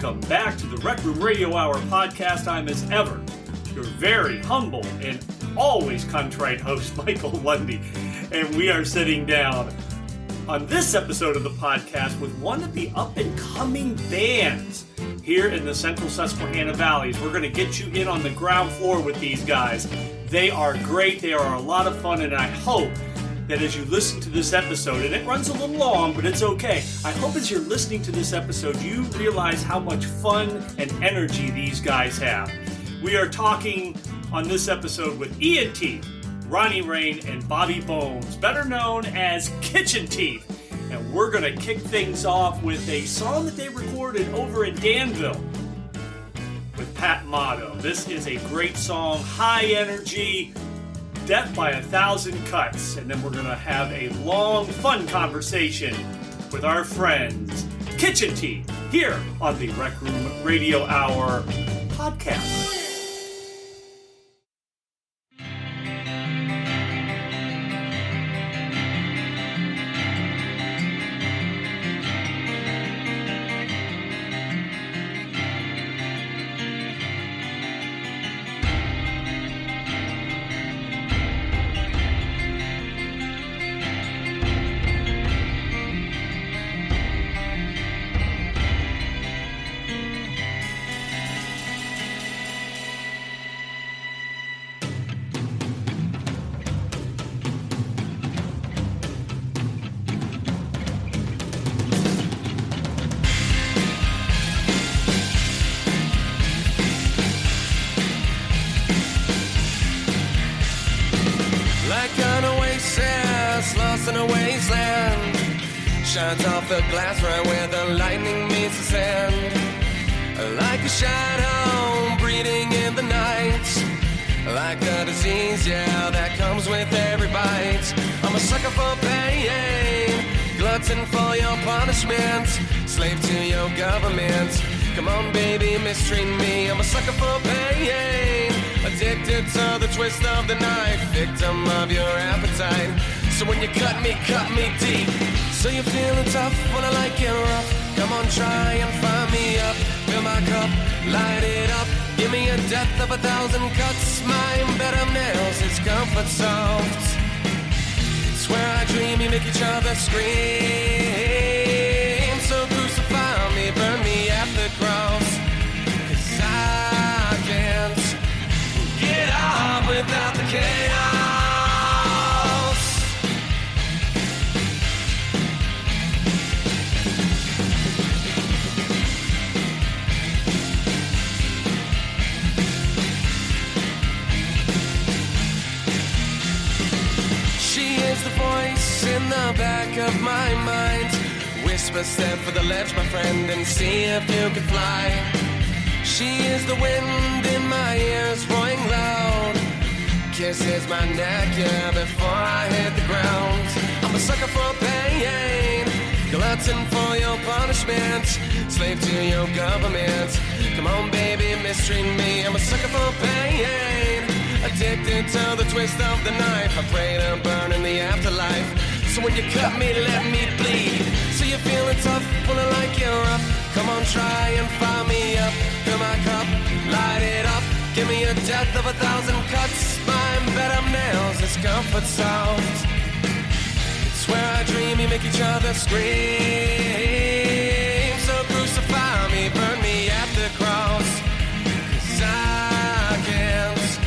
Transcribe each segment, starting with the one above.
welcome back to the Rec Room Radio Hour podcast. I'm, as ever, your very humble and always contrite host, Michael Lundy. And we are sitting down on this episode of the podcast with one of the up-and-coming bands here in the Central Susquehanna Valleys. We're going to get you in on the ground floor with these guys. They are great. They are a lot of fun, and I hope that as you listen to this episode, and it runs a little long, but it's okay. I hope as you're listening to this episode, you realize how much fun and energy these guys have. We are talking on this episode with Ian Teeth, Ronnie Reign, and Bobby Bonz, better known as Kitchen Teeth. And we're going to kick things off with a song that they recorded over in Danville with Pat Motto. This is a great song, high energy, Death by 1,000 Cuts, and then we're going to have a long, fun conversation with our friends, Kitchen Teeth, here on the Rec Room Radio Hour podcast. In a wasteland, shines off the glass right where the lightning meets the sand. Like a shadow breathing in the night, like a disease, yeah, that comes with every bite. I'm a sucker for pain, glutton for your punishment, slave to your government. Come on, baby, mistreat me. I'm a sucker for pain, addicted to the twist of the knife, victim of your appetite. So when you cut me deep. So you're feeling tough, wanna like it rough. Come on, try and find me up. Fill my cup, light it up. Give me a death of 1,000 cuts. My bed of nails is comfort soft. It's where I dream you make each other scream. So crucify me, burn me at the cross. 'Cause I can't get up without the chaos. In the back of my mind, whisper, step for the ledge, my friend, and see if you can fly. She is the wind in my ears, roaring loud. Kisses my neck, yeah, before I hit the ground. I'm a sucker for pain, glutton for your punishment, slave to your government. Come on, baby, mistreat me. I'm a sucker for pain, addicted to the twist of the knife. I pray to burn in the afterlife. So when you cut me, let me bleed. So you're feeling tough, wanna like it rough. Come on, try and fire me up. Fill my cup, light it up. Give me a death of 1,000 cuts. My bed of nails is comfort soft. It's where I dream you make each other scream. So crucify me, burn me at the cross. 'Cause I can't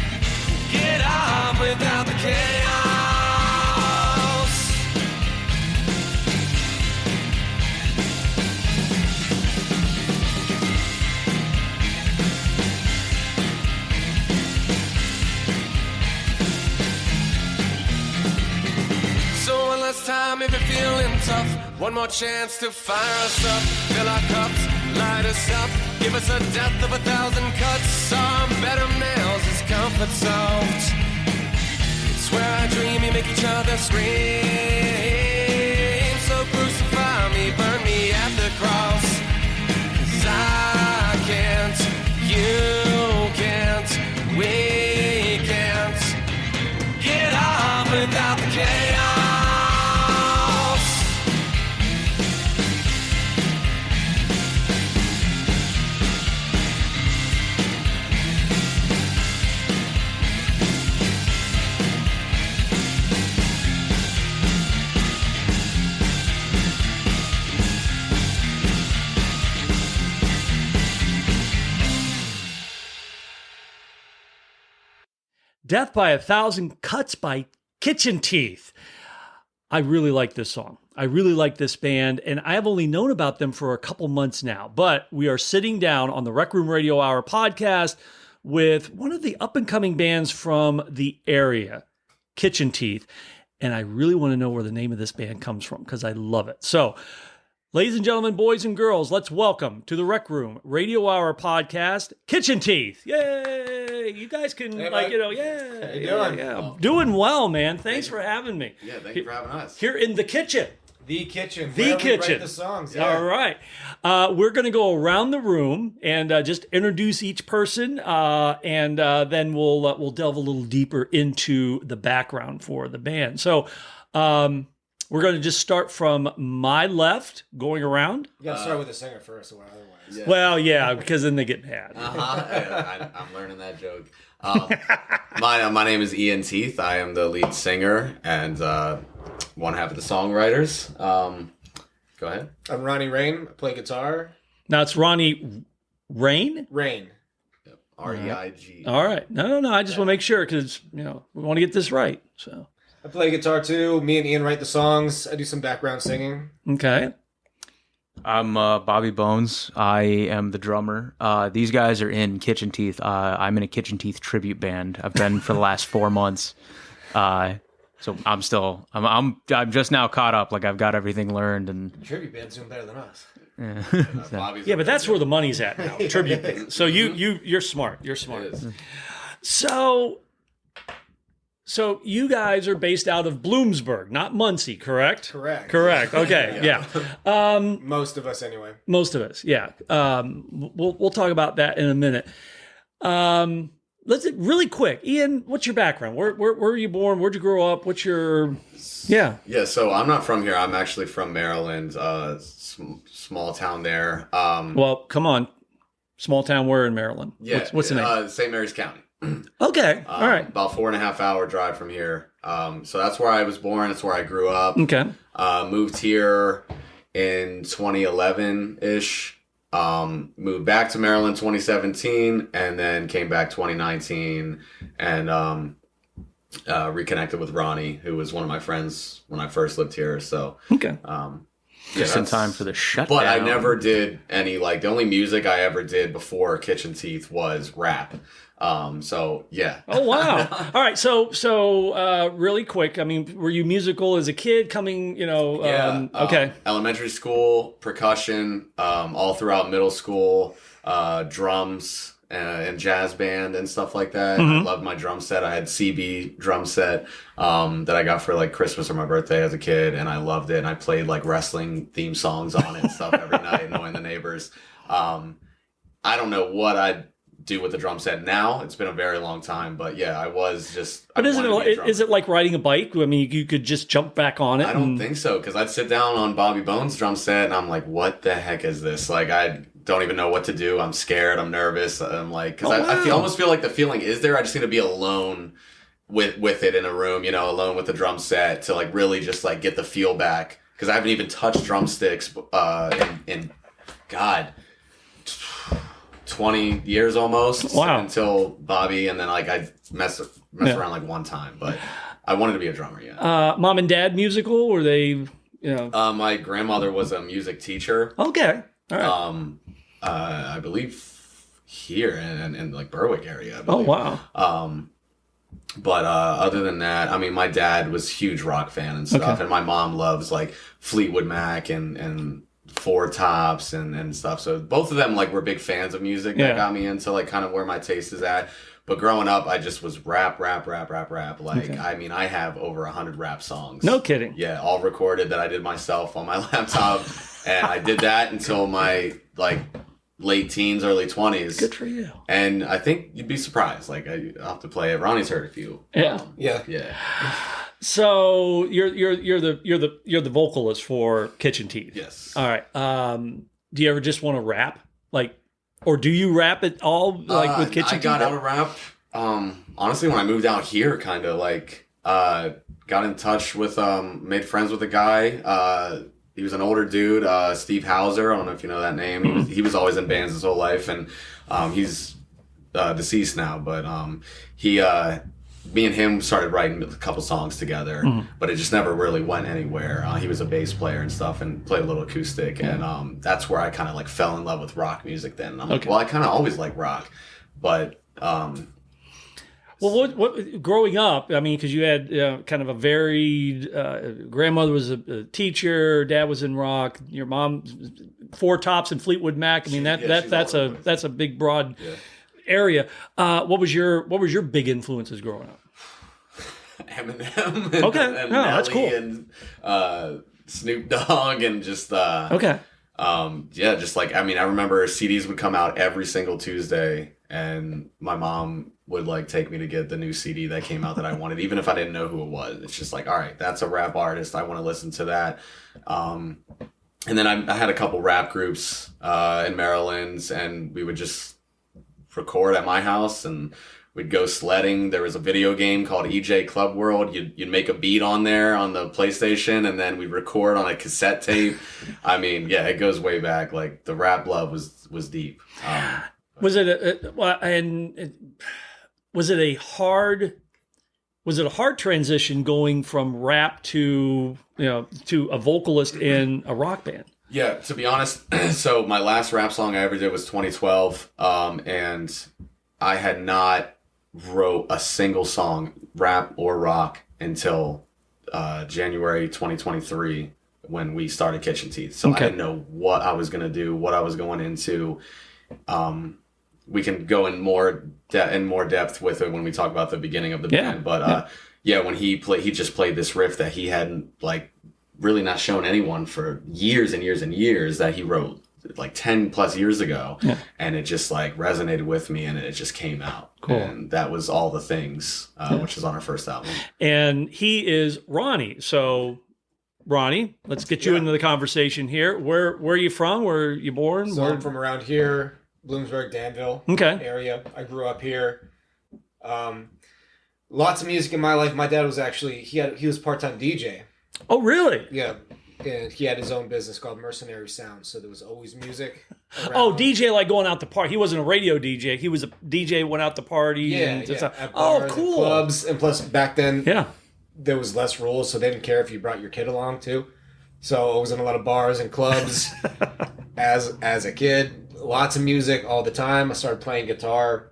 get up without the chaos. Time if you're feeling tough, one more chance to fire us up. Fill our cups, light us up. Give us a death of 1,000 cuts. Some better nails is comfort soft. It's where I dream you make each other scream. So crucify me, burn me at the cross. 'Cause I can't, you can't, we can't get up without the chaos. Death by a Thousand Cuts by Kitchen Teeth. I really like this song. I really like this band, and I have only known about them for a couple months now. But we are sitting down on the Rec Room Radio Hour podcast with one of the up-and-coming bands from the area, Kitchen Teeth. And I really want to know where the name of this band comes from because I love it. So, ladies and gentlemen, boys and girls, let's welcome to the Rec Room Radio Hour podcast, Kitchen Teeth. Yay! You guys can, hey, yeah. How you doing? Yeah. I'm doing well, man. Thanks for having me. Yeah, thank you for having us. Here in the kitchen. The kitchen. The kitchen. We write the songs. Yeah. All right. We're going to go around the room and just introduce each person, and then we'll delve a little deeper into the background for the band. So we're going to just start from my left, going around. You got to start with the singer first, or otherwise. Yeah. Well, yeah, because then they get mad. I'm learning that joke. My name is Ian Teeth. I am the lead singer and one half of the songwriters. Go ahead. I'm Ronnie Reign. I play guitar. Now it's Ronnie Reign? Reign. Yep. R-E-I-G. All right. No. I just want to make sure because, we want to get this right. So I play guitar too. Me and Ian write the songs. I do some background singing. Okay. I'm Bobby Bonz. I am the drummer. These guys are in Kitchen Teeth. I'm in a Kitchen Teeth tribute band. I've been for the last 4 months. So I'm just now caught up. Like I've got everything learned and The tribute band's doing better than us. Yeah, but that's where the money's at now. Tribute band. So you're smart. You're smart. So you guys are based out of Bloomsburg, not Muncie, correct? Correct. Okay. Yeah. Most of us, anyway. Most of us. Yeah. We'll talk about that in a minute. Let's really quick. Ian, what's your background? Where were you born? Where'd you grow up? What's your Yeah, so I'm not from here. I'm actually from Maryland, small town there. Well, come on. Small town where in Maryland? Yeah. What's the name? St. Mary's County. Okay. All right. About 4.5 hour drive from here. So that's where I was born. That's where I grew up. Okay. Moved here in 2011-ish. Moved back to Maryland 2017 and then came back 2019 and reconnected with Ronnie, who was one of my friends when I first lived here. So okay. just in time for the shutdown. But I never did any, the only music I ever did before Kitchen Teeth was rap. So yeah. Oh wow! All right, so really quick. I mean, were you musical as a kid? Okay. Elementary school, percussion, all throughout middle school, drums and jazz band and stuff like that. Mm-hmm. I loved my drum set. I had CB drum set that I got for Christmas or my birthday as a kid, and I loved it. And I played wrestling theme songs on it and stuff every night, annoying the neighbors. I don't know what I'd do with the drum set now. It's been a very long time, but yeah, I was just. But is it like riding a bike? I mean, you could just jump back on it. I don't think so, because I'd sit down on Bobby Bonz' drum set and I'm like, what the heck is this? I don't even know what to do. I'm scared. I'm nervous. I'm because I almost feel like the feeling is there. I just need to be alone with it in a room, alone with the drum set to really just get the feel back, because I haven't even touched drumsticks in God, 20 years almost. Wow. Until Bobby, and then I messed around one time, but I wanted to be a drummer. Yeah. Mom and dad musical? Were they? My grandmother was a music teacher. Okay. All right. I believe here in Berwick area. Oh wow. But other than that, I mean, my dad was a huge rock fan and stuff, Okay. and my mom loves Fleetwood Mac and Four Tops and stuff. So both of them were big fans of music that got me into kind of where my taste is at. But growing up, I just was rap. Okay. I mean, I have over 100 rap songs. No kidding. Yeah, all recorded that I did myself on my laptop, and I did that until my late teens, early 20s. Good for you. And I think you'd be surprised. I'll have to play it. Ronnie's heard a few. Yeah. Yeah. So you're the vocalist for Kitchen Teeth. Yes. All right. Do you ever just want to rap? Or do you rap at all with Kitchen Teeth? I got out of rap. Honestly, when I moved out here, kind of got in touch with, made friends with a guy. He was an older dude, Steve Hauser. I don't know if you know that name. He was always in bands his whole life, and he's deceased now. But he me and him started writing a couple songs together, but it just never really went anywhere. He was a bass player and stuff and played a little acoustic. And that's where I kind of like fell in love with rock music then. And I'm like, well, I kind of always liked rock. But... well, what growing up, I mean, because you had kind of a varied, grandmother was a teacher, dad was in rock, your mom, Four Tops and Fleetwood Mac. I mean, that's a big, broad area. What was your big influences growing up? Eminem. And that's cool. And Snoop Dogg and just just like, I mean, I remember CDs would come out every single Tuesday, and my mom would like take me to get the new CD that came out that I wanted, even if I didn't know who it was. It's just like, all right, that's a rap artist. I want to listen to that. And then I had a couple rap groups in Maryland, and we would just record at my house, and we'd go sledding. There was a video game called EJ Club World. You'd make a beat on there on the PlayStation, and then we'd record on a cassette tape. I mean, yeah, it goes way back. Like the rap love was deep. Was it a hard transition going from rap to a vocalist in a rock band? Yeah, to be honest, so my last rap song I ever did was 2012, and I had not wrote a single song, rap or rock, until January 2023 when we started Kitchen Teeth. So I didn't know what I was going to do, what I was going into. We can go in more depth with it when we talk about the beginning of the band. But when he just played this riff that he hadn't like really not shown anyone for years and years and years, that he wrote like 10 plus years ago. Yeah. And it just like resonated with me, and it just came out. Cool. And that was All the Things, which is on our first album. And he is Ronnie. So Ronnie, let's get you into the conversation here. Where are you from? Where are you born? So I'm from around here. Bloomsburg, Danville area. I grew up here. Lots of music in my life. My dad was actually, he was part-time DJ. Oh, really? Yeah. And he had his own business called Mercenary Sound, so there was always music around. Oh, DJ, like going out to party. He wasn't a radio DJ. He was a DJ, went out to party. At bars, cool. And clubs. And plus, back then, there was less rules, so they didn't care if you brought your kid along, too. So I was in a lot of bars and clubs as a kid. Lots of music all the time. I started playing guitar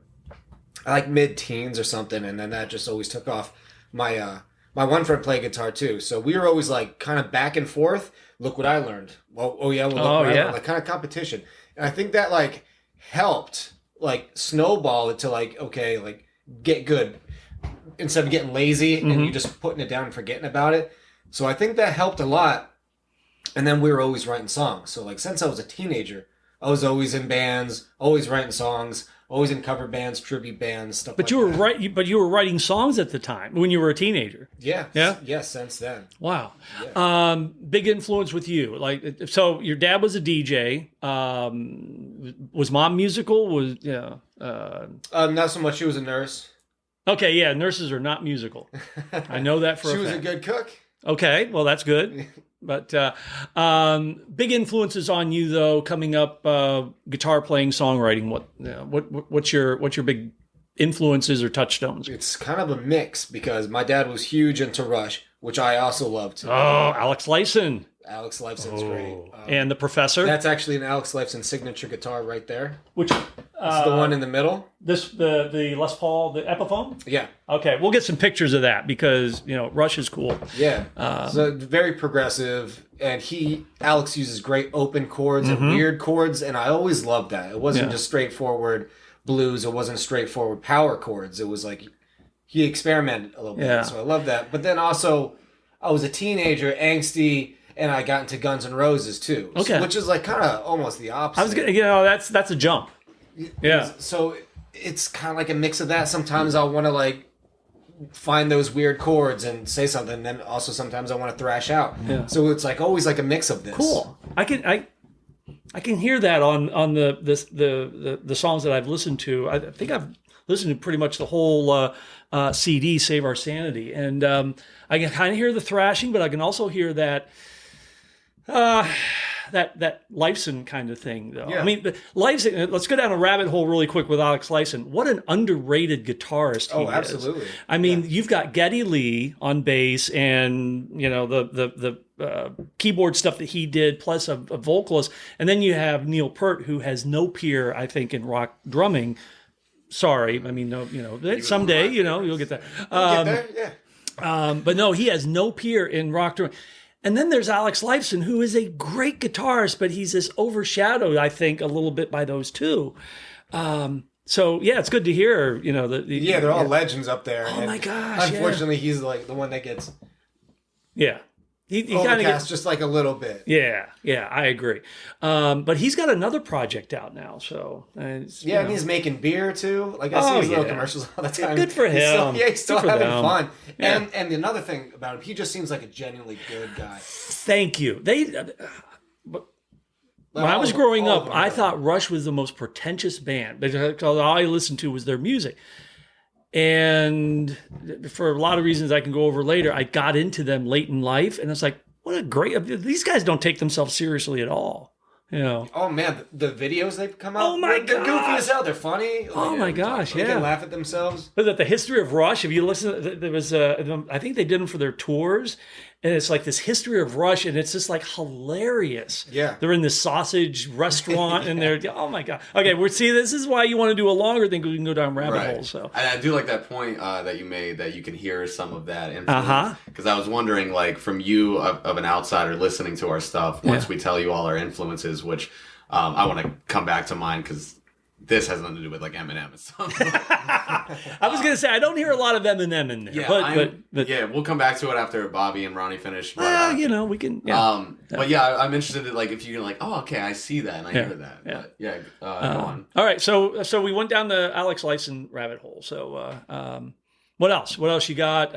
like mid-teens or something, and then that just always took off. My one friend played guitar too, so we were always like kind of back and forth. Look what I learned. Well, I learned. Like kind of competition. And I think that like helped like snowball it to like, okay, like get good instead of getting lazy and you just putting it down and forgetting about it. So I think that helped a lot. And then we were always writing songs. So like since I was a teenager, I was always in bands, always writing songs, always in cover bands, tribute bands, stuff. But you were writing songs at the time when you were a teenager. Yeah. Yes, since then. Wow. Yeah. Big influence with you. Like, so your dad was a DJ. Was mom musical? Not so much. She was a nurse. Okay, yeah, nurses are not musical. I know that for a fact. She was a good cook. Okay, well that's good. But big influences on you though coming up, guitar playing, songwriting. What's your big influences or touchstones? It's kind of a mix because my dad was huge into Rush, which I also loved. Oh, Alex Lifeson. Alex Lifeson's great. And the Professor. That's actually an Alex Lifeson signature guitar right there. Which it's the one in the middle. The Les Paul, the Epiphone? Yeah. Okay, we'll get some pictures of that because, Rush is cool. Yeah. So very progressive, and Alex uses great open chords and weird chords, and I always loved that. It wasn't just straightforward blues. It wasn't straightforward power chords. It was like he experimented a little bit, so I love that. But then also, I was a teenager, angsty, and I got into Guns N' Roses too. Okay. Which is like kind of almost the opposite. I was gonna, that's a jump. Yeah. So it's kind of like a mix of that. Sometimes I'll want to like find those weird chords and say something. And then also sometimes I want to thrash out. Yeah. So it's like always like a mix of this. Cool. I can hear that on the songs that I've listened to. I think I've listened to pretty much the whole CD, Save Our Sanity, and I can kind of hear the thrashing, but I can also hear that That Lifeson kind of thing, though. Yeah. I mean, Lifeson. Let's go down a rabbit hole really quick with Alex Lifeson. What an underrated guitarist he is. Absolutely. I mean, you've got Geddy Lee on bass, and the keyboard stuff that he did, plus a vocalist, and then you have Neil Peart, who has no peer, I think, in rock drumming. Sorry, I mean, no, someday, you'll get that. Get there, yeah. But no, he has no peer in rock drumming. And then there's Alex Lifeson, who is a great guitarist, but he's just overshadowed, I think, a little bit by those two. So yeah, it's good to hear. They're all legends up there. Oh my gosh! Unfortunately, he's like the one that gets he kind of gets just like a little bit. Yeah, I agree. But he's got another project out now, so and he's making beer too. Like I see his little commercials all the time. Yeah, good for him. He's still having fun. Yeah. And another thing about him, he just seems like a genuinely good guy. Thank you. When I was growing up, I thought Rush was the most pretentious band because all I listened to was their music. And for a lot of reasons I can go over later, I got into them late in life, and it's like, what a great... These guys don't take themselves seriously at all. Oh man, the videos they've come out. Oh my god, they're goofy as hell. They're funny. Oh my gosh, they can laugh at themselves. But the history of Rush, if you listen, there was I think they did them for their tours, and it's like this history of Rush, and it's just like hilarious. Yeah, they're in this sausage restaurant, and they're oh my god. Okay, this is why you want to do a longer thing because we can go down rabbit holes. So I do like that point that you made that you can hear some of that influence. Because I was wondering, like, from you of an outsider listening to our stuff, once we tell you all our influences, which I want to come back to mine because this has nothing to do with like Eminem and stuff. I was gonna say I don't hear a lot of Eminem in there. Yeah, but we'll come back to it after Bobby and Ronnie finish. But, we can. Yeah. But yeah, I'm interested in like if you can like, oh, okay, I see that and I hear that. Yeah. But go on. All right, so we went down the Alex Lifeson rabbit hole. So what else? What else you got?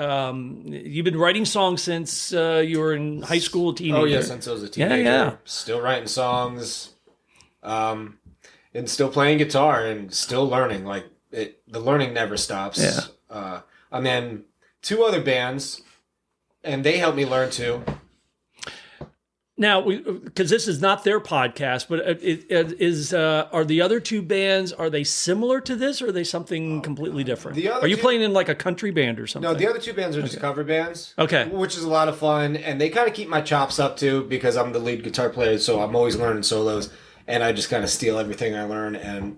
You've been writing songs since you were in high school, teenager. Oh yeah, since I was a teenager. Yeah. Still writing songs. And still playing guitar and still learning. Like the learning never stops. Yeah. I'm in 2 other bands, and they help me learn too. Now, because this is not their podcast, but are the other 2 bands, are they similar to this, or are they something completely different? Are you playing in like a country band or something? No, the other 2 bands are just cover bands. Okay. Which is a lot of fun, and they kind of keep my chops up too because I'm the lead guitar player, so I'm always learning solos. And I just kind of steal everything I learn and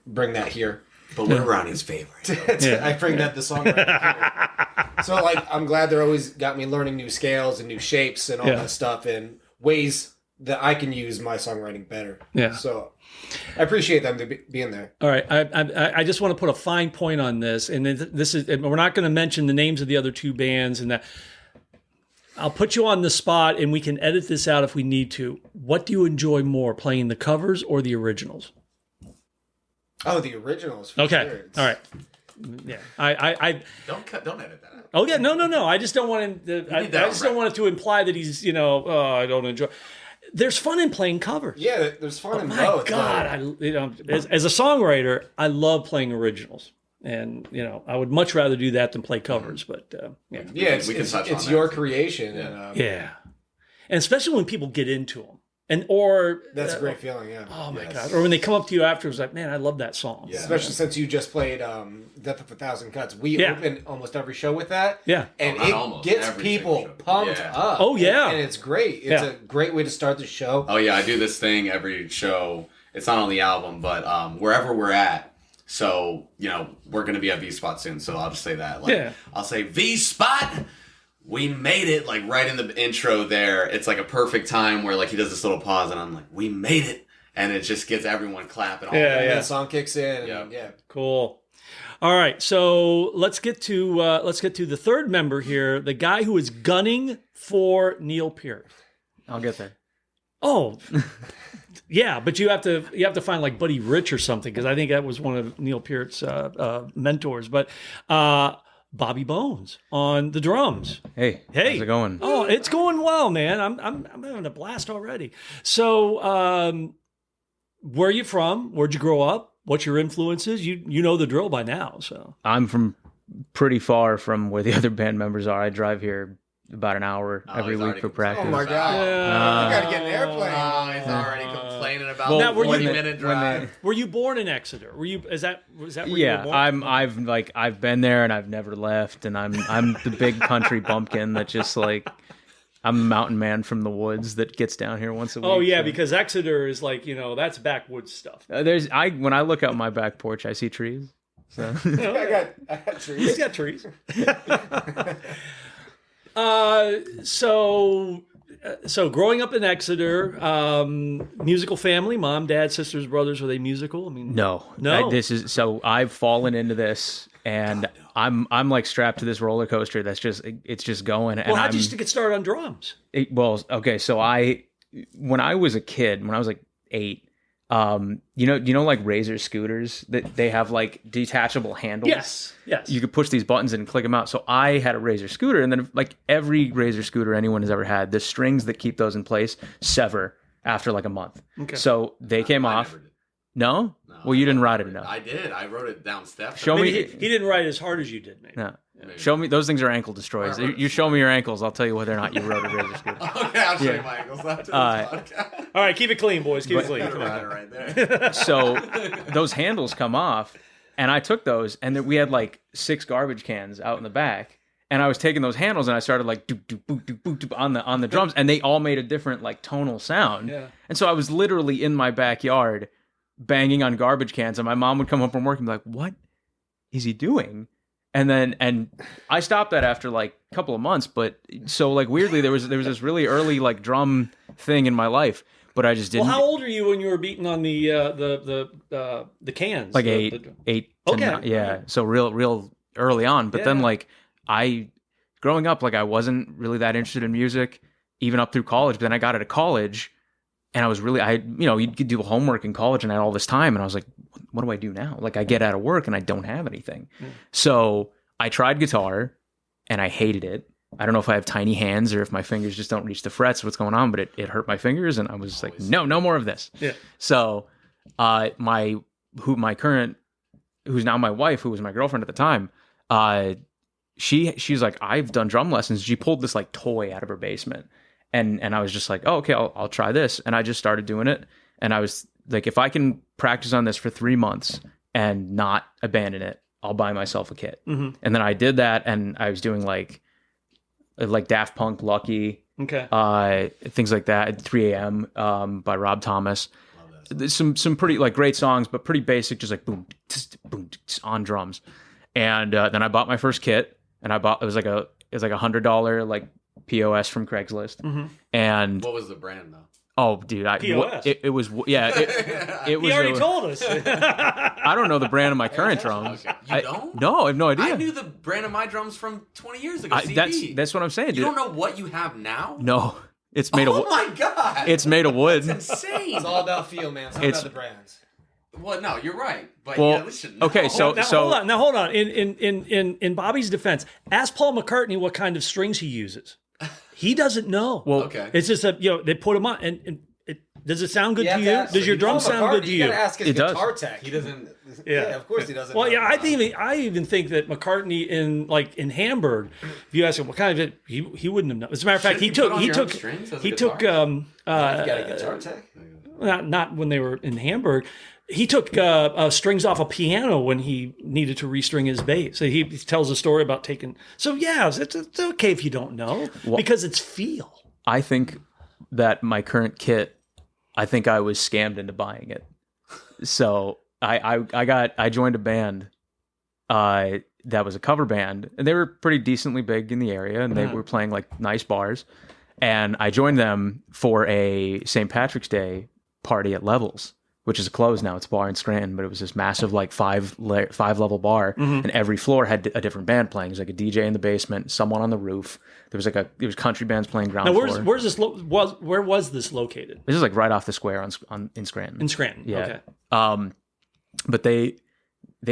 bring that here. But we're Ronnie's favorite. I bring that to songwriting. So, like, I'm glad they're always got me learning new scales and new shapes and all that stuff and ways that I can use my songwriting better. Yeah. So, I appreciate them being there. All right. I just want to put a fine point on this. And this is, we're not going to mention the names of the other 2 bands and that. I'll put you on the spot, and we can edit this out if we need to. What do you enjoy more, playing the covers or the originals? Oh, the originals. Okay. Sure. All right. Yeah. I don't edit that out. Oh yeah. No. I just don't want to. I just don't want it to imply that he's I don't enjoy. There's fun in playing covers. Yeah, there's fun in both. My God, as a songwriter, I love playing originals. And I would much rather do that than play covers. But it's your creation. And especially when people get into them, or that's a great feeling. Yeah. Oh my God! Or when they come up to you afterwards, like, man, I love that song. Yeah. Especially since you just played "Death of a Thousand Cuts." We open almost every show with that. Yeah. And it gets people pumped up. Oh yeah. And it's great. It's a great way to start the show. Oh yeah, I do this thing every show. It's not on the album, but wherever we're at. So, we're going to be at V-Spot soon, so I'll just say that. I'll say, V-Spot, we made it, like, right in the intro there. It's, like, a perfect time where, like, he does this little pause, and I'm like, we made it. And it just gets everyone clapping. And the song kicks in. Yeah. Cool. All right, so let's get to the third member here, the guy who is gunning for Neil Peart. I'll get there. Oh, yeah, but you have to find like Buddy Rich or something because I think that was one of Neil Peart's mentors. But Bobby Bonz on the drums. Hey, how's it going? Oh, it's going well, man. I'm having a blast already. So, where are you from? Where'd you grow up? What's your influences? You know the drill by now. So I'm from pretty far from where the other band members are. I drive here about an hour every he's week already for practice. Oh my god! You gotta get an airplane. Oh, he's already complaining about Well, the now, 40-minute drive. Were you born in Exeter? Was that where you were Yeah, born? I've been there and I've never left, and I'm the big country bumpkin that just like I'm the mountain man from the woods that gets down here once a week. Oh yeah, so. because Exeter is like, that's backwoods stuff. When I look out my back porch, I see trees. So I got trees. He's got trees. So growing up in Exeter, musical family, mom, dad, sisters, brothers, were they musical? I mean, no. I've fallen into this, and I'm like strapped to this roller coaster that's just going. Well, and how'd you get started on drums? So when I was a kid, when I was like 8, like Razor scooters that they have like detachable handles. Yes. You could push these buttons in and click them out. So I had a Razor scooter, and then like every Razor scooter anyone has ever had, the strings that keep those in place sever after like a month. Okay. So they came off. No? Well, you didn't ride it enough. I did. I rode it down steps. Show me. He didn't ride as hard as you did, maybe. No. Show me. Those things are ankle destroyers. You show me your ankles, I'll tell you whether or not you rode a Razor scooter. Okay, I'll show you my ankles after this podcast. All right, keep it clean, boys. Keep it clean. Come on. Right there. So those handles come off, and I took those, and then we had like 6 garbage cans out in the back, and I was taking those handles, and I started like doop doop boop doop boop doop on the drums, and they all made a different like tonal sound. Yeah. And so I was literally in my backyard banging on garbage cans, and my mom would come home from work and be like, "What is he doing?" And I stopped that after like a couple of months, but so like weirdly there was this really early like drum thing in my life, but I just didn't. Well, how old are you when you were beating on the cans? Like eight. Okay. 9, yeah. So real early on, but then like growing up, like I wasn't really that interested in music even up through college. But then I got out of college, and I was really you could do homework in college, and I had all this time, and I was like, what do I do now? Like I get out of work and I don't have anything. So I tried guitar and I hated it. I don't know if I have tiny hands or if my fingers just don't reach the frets, what's going on, but it hurt my fingers, and I was like, no more of this. Yeah. So who's now my wife, who was my girlfriend at the time, she's like, I've done drum lessons. She pulled this like toy out of her basement. And I was just like, oh, okay, I'll try this. And I just started doing it. And I was like, if I can practice on this for 3 months and not abandon it, I'll buy myself a kit. Mm-hmm. And then I did that, and I was doing like Daft Punk, Lucky, things like that. At 3 a.m. By Rob Thomas. There's some pretty like great songs, but pretty basic, just like boom, tss, boom, tss, on drums. And then I bought my first kit, and it was like $100 like POS from Craigslist. Mm-hmm. And what was the brand though? Oh, dude, POS. It was it was. He already told us. I don't know the brand of my current drums. Okay. You don't? No, I have no idea. I knew the brand of my drums from 20 years ago. CD. That's what I'm saying. You dude. don't know what you have now? No, it's made of. Oh my god! It's made of wood. That's insane. It's all about feel, man. It's all about the brands. Well, no, you're right. But well, you at least should know. Okay, so hold on. In Bobby's defense, ask Paul McCartney what kind of strings he uses. He doesn't know. Well, okay. It's just they put him on, and does it sound good to you? Does your drum sound good to you? You gotta ask his guitar tech. He doesn't. Yeah, of course he doesn't. Well, yeah, I even think that McCartney in Hamburg, if you ask him what kind of it, he wouldn't have known. As a matter of fact, he took. You got a guitar tech. Not when they were in Hamburg. He took strings off a piano when he needed to restring his bass. So he tells a story about taking. So yeah, it's okay if you don't know because it's feel. I think that my current kit, I think I was scammed into buying it. So I joined a band that was a cover band, and they were pretty decently big in the area, and they were playing like nice bars. And I joined them for a St. Patrick's Day party at Levels, which is closed now. It's a bar in Scranton, but it was this massive like five level bar, and every floor had a different band playing. There's like a DJ in the basement, someone on the roof. There was country bands playing ground floor. Where was this located? This is like right off the square in Scranton. In Scranton, yeah. Okay. But they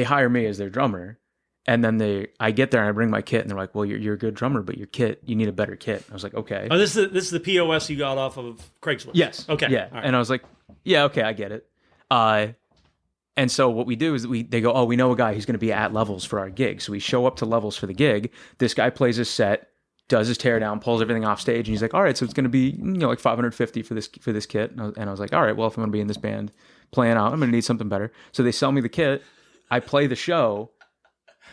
hire me as their drummer, and then I get there and I bring my kit, and they're like, "Well, you're a good drummer, but your kit, you need a better kit." I was like, "Okay." Oh, this is the POS you got off of Craigslist. Yes. Okay. Yeah. Right. And I was like, "Yeah, okay, I get it." And so what we do is they go, "Oh, we know a guy who's going to be at Levels for our gig." So we show up to Levels for the gig. This guy plays his set, does his tear down, pulls everything off stage, and he's like, all right, so it's going to be, like $550 for this kit. And I was like, all right, well, if I'm going to be in this band playing out, I'm going to need something better. So they sell me the kit. I play the show.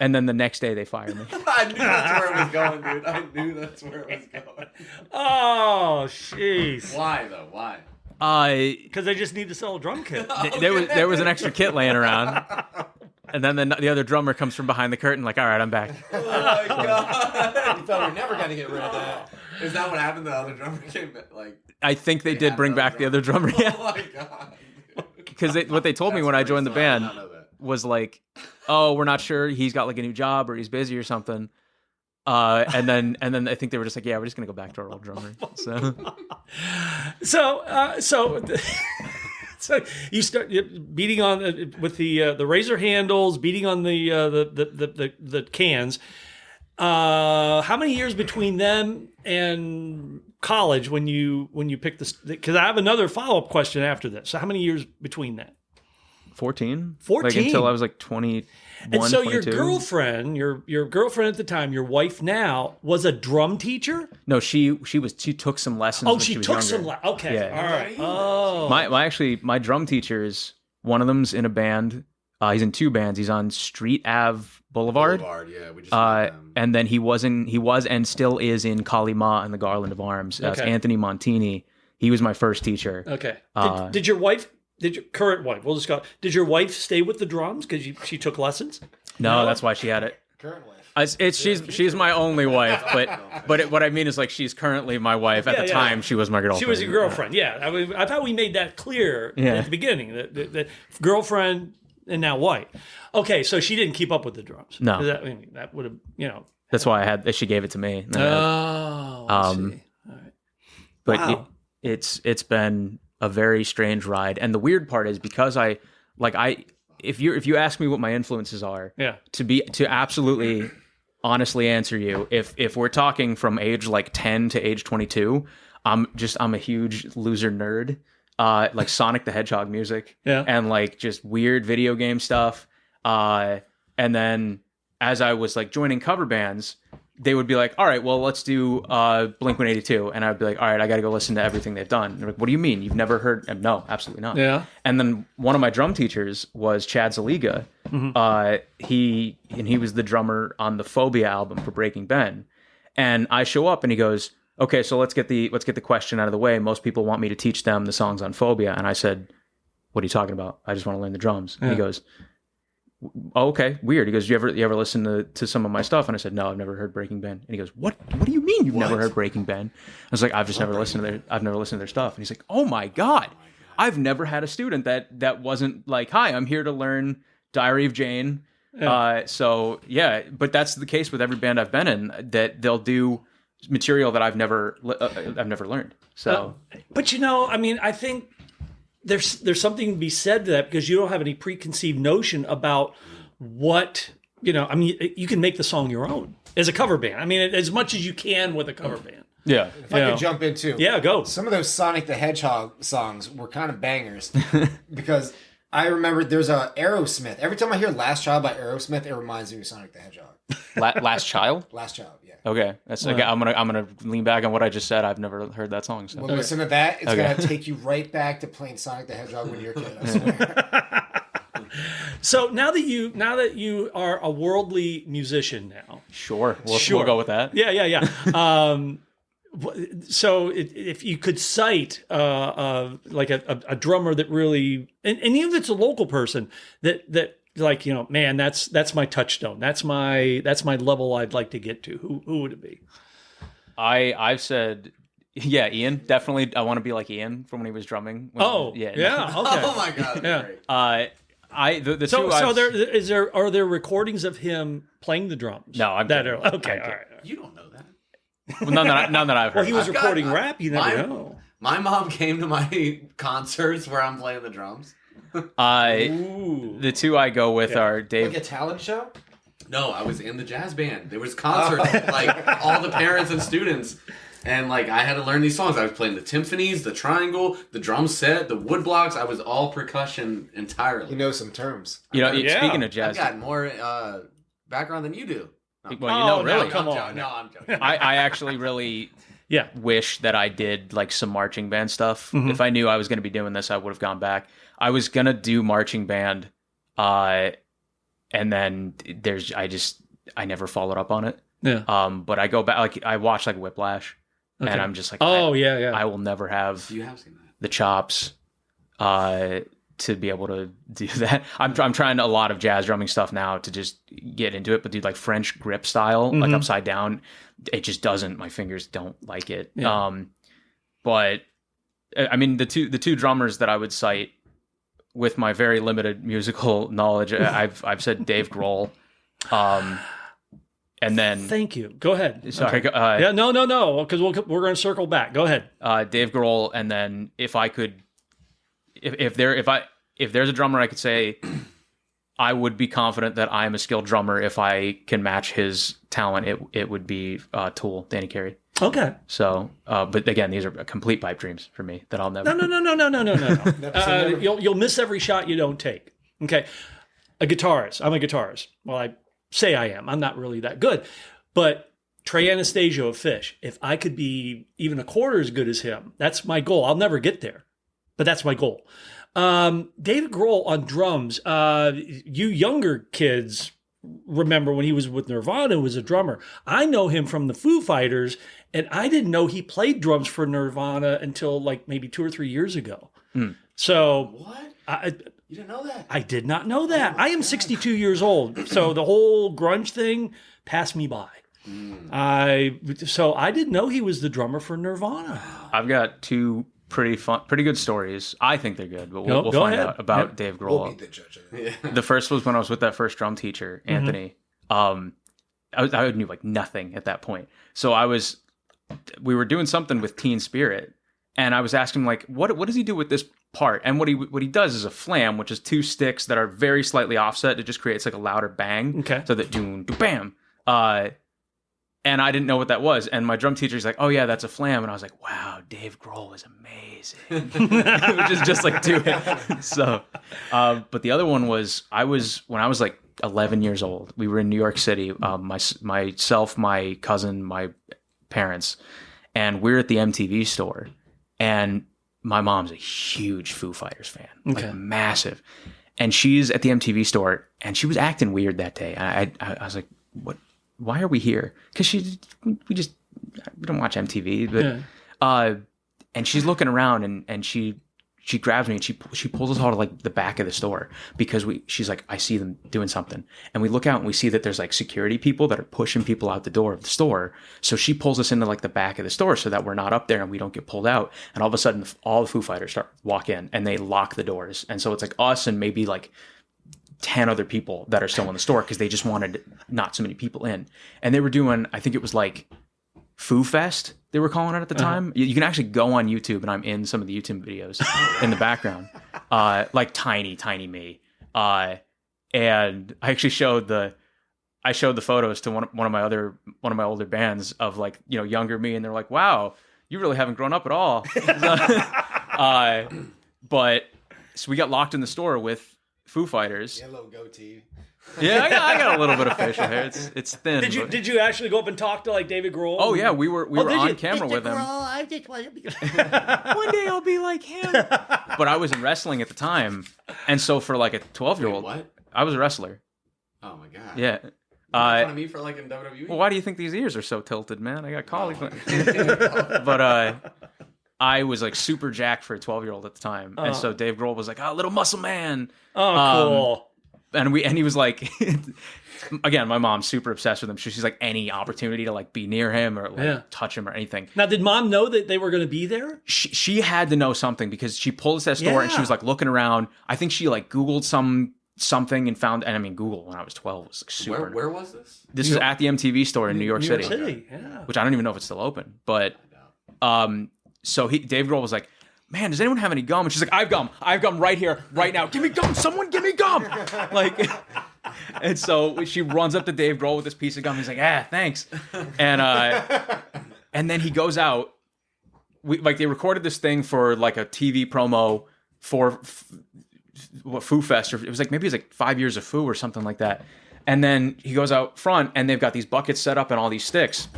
And then the next day they fire me. I knew that's where it was going, dude. I knew that's where it was going. Oh, jeez. Why, though? Why? Because they just need to sell a drum kit. There was an extra kit laying around. And then the other drummer comes from behind the curtain like, all right, I'm back. Oh, my God. You thought we were never going to get rid of that. Is that what happened? The other drummer came back? I think they did bring back the other drummer. Yeah. Oh, my God. Because what they told me when I joined the band was like, oh, we're not sure. He's got like a new job or he's busy or something. And then I think they were just like, yeah, we're just going to go back to our old drummer. So you start beating on with the razor handles, beating on the cans. How many years between them and college when you pick this? Because I have another follow-up question after this. So how many years between that? 14. 14. Like until I was like 21, and so 22. your girlfriend at the time, your wife now, was a drum teacher? No, she took some lessons. Oh, when she was took younger. some lessons. Okay, Yeah. all right. Oh, My drum teachers, one of them's in a band. He's in 2 bands. He's on Street Ave Boulevard. Yeah, we just met them. And then he was and still is in Kali Ma and the Garland of Arms. That's Anthony Montini. He was my first teacher. Okay. Did your wife? Did your current wife? We'll just go. Did your wife stay with the drums because she took lessons? No, that's why she had it. Current wife. She's my only wife, but what I mean is like she's currently my wife. At the time, she was my girlfriend. She was your girlfriend. Yeah, I thought we made that clear at the beginning. The girlfriend and now wife. Okay, so she didn't keep up with the drums. No, that would have That's why she gave it to me. I see. All right. But wow. it's been a very strange ride, and the weird part is because if you ask me what my influences are, to absolutely honestly answer you, if we're talking from age like 10 to age 22, I'm a huge loser nerd, like Sonic the Hedgehog music, and like just weird video game stuff, and then as I was like joining cover bands, they would be like, all right, well, let's do Blink-182. And I'd be like, all right, I got to go listen to everything they've done. And they're like, what do you mean? You've never heard? And no, absolutely not. Yeah. And then one of my drum teachers was Chad Zaliga. Mm-hmm. He was the drummer on the Phobia album for Breaking Ben. And I show up and he goes, okay, so let's get the question out of the way. Most people want me to teach them the songs on Phobia. And I said, what are you talking about? I just want to learn the drums. And he goes, oh, okay, weird. He goes, you ever listen to some of my stuff? And I said, no, I've never heard Breaking Ben. And he goes, what do you mean you've never heard Breaking Ben? I was like, I've never listened to their stuff. And he's like, oh my God, I've never had a student that wasn't like, hi, I'm here to learn Diary of Jane. So yeah, but that's the case with every band I've been in, that they'll do material that I've never learned. So, but I think there's something to be said to that, because you don't have any preconceived notion about what, you can make the song your own as a cover band. As much as you can with a cover band. Yeah. If I could jump in too. Yeah, go. Some of those Sonic the Hedgehog songs were kind of bangers because I remember there's a Aerosmith. Every time I hear Last Child by Aerosmith, it reminds me of Sonic the Hedgehog. Last Child? Last Child, yeah. Okay, that's okay. I'm gonna lean back on what I just said. I've never heard that song. So. Well, listen to that. It's gonna take you right back to playing Sonic the Hedgehog when you're a kid. I swear. So now that you are a worldly musician now, sure, we'll go with that. Yeah. So if you could cite like a drummer that really, and even if it's a local person that. Like, man, that's my touchstone. That's my level I'd like to get to. Who would it be? I've said, yeah, Ian. Definitely, I want to be like Ian from when he was drumming. Yeah. Okay. Oh my God. Yeah. Are there recordings of him playing the drums? No, I'm okay. All right. You don't know that. Well, none that I've heard. Well, he was recording rap. You never know. My mom came to my concerts where I'm playing the drums. The two I go with are Dave. Like a talent show? No, I was in the jazz band. There was concerts, like all the parents and students, and like I had to learn these songs. I was playing the timpanis, the triangle, the drum set, the wood blocks. I was all percussion entirely. You know some terms. Speaking of jazz, I've got more background than you do. Well, really. Come on. No, I'm joking. I actually really wish that I did like some marching band stuff. Mm-hmm. If I knew I was going to be doing this, I would have gone back. I was going to do marching band, and then I never followed up on it. Yeah. But I go back, like I watch like Whiplash, and I'm just like, I will never have You have seen that. the chops to be able to do that. I'm trying a lot of jazz drumming stuff now to just get into it, but dude, like French grip style, like upside down, it just doesn't. My fingers don't like it. Yeah. But I mean, the two drummers that I would cite with my very limited musical knowledge, I've said Dave Grohl, and then thank you. Go ahead. Sorry. Okay. No, because we're going to circle back. Go ahead. Dave Grohl, and then if I could. If there's a drummer I could say I would be confident that I'm a skilled drummer if I can match his talent, it would be Tool, Danny Carey. Okay. So, but again, these are complete pipe dreams for me that I'll never. No. You'll miss every shot you don't take. Okay. A guitarist. I'm a guitarist. Well, I say I am. I'm not really that good, but Trey Anastasio of Fish. If I could be even a quarter as good as him, that's my goal. I'll never get there, but that's my goal. David Grohl on drums. You younger kids remember when he was with Nirvana, was a drummer. I know him from the Foo Fighters, and I didn't know he played drums for Nirvana until like maybe 2 or 3 years ago. So what? You didn't know that? I did not know that. I am 62 years old, so the whole grunge thing passed me by. So I didn't know he was the drummer for Nirvana. I've got two pretty good stories. I think they're good, but we'll find out about Dave Grohl. We'll be the judge of that. The first was when I was with that first drum teacher, Anthony. I knew like nothing at that point. So we were doing something with Teen Spirit, and I was asking him like, what does he do with this part? And what he does is a flam, which is 2 sticks that are very slightly offset. It just creates like a louder bang. Okay. So that doom, bam. And I didn't know what that was. And my drum teacher's like, oh yeah, that's a flam. And I was like, wow, Dave Grohl is amazing. Which is just like, do it. So, but the other one was, when I was like 11 years old, we were in New York City, myself, my cousin, my parents, and we're at the MTV store. And my mom's a huge Foo Fighters fan, like massive. And she's at the MTV store, and she was acting weird that day. I was like, what? Why are we here? Because we don't watch MTV, but and she's looking around and she grabs me and she pulls us all to like the back of the store because she's like, I see them doing something, and we look out and we see that there's like security people that are pushing people out the door of the store. So she pulls us into like the back of the store so that we're not up there and we don't get pulled out. And all of a sudden, all the Foo Fighters walk in and they lock the doors, and so it's like us and maybe like 10 other people that are still in the store because they just wanted not so many people in. And they were doing, I think it was like Foo Fest, they were calling it at the time. You can actually go on YouTube, and I'm in some of the YouTube videos in the background, like tiny me. And I actually showed the photos to one of my older bands of like, you know, younger me, and they're like, wow, you really haven't grown up at all. But so we got locked in the store with Foo Fighters. Yeah, a little goatee. Yeah, I got a little bit of facial hair. It's thin. Did you actually go up and talk to like David Grohl? Oh yeah, we were on camera with him. I just want to be. One day I'll be like him. But I was in wrestling at the time, and so for like a 12-year-old, what? I was a wrestler. Oh my god. Yeah. Fun of me for like in WWE. Well, why do you think these ears are so tilted, man? I got collie. But I was like super jacked for a 12-year-old at the time, and so Dave Grohl was like, "Oh, little muscle man." Oh, cool. And he was like, again, my mom's super obsessed with him. She's like, any opportunity to like be near him or like touch him or anything. Now, did mom know that they were going to be there? She had to know something because she pulled us to that store and she was like looking around. I think she like Googled something and found, and I mean, Google when I was 12 was like super. Where was this? This was at the MTV store in New York City. Yeah. Which I don't even know if it's still open. But so Dave Grohl was like, man, does anyone have any gum? And she's like, I've gum right here, right now. Give me gum. Someone give me gum. Like, and so she runs up to Dave Grohl with this piece of gum. He's like, thanks. And then he goes out. They recorded this thing for like a TV promo for Foo Fest. Or it was like, maybe it was like 5 years of Foo or something like that. And then he goes out front, and they've got these buckets set up and all these sticks.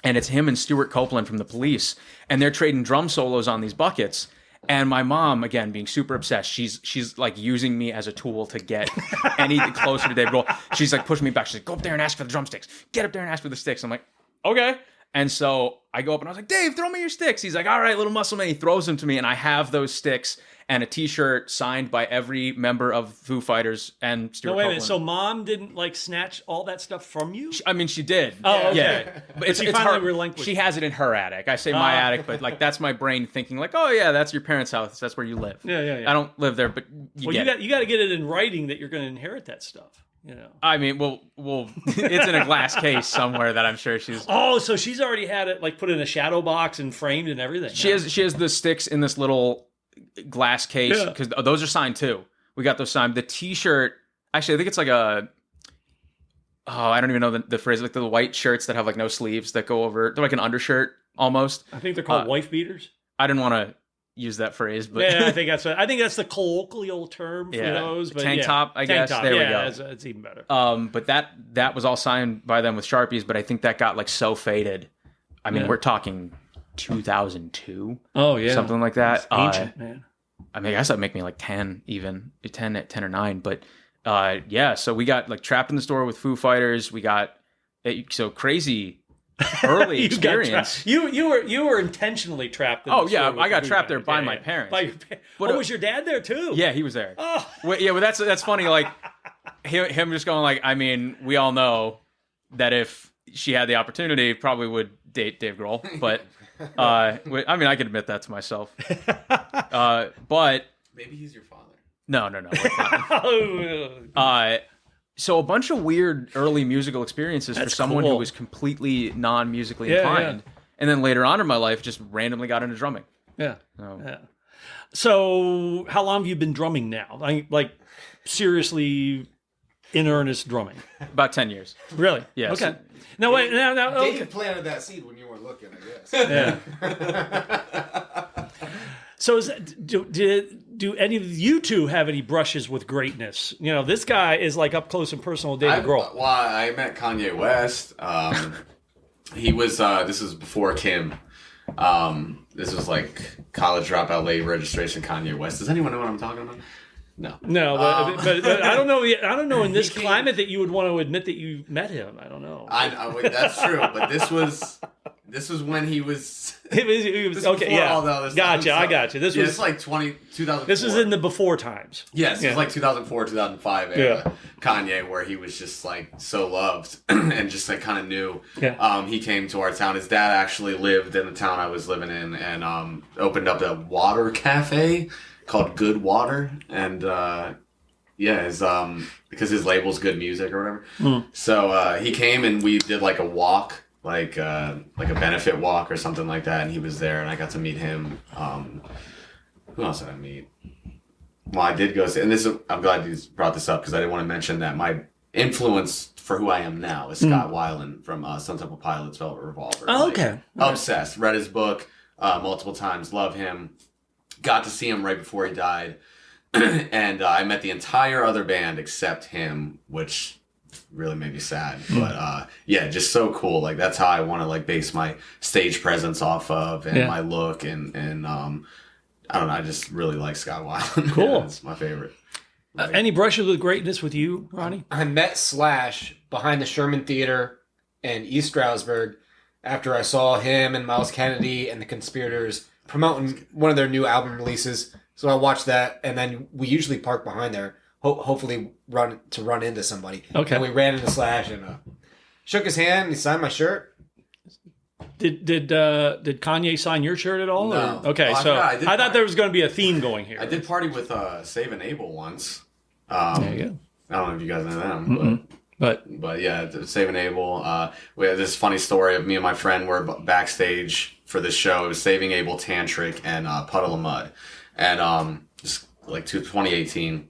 And it's him and Stuart Copeland from the Police, and they're trading drum solos on these buckets. And my mom, again, being super obsessed, she's like using me as a tool to get anything closer to Dave Grohl. She's like pushing me back. She's like, go up there and ask for the drumsticks. Get up there and ask for the sticks. I'm like, okay. And so I go up and I was like, Dave, throw me your sticks. He's like, all right, little muscle man. He throws them to me, and I have those sticks and a T-shirt signed by every member of Foo Fighters and Stuart Wait a minute. Copeland. So mom didn't like snatch all that stuff from you? She did. Oh, okay. Yeah. But she finally her, relinquished. she has it in her attic. I say my attic, but like that's my brain thinking like, oh yeah, that's your parents' house. That's where you live. Yeah. I don't live there, but you got to get it in writing that you're going to inherit that stuff. You know. I mean, well, it's in a glass case somewhere that I'm sure she's. Oh, so she's already had it like put in a shadow box and framed and everything. She has the sticks in this little glass case because those are signed too. We got those signed. The T-shirt, actually, I think it's like I don't even know the phrase, like the white shirts that have like no sleeves that go over. They're like an undershirt almost. I think they're called wife beaters. I didn't want to use that phrase, but yeah, I think that's the colloquial term for those. But tank top, I guess. Top. There we go. It's even better. But that was all signed by them with Sharpies, but I think that got like so faded. I mean, we're talking 2002. Oh yeah, something like that. It's ancient, man. I mean, I guess that'd make me like 10 even, 10 or 9. But so we got like trapped in the store with Foo Fighters. We got so crazy early experience. You were intentionally trapped in the store. I got trapped there by my parents. But was your dad there too? Yeah, he was there. Oh. Well, that's funny. Like him just going like, I mean, we all know that if she had the opportunity, probably would date Dave Grohl. But I mean, I can admit that to myself. But maybe he's your father. No. So a bunch of weird early musical experiences for someone who was completely non-musically inclined. Yeah. And then later on in my life, just randomly got into drumming. Yeah. So how long have you been drumming now? Like seriously in earnest drumming? About 10 years. Really? Yeah. Okay. Now wait. Now. Dave planted that seed when you weren't looking, I guess. Yeah. So do any of you two have any brushes with greatness? You know, this guy is like up close and personal with David Grohl. Well, I met Kanye West. He was, this was before Kim. This was like college dropout, late registration Kanye West. Does anyone know what I'm talking about? No, but I don't know. I don't know in this climate that you would want to admit that you met him. I don't know. That's true, but this was when he was. He was okay. Yeah, all the other gotcha. Stuff. I gotcha. This was like 2004. This was in the before times. Yes, it was like 2004, 2005 era. Kanye, where he was just like so loved and just like kind of new. Yeah. He came to our town. His dad actually lived in the town I was living in, and opened up a water cafe called Good Water, and because his label's Good Music or whatever. So he came and we did like a walk, like a benefit walk or something like that, and he was there, and I got to meet him. Who else did I meet? Well, I did go see, and I'm glad you brought this up because I didn't want to mention that my influence for who I am now is Scott Weiland from Stone Temple Pilots' Velvet Revolver. Oh, okay. Obsessed. Read his book multiple times. Love him. Got to see him right before he died. And I met the entire other band except him, which really made me sad. But just so cool. Like that's how I want to like base my stage presence off of and my look and I don't know. I just really like Scott Weiland. Cool. It's my favorite. Any brushes with greatness with you, Ronnie? I met Slash behind the Sherman Theater in East Stroudsburg after I saw him and Miles Kennedy and the Conspirators promoting one of their new album releases. So I watched that, and then we usually park behind there, hopefully run into somebody. Okay. And we ran into Slash and shook his hand, and he signed my shirt. Did Kanye sign your shirt at all? No. Or? Okay, well, so I thought there was going to be a theme going here. I did party with Save and Abel once. There you go. I don't know if you guys know them, but yeah, Save and Abel. We had this funny story of me and my friend were backstage for this show. It was Saving Abel, Tantric, and Puddle of Mud, and just like 2018.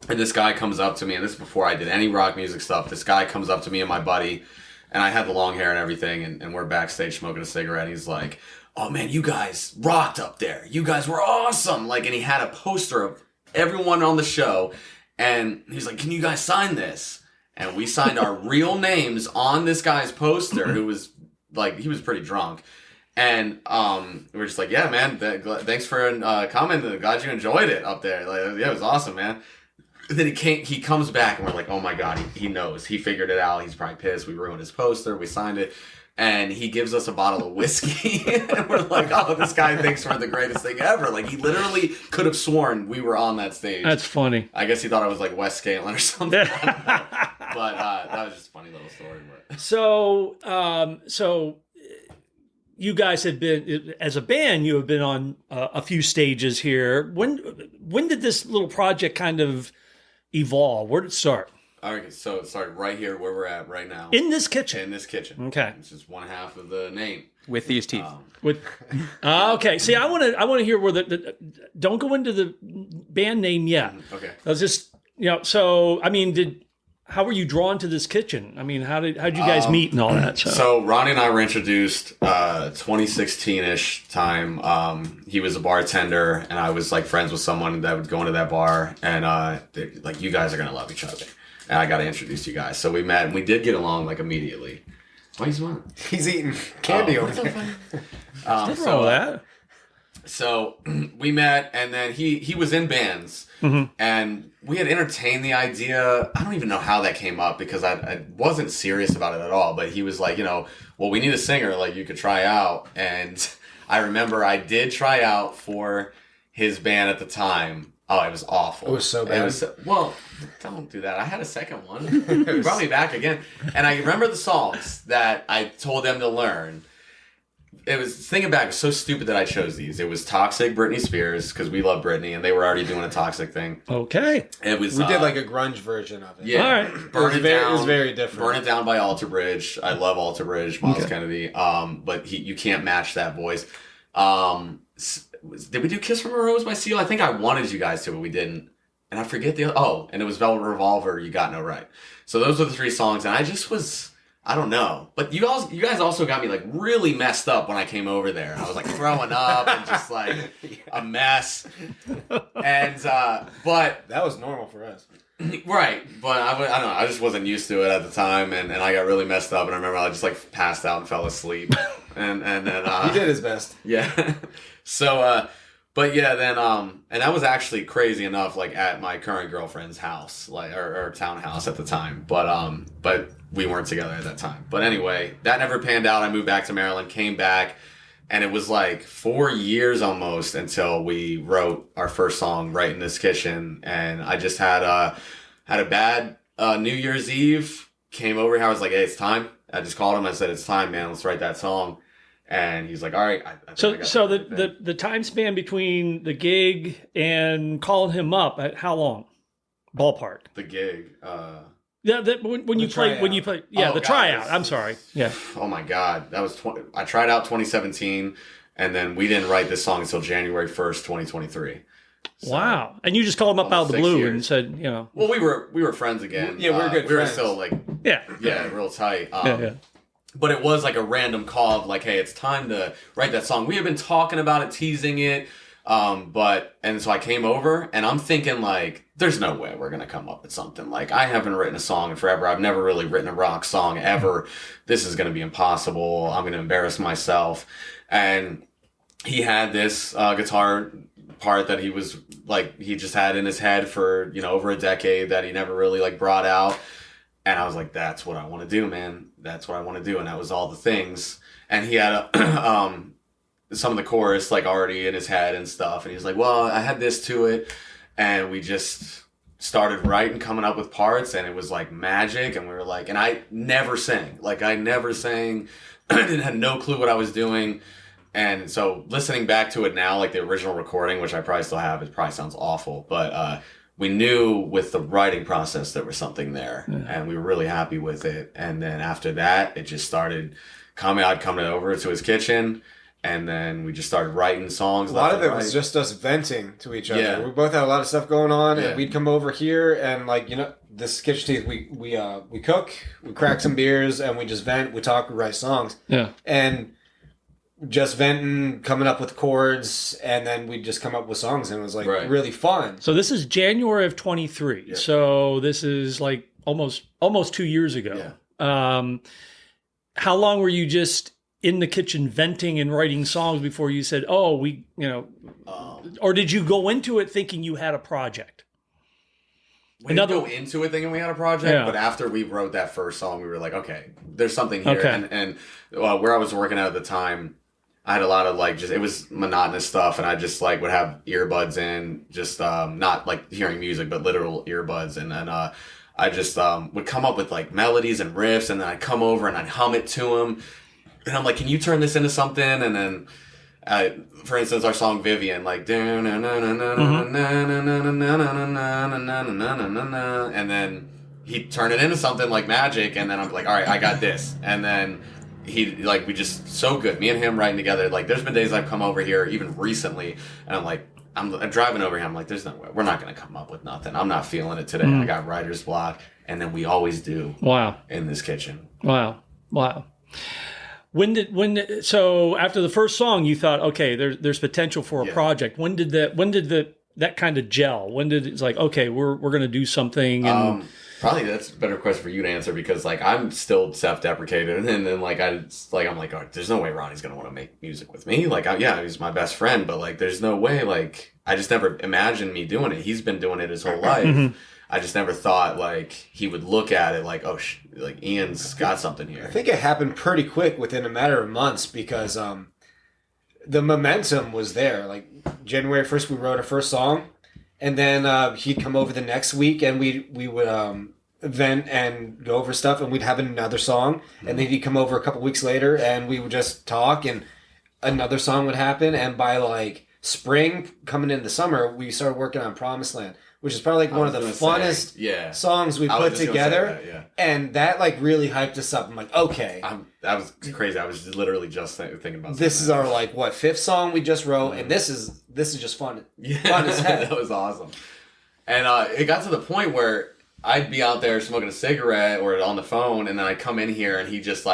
And this guy comes up to me, and this is before I did any rock music stuff. This guy comes up to me and my buddy, and I had the long hair and everything, and we're backstage smoking a cigarette. And he's like, "Oh man, you guys rocked up there. You guys were awesome!" Like, and he had a poster of everyone on the show, and he's like, "Can you guys sign this?" and we signed our real names on this guy's poster, who was like, he was pretty drunk. And we were just like, yeah, man, thanks for commenting. Glad you enjoyed it up there. Like, yeah, it was awesome, man. Then he comes back, and we're like, oh my God, he knows. He figured it out. He's probably pissed. We ruined his poster. We signed it. And he gives us a bottle of whiskey. And we're like, oh, this guy thinks we're the greatest thing ever. Like, he literally could have sworn we were on that stage. That's funny. I guess he thought I was like Wes Scantlin or something. But that was just a funny little story. But. So you guys have been, as a band, you have been on a few stages here. When did this little project kind of evolve? Where did it start? All right, so it started right here where we're at right now. In this kitchen? In this kitchen. Okay. It's just one half of the name. With these teeth. Okay. See, I want to hear where don't go into the band name yet. Okay. Let's just, so, I mean, how were you drawn to this kitchen? I mean, how'd you guys meet and all that? So Ronnie and I were introduced 2016-ish time. He was a bartender, and I was like friends with someone that would go into that bar, and like, you guys are gonna love each other, and I got to introduce you guys. So we met, and we did get along like immediately. Why are you smiling? He's eating candy over there. What's wrong with that? So we met, and then he was in bands, and we had entertained the idea. I don't even know how that came up, because I wasn't serious about it at all. But he was like, well, we need a singer. Like, you could try out. And I remember I did try out for his band at the time. Oh, it was awful. It was so bad. Well, don't do that. I had a second one. He brought me back again. And I remember the songs that I told them to learn. It was, thinking back, it was so stupid that I chose these. It was Toxic, Britney Spears, because we love Britney, and they were already doing a Toxic thing. Okay. It was. We did like a grunge version of it. Yeah. All right. Burn It Down. It was very different. Burn It Down by Alter Bridge. I love Alter Bridge, Miles Kennedy. But you can't match that voice. Did we do Kiss from a Rose by Seal? I think I wanted you guys to, but we didn't. And I forget the other. Oh, and it was Velvet Revolver, You Got No Right. So those were the three songs, and I just was. I don't know. But you guys also got me like really messed up when I came over there. I was like throwing up and just like a mess. And but that was normal for us. Right. But I don't know. I just wasn't used to it at the time, and I got really messed up, and I remember I just like passed out and fell asleep. And then he did his best. Yeah. So but yeah, then and that was actually crazy enough, like at my current girlfriend's house, like or townhouse at the time. But we weren't together at that time. But anyway, that never panned out. I moved back to Maryland, came back, and it was like 4 years almost until we wrote our first song, Right in This Kitchen. And I just had a bad New Year's Eve. Came over here, I was like, hey, it's time. I just called him. I said, it's time, man. Let's write that song. And he's like, all right. So the time span between the gig and calling him up, at how long? Ballpark. The gig. Yeah, when you play, the tryout. I'm sorry. Yeah. Oh my God, that was I tried out 2017, and then we didn't write this song until January 1st, 2023. So, wow! And you just called him up out of the blue and said, Well, we were friends again. Yeah, we were good. We were still like, real tight. But it was like a random call of like, hey, it's time to write that song. We had been talking about it, teasing it. And so I came over, and I'm thinking like, there's no way we're going to come up with something. Like, I haven't written a song in forever. I've never really written a rock song ever. This is going to be impossible. I'm going to embarrass myself. And he had this guitar part that he was like, he just had in his head for, over a decade that he never really like brought out. And I was like, that's what I want to do, man. That's what I want to do. And that was all the things. And he had some of the chorus like already in his head and stuff. And he was like, well, I had this to it. And we just started writing, coming up with parts. And it was like magic. And we were like, and I never sang. Like, I never sang. I had no clue what I was doing. And so listening back to it now, like the original recording, which I probably still have, it probably sounds awful. But we knew with the writing process there was something there. Yeah. And we were really happy with it. And then after that, it just started coming. I'd come over to his kitchen. And then we just started writing songs. A lot of it was just us venting to each other. Yeah. We both had a lot of stuff going on, and we'd come over here and like, this Kitchen Teeth, we cook, we crack some beers, and we just vent, we talk, we write songs. Yeah. And just venting, coming up with chords, and then we'd just come up with songs, and it was like really fun. So this is January of 23. Yeah. So this is like almost 2 years ago. Yeah. How long were you just in the kitchen venting and writing songs before you said, "Oh, or did you go into it thinking you had a project? We didn't go into it thinking we had a project, but after we wrote that first song, we were like, okay, there's something here. Okay. And where I was working at the time, I had a lot of it was monotonous stuff, and I just would have earbuds in, just not hearing music, but literal earbuds, and then I just would come up with melodies and riffs, and then I'd come over and I'd hum it to him, and I'm like, can you turn this into something? And then for instance, our song Vivian, and then he'd turn it into something like magic, and then I'm like, all right, I got this. And then we just so good. Me and him writing together. There's been days I've come over here, even recently, and I'm like, I'm driving over here. I'm like, there's no way. We're not going to come up with nothing. I'm not feeling it today. I got writer's block. And then we always do. Wow. In this kitchen. Wow. So after the first song, you thought, okay, there's potential for a project. When did that kind of gel? When did it's like, okay, we're going to do something? And probably that's a better question for you to answer, because I'm still self-deprecated, and then I'm like, oh, there's no way Ronnie's going to want to make music with me. He's my best friend, but there's no way. I just never imagined me doing it. He's been doing it his whole life. Mm-hmm. I just never thought he would look at it Ian's got something here. I think it happened pretty quick within a matter of months, because the momentum was there. January 1st, we wrote our first song, and then he'd come over the next week, and we would vent and go over stuff, and we'd have another song, and then he'd come over a couple weeks later, and we would just talk, and another song would happen, and by spring, coming into the summer, we started working on Promised Land, which is probably one of the funnest songs we put together. And that really hyped us up. I'm like, okay. That was crazy. I was literally just thinking about this. Is our fifth song we just wrote, and this is just fun. Yeah, fun as heck. That was awesome. And it got to the point where I'd be out there smoking a cigarette or on the phone, and then I'd come in here and he just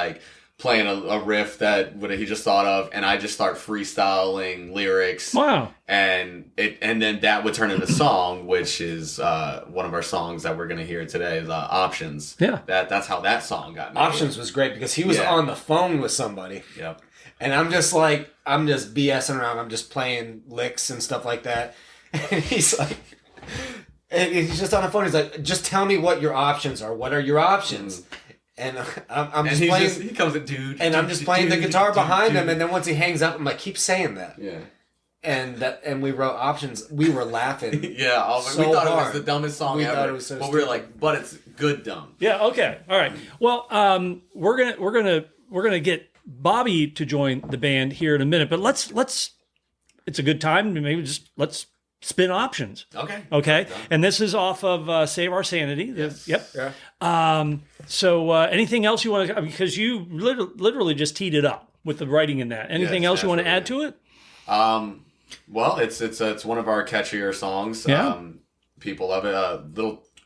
playing a riff that he just thought of, and I just start freestyling lyrics. Wow. And then that would turn into song, which is one of our songs that we're going to hear today is Options. Yeah. That's how that song got made. Options was great because he was on the phone with somebody. Yep. And I'm just BSing around. I'm just playing licks and stuff like that. And he's just on the phone. He's like, just tell me what your options are. What are your options? And I'm just playing. He comes in, dude. And I'm just playing the guitar behind him. And then once he hangs up, I'm like, keep saying that. Yeah. And we wrote Options. We were laughing. Yeah. So we thought hard. it was the dumbest song ever. Thought it was so but we were like, but it's good dumb. Yeah. Okay. All right. Well, we're gonna get Bobby to join the band here in a minute. But let's. It's a good time. Maybe let's spin Options. Okay. And this is off of Save Our Sanity. Yes. Yep. Yeah. So anything else you want to, because you literally just teed it up with the writing in that. Anything else you want to add to it? Well, it's one of our catchier songs. Yeah. People love it.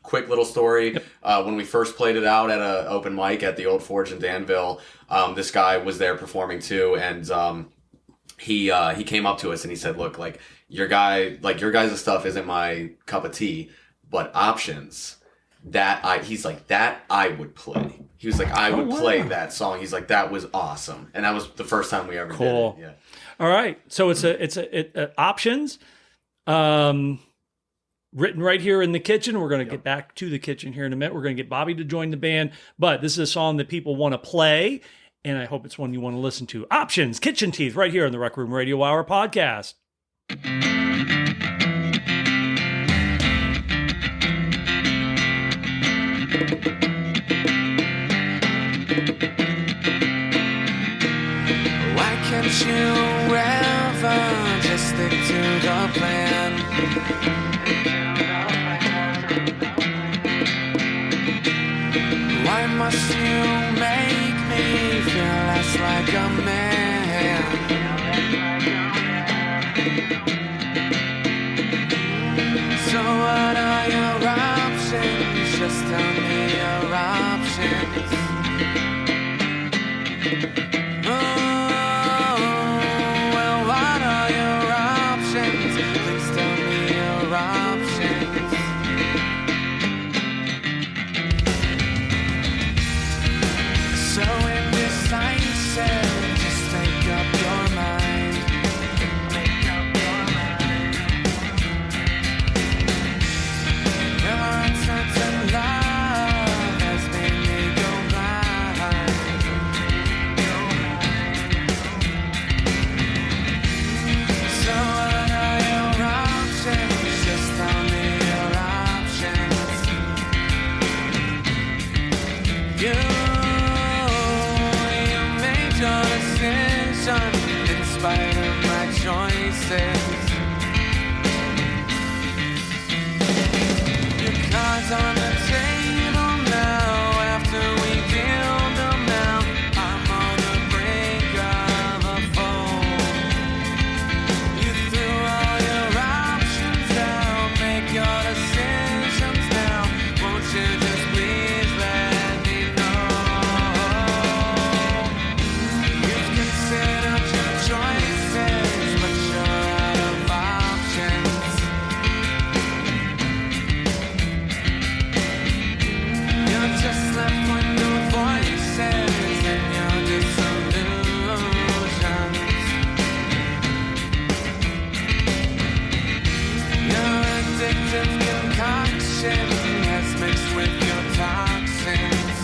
Quick little story. Yep. When we first played it out at an open mic at the Old Forge in Danville, this guy was there performing too, and he came up to us and he said, "Look, your guys' stuff isn't my cup of tea, but Options, that I would play." He was like, I would play that song. He's like, that was awesome, and that was the first time we ever did it. Yeah. All right, so it's Options, written right here in the kitchen. We're going to get back to the kitchen here in a minute. We're going to get Bobby to join the band, but this is a song that people want to play, and I hope it's one you want to listen to. Options, Kitchen Teeth, right here on the Rec Room Radio Hour podcast. Why can't you ever just stick to the plan? Why must you make me feel less like a man? So what are your options? Just tell me your options. Oh, well, what are your options? Please tell me your options. You made your decision in spite of my choices. Your cards on the table now. After we deal them out, I'm on the brink of a fall. You threw all your options out. Make your decisions now. Won't you just please let me know? You've considered your choices, but you're out of options. You're just left with no voices and your disillusions. Your addictive concoction has mixed with your toxins.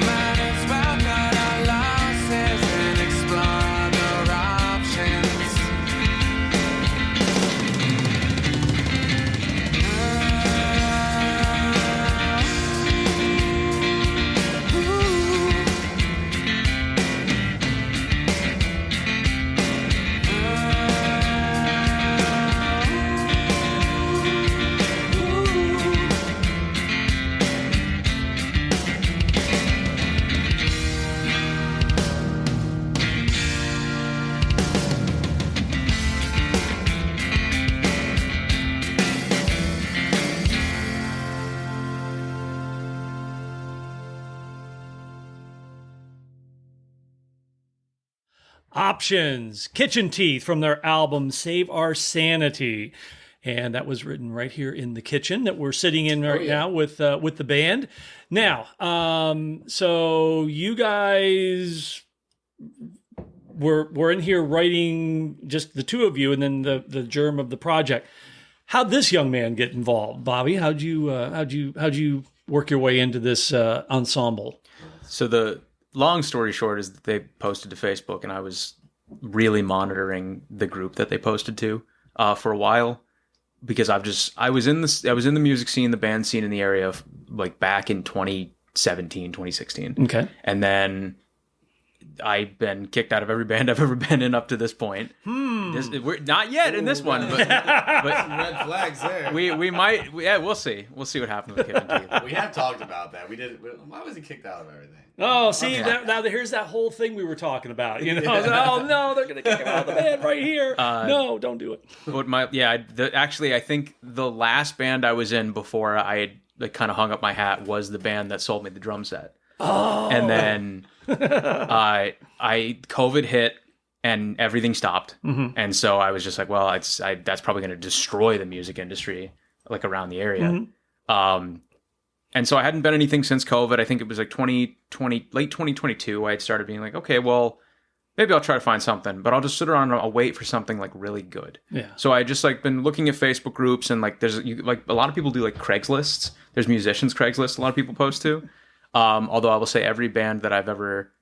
Might as well cut our losses and explore other options. Options, Kitchen Teeth from their album Save Our Sanity. And that was written right here in the kitchen that we're sitting in right now with the band. Now, so you guys were in here writing, just the two of you, and then the germ of the project. How'd this young man get involved, Bobby? How'd you work your way into this ensemble? So the long story short is that they posted to Facebook, and I was really monitoring the group that they posted to for a while, because I was in the music scene, the band scene in the area of, like, back in 2017, 2016. Okay. And then I've been kicked out of every band I've ever been in up to this point. We're not yet in this one, but Some red flags there. we might. We'll see. We'll see what happens with Kitchen Teeth. We have talked about that. Why was he kicked out of everything? Oh, see, now here's that whole thing we were talking about. You know, oh no, they're gonna kick him out of the band right here. No, don't do it. But actually, I think the last band I was in before I had, like, kind of hung up my hat was the band that sold me the drum set. Oh, And then COVID hit and everything stopped, and so I was just like, well, that's probably going to destroy the music industry, like, around the area. And so I hadn't been anything since COVID. I think it was like late 2022. I had started being like, okay, well, maybe I'll try to find something, but I'll just sit around and I'll wait for something, like, really good. Yeah. So I just, like, been looking at Facebook groups, and, like, there's like a lot of people do, like, Craigslists. There's musicians Craigslist. A lot of people post to. Although I will say every band that I've ever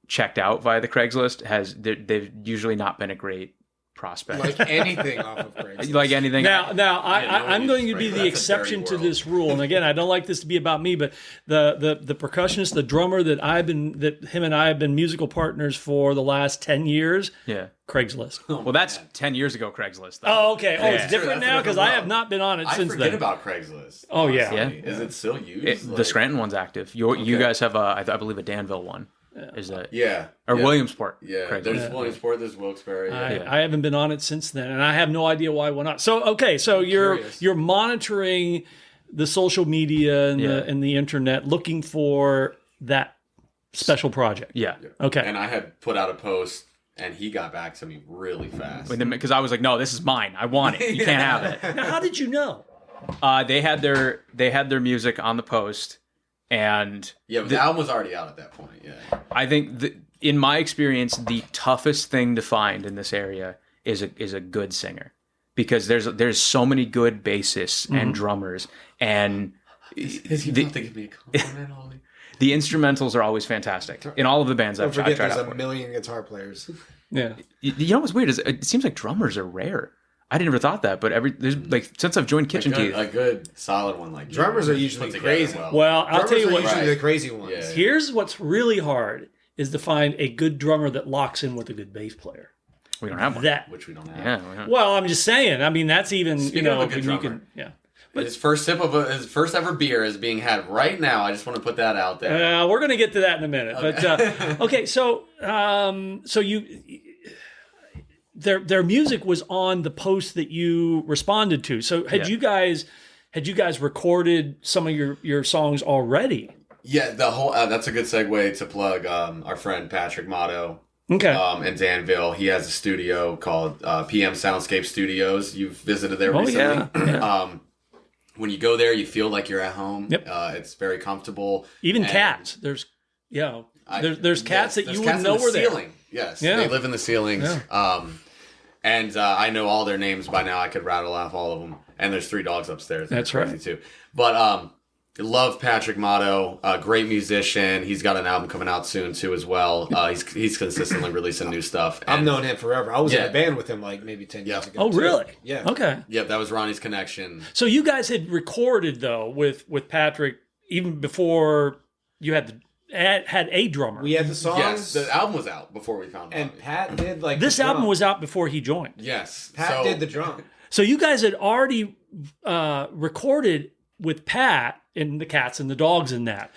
checked out via the Craigslist they've usually not been a great prospect. Like anything off of Craigslist. Like anything. Now I'm going to be the exception to this rule. And again, I don't like this to be about me, but the percussionist, the drummer that him and I have been musical partners for the last 10 years. Yeah. Craigslist. Well, that's 10 years ago Craigslist, though. Oh, okay. Oh, it's different now because I have not been on it since then. I forget about Craigslist. Oh, yeah. Is it still used? The Scranton one's active. You guys have I believe a Danville one. Is that? Yeah. Or Williamsport. Yeah. Craigslist. There's Williamsport. There's Wilkes-Barre. Yeah. I haven't been on it since then, and I have no idea why we're not. So okay, so you're monitoring the social media and the internet, looking for that special project. Yeah. Okay. And I had put out a post, and he got back to me really fast. Because I was like, no, this is mine. I want it. You can't have it. Now, how did you know? They had their music on the post, and yeah, but the album was already out at that point. Yeah. I think in my experience, the toughest thing to find in this area is a good singer, because there's so many good bassists and drummers, and Is he about to give me a compliment, Ollie? The instrumentals are always fantastic in all of the bands I've tried. There's a million guitar players. Yeah. You know what's weird is it seems like drummers are rare. I never thought that, but there's like since I've joined Kitchen Teeth, a good solid one like drummers are usually crazy. Well, I'll tell you what. Usually the crazy ones. Yeah. Here's what's really hard is to find a good drummer that locks in with a good bass player. we don't have one. which we don't have. Yeah. We don't. Well, I'm just saying. I mean, that's even Speaking of a good when drummer. you can. Yeah. His first ever beer is being had right now. I just want to put that out there. We're going to get to that in a minute. Okay. But okay, so their music was on the post that you responded to. So had you guys recorded some of your songs already? Yeah, the whole that's a good segue to plug our friend Patrick Motto. Okay. In Danville, he has a studio called PM Soundscape Studios. You've visited there recently. Yeah. When you go there, you feel like you're at home. Yep. It's very comfortable. Even cats. There's cats that you wouldn't know were there. Yes. Yeah. They live in the ceilings. Yeah. And I know all their names by now. I could rattle off all of them. And there's 3 dogs upstairs. That's crazy right. too. But love Patrick Motto. Great musician. He's got an album coming out soon too as well. He's consistently releasing new stuff. I've known him forever. I was in a band with him like maybe 10 years ago. Oh, really? Yeah. Okay. Yeah, that was Ronnie's connection. So you guys had recorded though with Patrick even before you had a drummer. We had the songs. Yes, the album was out before we found Bobby. And Pat did like this the album drum. was out before he joined. Yes. Pat did the drum. So you guys had already recorded with Pat and the cats and the dogs and that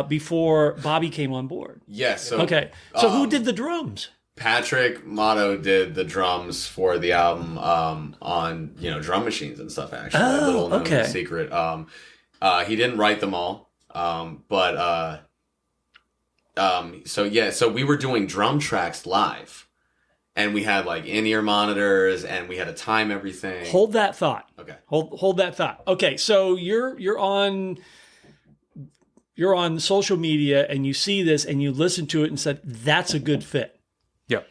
before Bobby came on board. Yes. So, Okay. So who did the drums? Patrick Motto did the drums for the album on drum machines and stuff. Actually, a little known secret. He didn't write them all, but so we were doing drum tracks live. And we had like in-ear monitors, and we had to time everything. Hold that thought. Okay. Hold that thought. Okay, so you're on social media, and you see this, and you listen to it, and said that's a good fit. Yeah.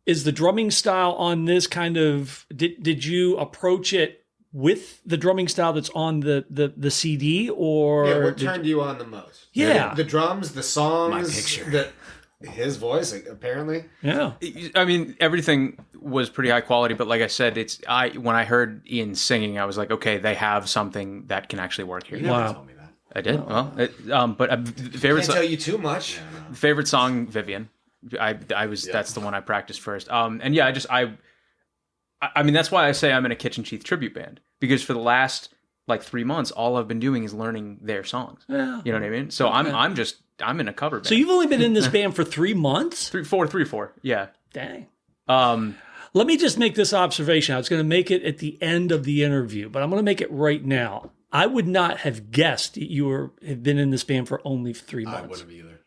Is the drumming style on this kind of? Did you approach it with the drumming style that's on the CD, or what turned you on the most? Yeah. The drums, the songs, My picture. His voice, apparently. Yeah. I mean, everything was pretty high quality, but like I said, when I heard Ian singing, I was like, okay, they have something that can actually work here. You never told me that. I did. Well, but favorite Can't tell you too much. favorite song, Vivian. That's the one I practiced first. And yeah, I mean, that's why I say I'm in a Kitchen Teeth tribute band, because for the last like 3 months, all I've been doing is learning their songs. Yeah. You know what I mean? So I'm in a cover band. So you've only been in this band for 3 months? 3, 4. Yeah. Dang. Let me just make this observation. I was going to make it at the end of the interview, but I'm going to make it right now. I would not have guessed that you have been in this band for only 3 months. I wouldn't have either.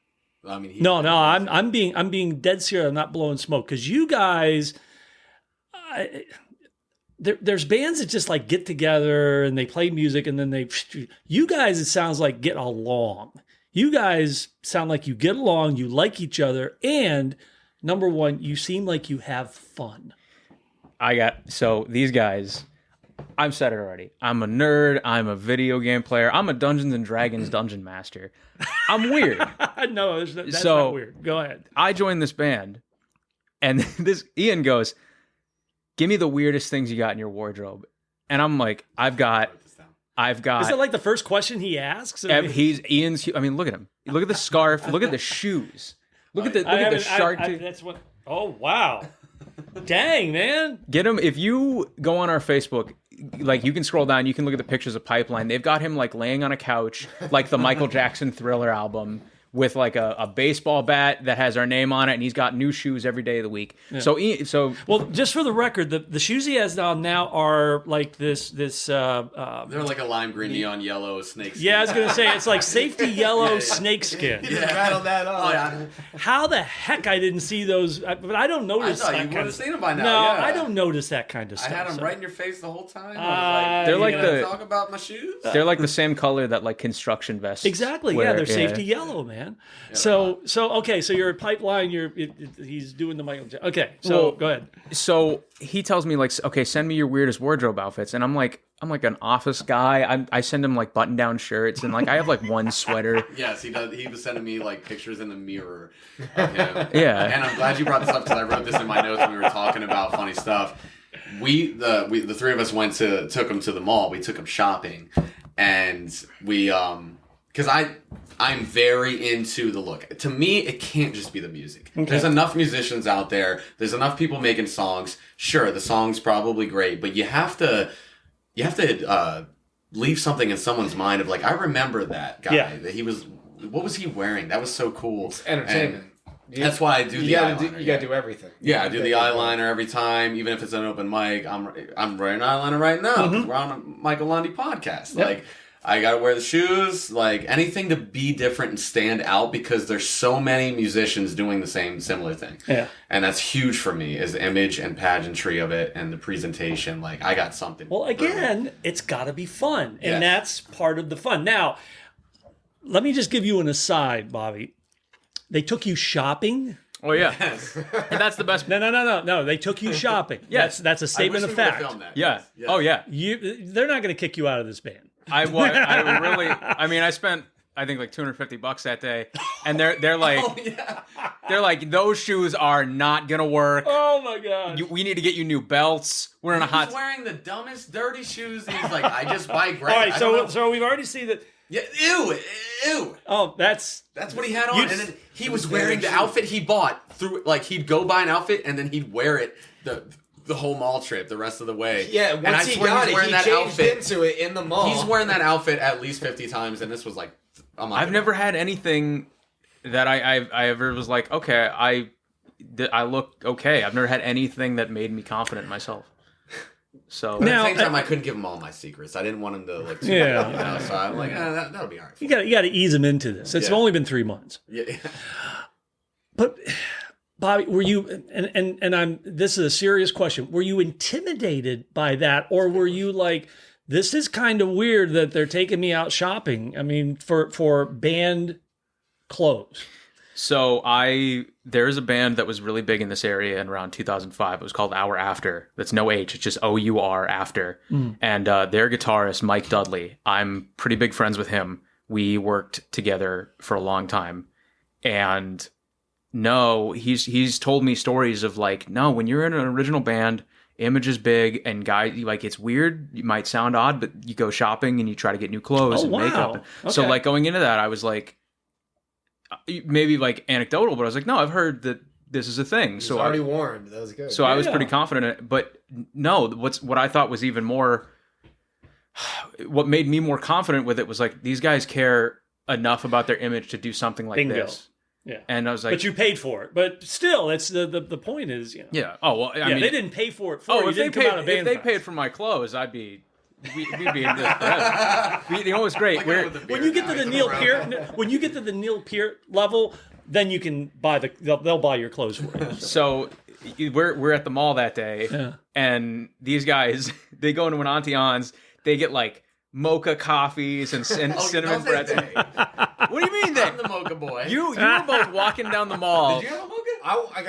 I mean, no. I'm being dead serious. I'm not blowing smoke, because you guys, there's bands that just like get together and they play music, and then you guys, it sounds like get along. You guys sound like you get along, you like each other, and number one, you seem like you have fun. So these guys, I've said it already. I'm a nerd. I'm a video game player. I'm a Dungeons and Dragons dungeon master. I'm weird. No, that's not weird. Go ahead. I joined this band, and this Ian goes, "Give me the weirdest things you got in your wardrobe," and I'm like, I've got. Is that like the first question he asks? Ian's. I mean, look at him. Look at the scarf. Look at the shoes. Look at the shark. That's what. Oh wow! Dang, man. Get him. If you go on our Facebook, like you can scroll down, you can look at the pictures of Pipeline. They've got him like laying on a couch, like the Michael Jackson Thriller album, with like a baseball bat that has our name on it, and he's got new shoes every day of the week. Yeah. So well, just for the record, the shoes he has on now are like this. They're like a lime green, neon yellow snakeskin. Yeah, I was gonna say it's like safety yellow snakeskin. You just rattled that off. Oh, yeah. How the heck I didn't see those? But I don't notice. I thought you would have seen them by now. No, yeah. I don't notice that kind of stuff. I had them right in your face the whole time. They're like talk about my shoes. They're like the same color that like construction vests. Exactly. They're safety yellow, man. Yeah, so you're at Pipeline. He's doing the Michael Jackson. Okay, so go ahead. So he tells me like, okay, send me your weirdest wardrobe outfits, and I'm like an office guy. I send him like button-down shirts, and like I have like one sweater. Yes, he does. He was sending me like pictures in the mirror of him. Yeah, and I'm glad you brought this up, because I wrote this in my notes when we were talking about funny stuff. the three of us took him to the mall. We took him shopping, and we because I'm very into the look. To me, it can't just be the music. Okay. There's enough musicians out there. There's enough people making songs. Sure, the song's probably great, but you have to leave something in someone's mind of like, I remember that guy that he was. What was he wearing? That was so cool. It's entertainment. That's why I do the eyeliner. You gotta do everything. Yeah, I do the eyeliner every time, even if it's an open mic. I'm wearing eyeliner right now because we're on a Michael Lundy podcast. Yep. Like, I gotta wear the shoes. Like, anything to be different and stand out because there's so many musicians doing the similar thing. Yeah, and that's huge for me is the image and pageantry of it and the presentation. Like, I got something. Well, again, it's got to be fun, and that's part of the fun. Now, let me just give you an aside, Bobby. They took you shopping. Oh yeah, and that's the best. No. They took you shopping. Yes, that's a statement of fact. Yeah. Yes. Oh yeah. They're not going to kick you out of this band. I mean, I spent I think like $250 that day, and they're like, they're like, those shoes are not gonna work. Oh my god. We need to get you new belts. We're in a hot. He's wearing the dumbest dirty shoes. And he's like, I just buy great. All right, so we've already seen that. Yeah, ew. Oh, that's what he had on, and then he was wearing the outfit he bought through. Like, he'd go buy an outfit, and then he'd wear it the whole mall trip, the rest of the way. Yeah, once he got it, he changed into it in the mall. He's wearing that outfit at least 50 times, and this was like, I've never had anything that I ever was like, okay, I look okay. I've never had anything that made me confident in myself. So but at the same time, I couldn't give him all my secrets. I didn't want him to look too bad, you know. So I'm like, that'll be all right. You got to ease him into this. It's only been 3 months. Yeah. But Bobby, were you and I'm this is a serious question. Were you intimidated by that, or were you like, this is kind of weird that they're taking me out shopping? I mean, for band clothes. So there's a band that was really big in this area in around 2005. It was called Hour After. That's no H. It's just OUR After. And their guitarist, Mike Dudley, I'm pretty big friends with him. We worked together for a long time. And no, he's told me stories of like, no, when you're in an original band, image is big, and guys, like, it's weird. You might sound odd, but you go shopping and you try to get new clothes and makeup. Okay. So like going into that, I was like, maybe like anecdotal, but I was like, no, I've heard that this is a thing. So already warned. That was good. So I was pretty confident in it. But no, what I thought was even more, what made me more confident with it was like, these guys care enough about their image to do something like this. Yeah. And I was like, but you paid for it. But still, that's the point is, you know. Yeah. Oh well. I mean, they didn't pay for it. If they paid for my clothes, we'd be in this forever. You know what's great? When you get to the Neil Peart level, then you can they'll buy your clothes for you. So we're at the mall that day, and these guys, they go into an Auntie Anne's, they get like mocha coffees and cinnamon breads. What do you mean then? I'm the mocha boy. You were both walking down the mall. Did you have a mocha? I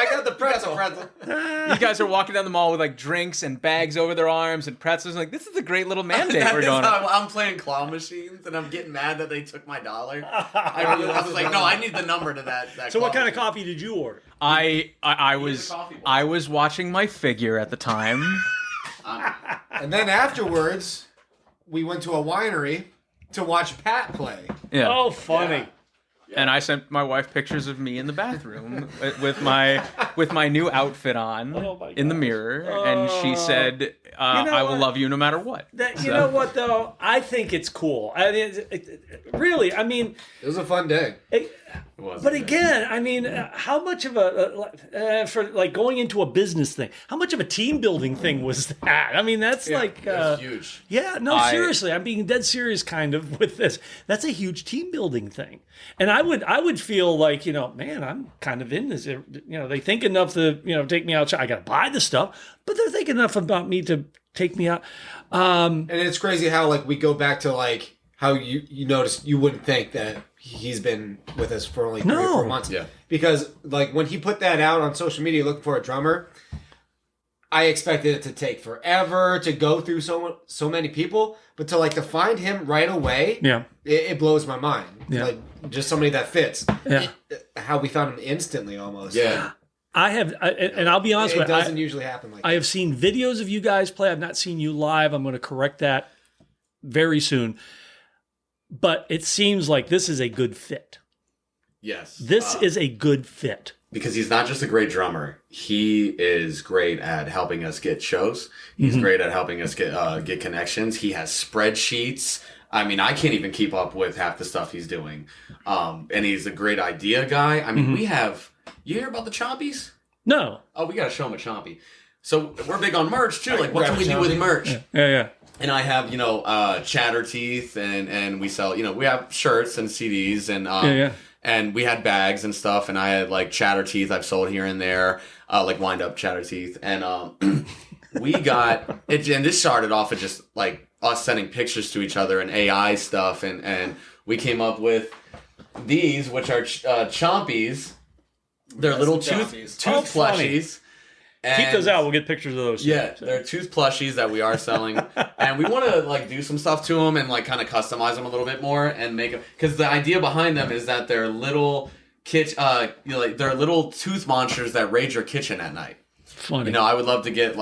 got the pretzel. You guys are walking down the mall with like drinks and bags over their arms and pretzels. Like, this is a great little mandate we're going on. I'm playing claw machines and I'm getting mad that they took my $1. I was like, no, I need the number to that. So what kind of coffee did you order? I was watching my figure at the time. And then afterwards, we went to a winery to watch Pat play. Yeah. Oh, funny. Yeah. And I sent my wife pictures of me in the bathroom with my new outfit on in the mirror, and she said, "I will love you no matter what." You know what though? I think it's cool. I mean, really, I mean, it was a fun day. But again, I mean, how much of for like going into a business thing? How much of a team building thing was that? I mean, that's huge. Yeah, no, seriously, I'm being dead serious, kind of with this. That's a huge team building thing, and I would feel like, you know, man, I'm kind of in this. You know, they think enough to, you know, take me out. I got to buy the stuff, but they're thinking enough about me to take me out. And it's crazy how like we go back to like how you notice you wouldn't think that he's been with us for only 3 or 4 months. Yeah. Because like when he put that out on social media looking for a drummer, I expected it to take forever to go through so many people, but to find him right away, it blows my mind. Yeah. Like just somebody that fits. Yeah. How we found him instantly almost. Yeah. and I'll be honest with you. It doesn't usually happen like that. I have seen videos of you guys play. I've not seen you live. I'm going to correct that very soon. But it seems like this is a good fit. Yes. This is a good fit. Because he's not just a great drummer. He is great at helping us get shows. He's great at helping us get connections. He has spreadsheets. I mean, I can't even keep up with half the stuff he's doing. And he's a great idea guy. I mean, we have... You hear about the Chompies? No. Oh, we got to show him a Chompy. So we're big on merch, too. Like, what can we do with merch? Yeah. And I have, Chatter Teeth, and we sell, we have shirts and CDs, and and we had bags and stuff, and I had, like, Chatter Teeth I've sold here and there, like, wind-up Chatter Teeth. And we got, and this started off of just, like, us sending pictures to each other and AI stuff, and we came up with these, which are Chompies. They're little tooth plushies. Keep those out. We'll get pictures of those. Yeah, they're tooth plushies that we are selling, and we want to like do some stuff to them and like kind of customize them a little bit more and make them, because the idea behind them is that they're little they're little tooth monsters that raid your kitchen at night. Funny. I would love to get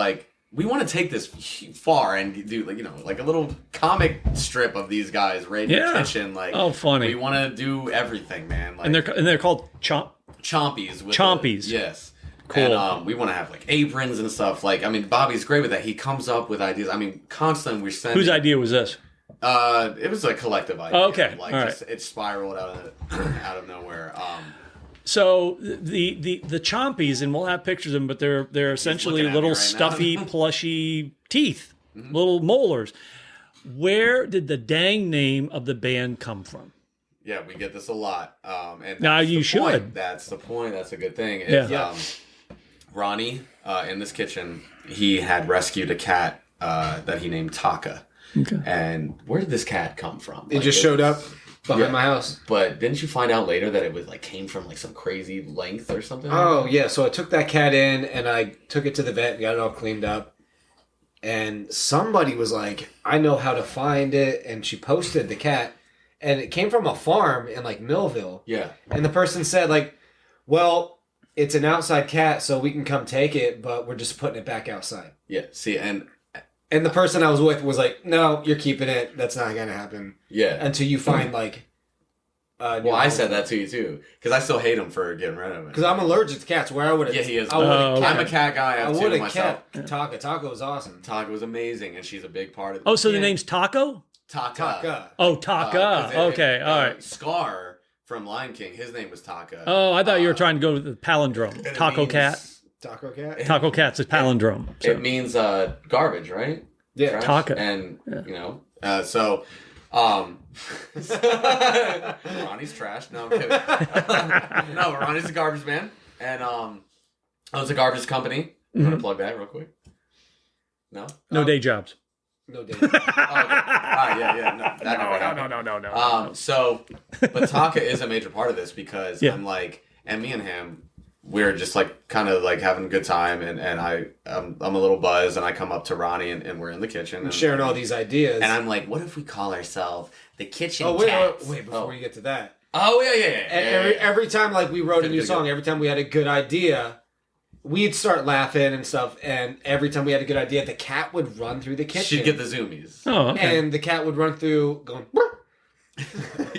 we want to take this far and do like a little comic strip of these guys raid your kitchen. Funny. We want to do everything, man. And they're called Chompies. Chompies. Yes. Cool. And we want to have like aprons and stuff. Bobby's great with that. He comes up with ideas. Constantly we're sending. Whose idea was this? It was a collective idea. Oh, okay. All right. It spiraled out of nowhere. So the Chompies, and we'll have pictures of them, but they're essentially little stuffy, plushy teeth, little molars. Where did the dang name of the band come from? Yeah, we get this a lot. And now you should. Point. That's the point. That's a good thing. Ronnie, in this kitchen, he had rescued a cat that he named Taka. Okay. And where did this cat come from? It just showed up behind my house. But didn't you find out later that it was came from some crazy length or something? Oh, yeah. So I took that cat in and I took it to the vet and got it all cleaned up. And somebody was like, I know how to find it. And she posted the cat. And it came from a farm in Millville. Yeah. And the person said well, it's an outside cat, so we can come take it, but we're just putting it back outside. Yeah. See, and the person I was with was like, no, you're keeping it. That's not going to happen. Yeah. Until you find well, I said that to you too, because I still hate him for getting rid of it. Because I'm allergic to cats. Where I would have. Yeah, he is. I'm a cat guy. I would have myself. kept Taka. Taka was awesome. Taka was amazing, and she's a big part of it. Oh, so the name's Taco? Taka. Oh, Taka. Okay, all right. Scar from Lion King, his name was Taka. Oh, I thought you were trying to go with the palindrome. Taco cat. Taco cat? Taco cat's a palindrome. So. It means garbage, right? Yeah. Trash. Taka. And, Ronnie's trash. No, I'm kidding. No, Ronnie's a garbage man. And owns a garbage company. You want to plug that real quick? No? No day jobs. No day. Okay. All right, yeah. No, that never happened. No. But Taka is a major part of this because I'm and me and him, we're just kind of having a good time, and I'm a little buzzed, and I come up to Ronnie, and we're in the kitchen and sharing all these ideas, and I'm like, what if we call ourselves the Kitchen Cats? Wait, before you get to that. Oh yeah. Every time we wrote a new song, every time we had a good idea, we'd start laughing and stuff, and every time we had a good idea, the cat would run through the kitchen. She'd get the zoomies. Oh, okay. And the cat would run through going...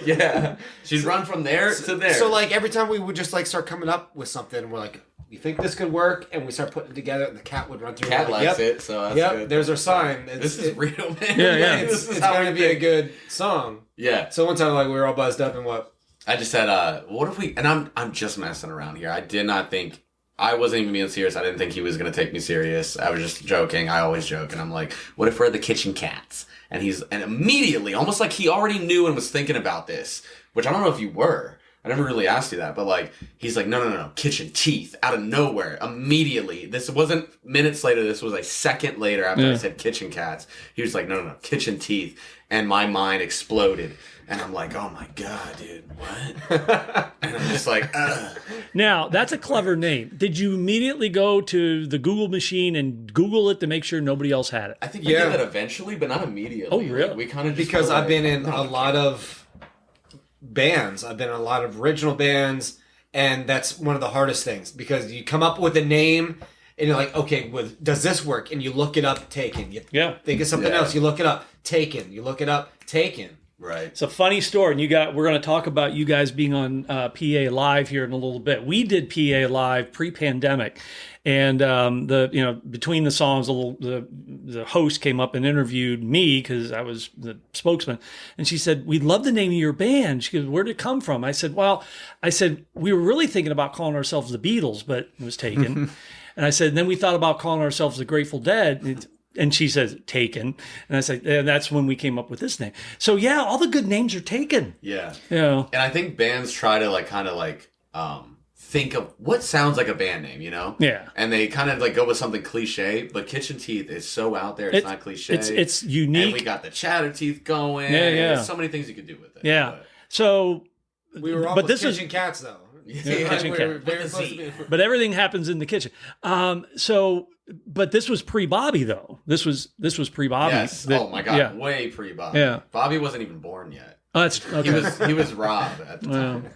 Yeah. She'd run from there to there. So every time we would just start coming up with something, we're like, you think this could work? And we start putting it together, and the cat would run through. Cat likes it, so that's good. There's our sign. This is real, man. Yeah. It's going to be a good song. Yeah. So one time, we were all buzzed up, and what? I just said, what if we... And I'm just messing around here. I did not think... I wasn't even being serious. I didn't think he was going to take me serious. I was just joking. I always joke. And I'm like, what if we're the Kitchen Cats? And immediately, almost like he already knew and was thinking about this, which I don't know if you were. I never really asked you that. But he's like, no. Kitchen Teeth out of nowhere. Immediately. This wasn't minutes later. This was a second later after I said Kitchen Cats. He was like, no. Kitchen Teeth. And my mind exploded. And I'm like, oh my God, dude, what? And I'm just like, ugh. Now, that's a clever name. Did you immediately go to the Google machine and Google it to make sure nobody else had it? I think we did that eventually, but not immediately. Oh, really? We kind of just I've been in a lot of bands. I've been in a lot of original bands, And that's one of the hardest things because you come up with a name and you're like, okay, does this work? And you look it up, Taken. You think of something else, you look it up, Taken. You look it up, Taken. Right. It's a funny story, and we're going to talk about you guys being on PA Live here in a little bit. We did PA Live pre-pandemic, and between the songs, the host came up and interviewed me because I was the spokesman, and she said, "We love the name of your band." She goes, "Where did it come from?" I said, "We were really thinking about calling ourselves the Beatles, but it was taken." And I said, "Then we thought about calling ourselves the Grateful Dead." And she says, Taken. And I said, and that's when we came up with this name. So yeah, all the good names are taken. Yeah. Yeah. And I think bands try to think of what sounds like a band name, Yeah. And they kind of go with something cliche, but Kitchen Teeth is so out there. It's not cliche. It's unique. And we got the chatter teeth going. Yeah. There's so many things you could do with it. Yeah. So we were all kitchen cats though. Kitchen cat. But everything happens in the kitchen. But this was pre-Bobby though. This was pre-Bobby. Yes. Oh my God. Yeah. Way pre-Bobby. Yeah. Bobby wasn't even born yet. Oh, that's okay. He was Rob at the time.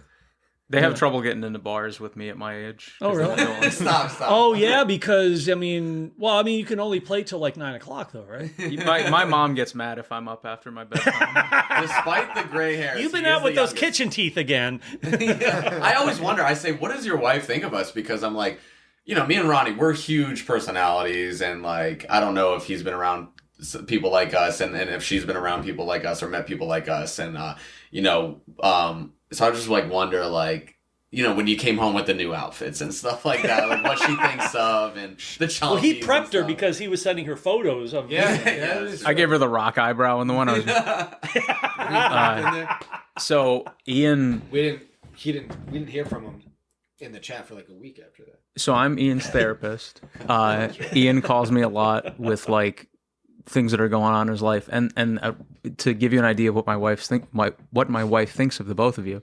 They have trouble getting into bars with me at my age. Oh, really? Stop. Oh, yeah, because, you can only play till 9 o'clock, though, right? My mom gets mad if I'm up after my bedtime. Despite the gray hair. You've been out with those kitchen teeth again. Yeah. I always wonder, I say, what does your wife think of us? Because I'm like, me and Ronnie, we're huge personalities, and, I don't know if he's been around people like us, and if she's been around people like us or met people like us, and, so I just wonder, when you came home with the new outfits and stuff like that, what she thinks of and the chunkies. Well, he prepped her because he was sending her photos of. Yeah. I gave her the rock eyebrow in the one I was. So Ian, we didn't hear from him in the chat for a week after that. So I'm Ian's therapist. Ian calls me a lot with things that are going on in his life, and to give you an idea of what my wife thinks of the both of you.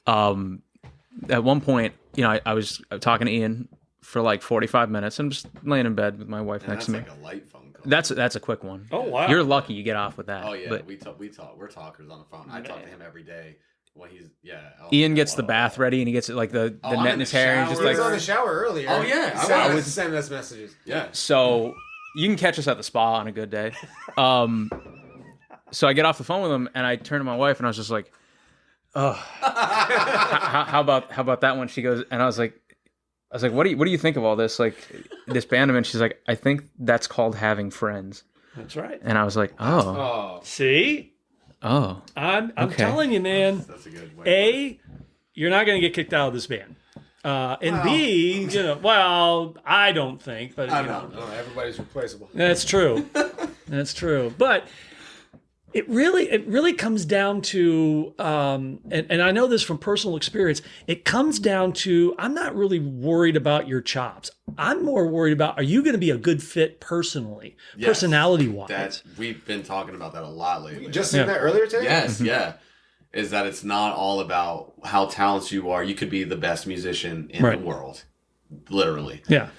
At one point, I was talking to Ian for 45 minutes. I'm just laying in bed with my wife next to me. That's a light phone call. That's a quick one. Oh wow! You're lucky you get off with that. Oh yeah, but we talk. We're talkers on the phone. I talk to him every day. Well, Ian gets the bath ready, and he gets the net in his hair. And he was on the shower earlier. Oh yeah, I was sending us messages. Yeah. So you can catch us at the spa on a good day. So I get off the phone with him, and I turn to my wife, and I was just like, "Oh, how about that one?" She goes, and I was like, "What do you think of all this? This band?" And she's like, "I think that's called having friends." That's right. And I was like, "Oh, see." Oh, I'm telling you, man. That's a good way. A, you're not going to get kicked out of this band. And B, I don't think, but everybody's replaceable. That's true. That's true. But it really comes down to, and I know this from personal experience. It comes down to, I'm not really worried about your chops. I'm more worried about, are you going to be a good fit personally, personality-wise? We've been talking about that a lot lately. Just said that earlier today? Yes, yeah. Is that it's not all about how talented you are. You could be the best musician in the world, literally. Yeah.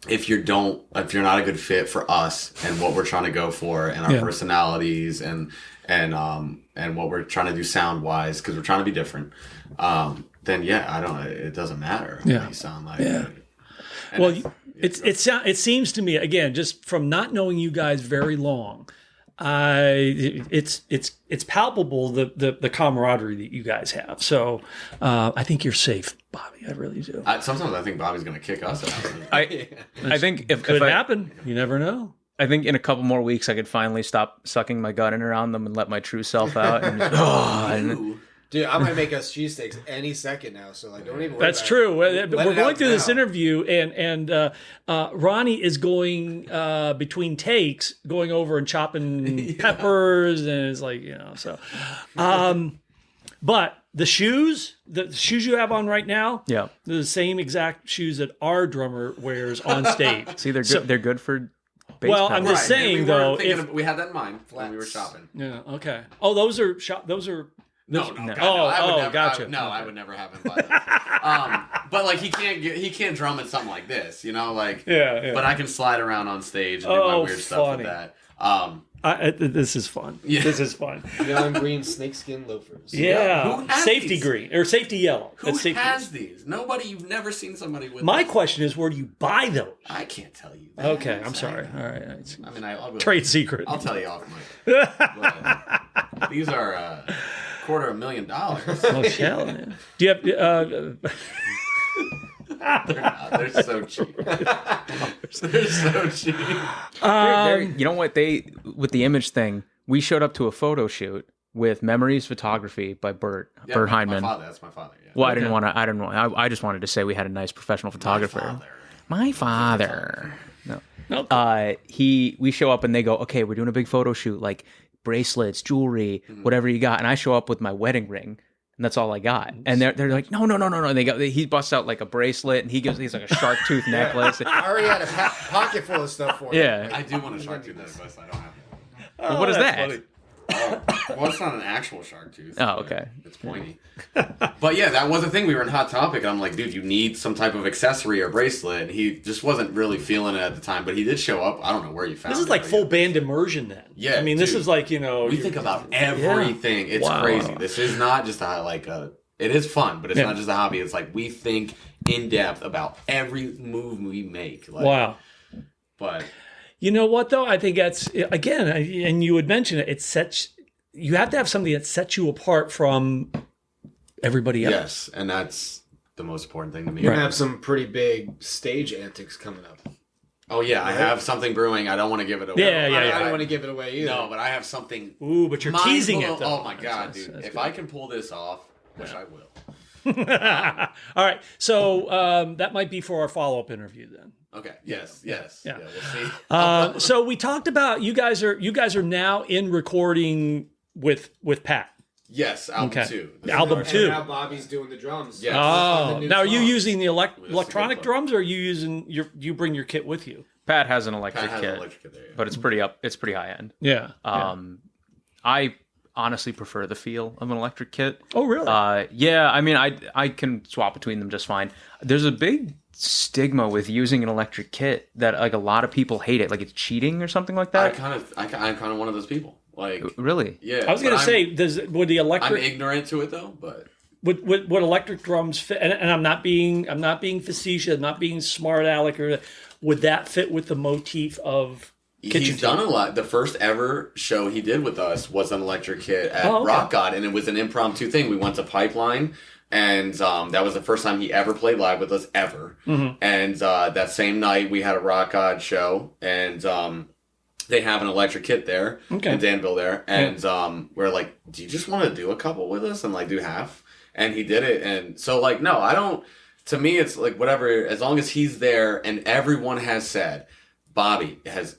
If you're not a good fit for us and what we're trying to go for and our personalities and what we're trying to do sound wise, because we're trying to be different, then it doesn't matter what you sound like. Yeah. And it seems to me, again, just from not knowing you guys very long, it's palpable the camaraderie that you guys have. So I think you're safe, Bobby. I really do. Sometimes I think Bobby's going to kick us out. I think if could happen. You never know. I think in a couple more weeks I could finally stop sucking my gut in around them and let my true self out. And Dude, I might make us cheesesteaks any second now, so don't even worry. That's about true. It. We're going through this interview, and Ronnie is going between takes, going over and chopping peppers, and it's so. But the shoes you have on right now, they're the same exact shoes that our drummer wears on stage. See, they're good. They're good for. Well, I'm just saying though, we had that in mind when we were shopping. Yeah. Okay. Oh, those are Those are. No. Gotcha. I would never have him buy that. But he can't drum at something like this, Yeah. But I can slide around on stage and do my weird stuff with that. This is fun. Yeah. This is fun. Neon green snakeskin loafers. Yeah. Safety these? Green or safety yellow. Who has these? Nobody. You've never seen somebody with. My those. question is, where do you buy those? I can't tell you. That. Okay, I'm sorry. All right. I mean, I'll go. Trade secret. I'll tell you off mic. These are $250,000. Oh, shell, man. Do you have? They're so cheap. They're so cheap. You know what? With the image thing, we showed up to a photo shoot with Memories Photography by Bert Heinman. That's my father. Yeah. Well, okay. I just wanted to say we had a nice professional photographer. My father. No. Okay. We show up and they go, okay, we're doing a big photo shoot, like bracelets, jewelry, whatever you got. And I show up with my wedding ring. And that's all I got. And they're like, no. And he busts out like a bracelet and he's like a shark tooth necklace. I already had a pocket full of stuff for you. Yeah. I do want a shark tooth necklace. I don't have it. Well, what is that? Funny. Well, it's not an actual shark tooth. Oh, okay. It's pointy. But yeah, that was a thing. We were in Hot Topic, and I'm like, dude, you need some type of accessory or bracelet. And he just wasn't really feeling it at the time, but he did show up. I don't know where you found it. This is like full band immersion then. Yeah. I mean, this is like, we think about everything. Yeah. It's crazy. This is not just it is fun, but it's not just a hobby. It's like we think in depth about every move we make. Like, wow. But you know what though? I think that's again, and you would mention it. You have to have something that sets you apart from everybody else. Yes, and that's the most important thing to me. You're gonna have some pretty big stage antics coming up. Oh yeah, right? I have something brewing. I don't want to give it away. Yeah. I don't want to give it away either. No, but I have something. Ooh, but you're teasing it though. Oh my god, dude! If I can pull this off, which I will. All right, so that might be for our follow-up interview then. Okay. Yes. Yeah. We'll see. So we talked about you guys are now in recording with Pat. Yes, album 2. Album 2. And now Bobby's doing the drums. Yes. Oh, now are you using the electronic drums, or are you using you bring your kit with you? Pat has an electric kit, but it's pretty high end. Yeah. I honestly prefer the feel of an electric kit. Oh, really? Yeah. I mean, I can swap between them just fine. There's a big stigma with using an electric kit that like a lot of people hate it, like it's cheating or something like that. I'm kind of one of those people. Like, really? Yeah. I was going to say, would the electric? I'm ignorant to it though, but would electric drums fit? And I'm not being facetious. I'm not being smart aleck. Or would that fit with the motif of? He's done a lot. The first ever show he did with us was an electric kit at Rock God, and it was an impromptu thing. We went to Pipeline, and that was the first time he ever played live with us ever. Mm-hmm. And that same night, we had a Rock God show, and they have an electric kit there, in Danville there, and we're like, do you just want to do a couple with us and like do half? And he did it, and so like, no, I don't. To me, it's like whatever, as long as he's there, and everyone has said, Bobby has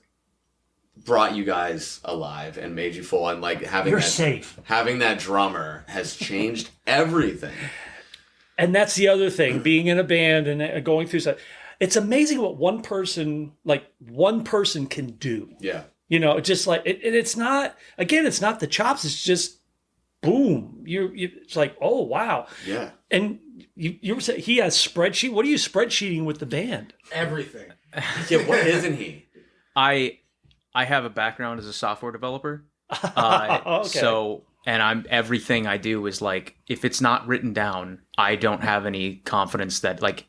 brought you guys alive and made you full, and like having that drummer has changed everything. And that's the other thing, being in a band and going through stuff. It's amazing what one person can do. Yeah. Just like it's not the chops, it's just boom. It's like, oh wow. Yeah. And you were saying he has spreadsheet. What are you spreadsheeting with the band? Everything. Yeah, what isn't he? I have a background as a software developer. Okay. So, and everything I do is like, if it's not written down, I don't have any confidence that like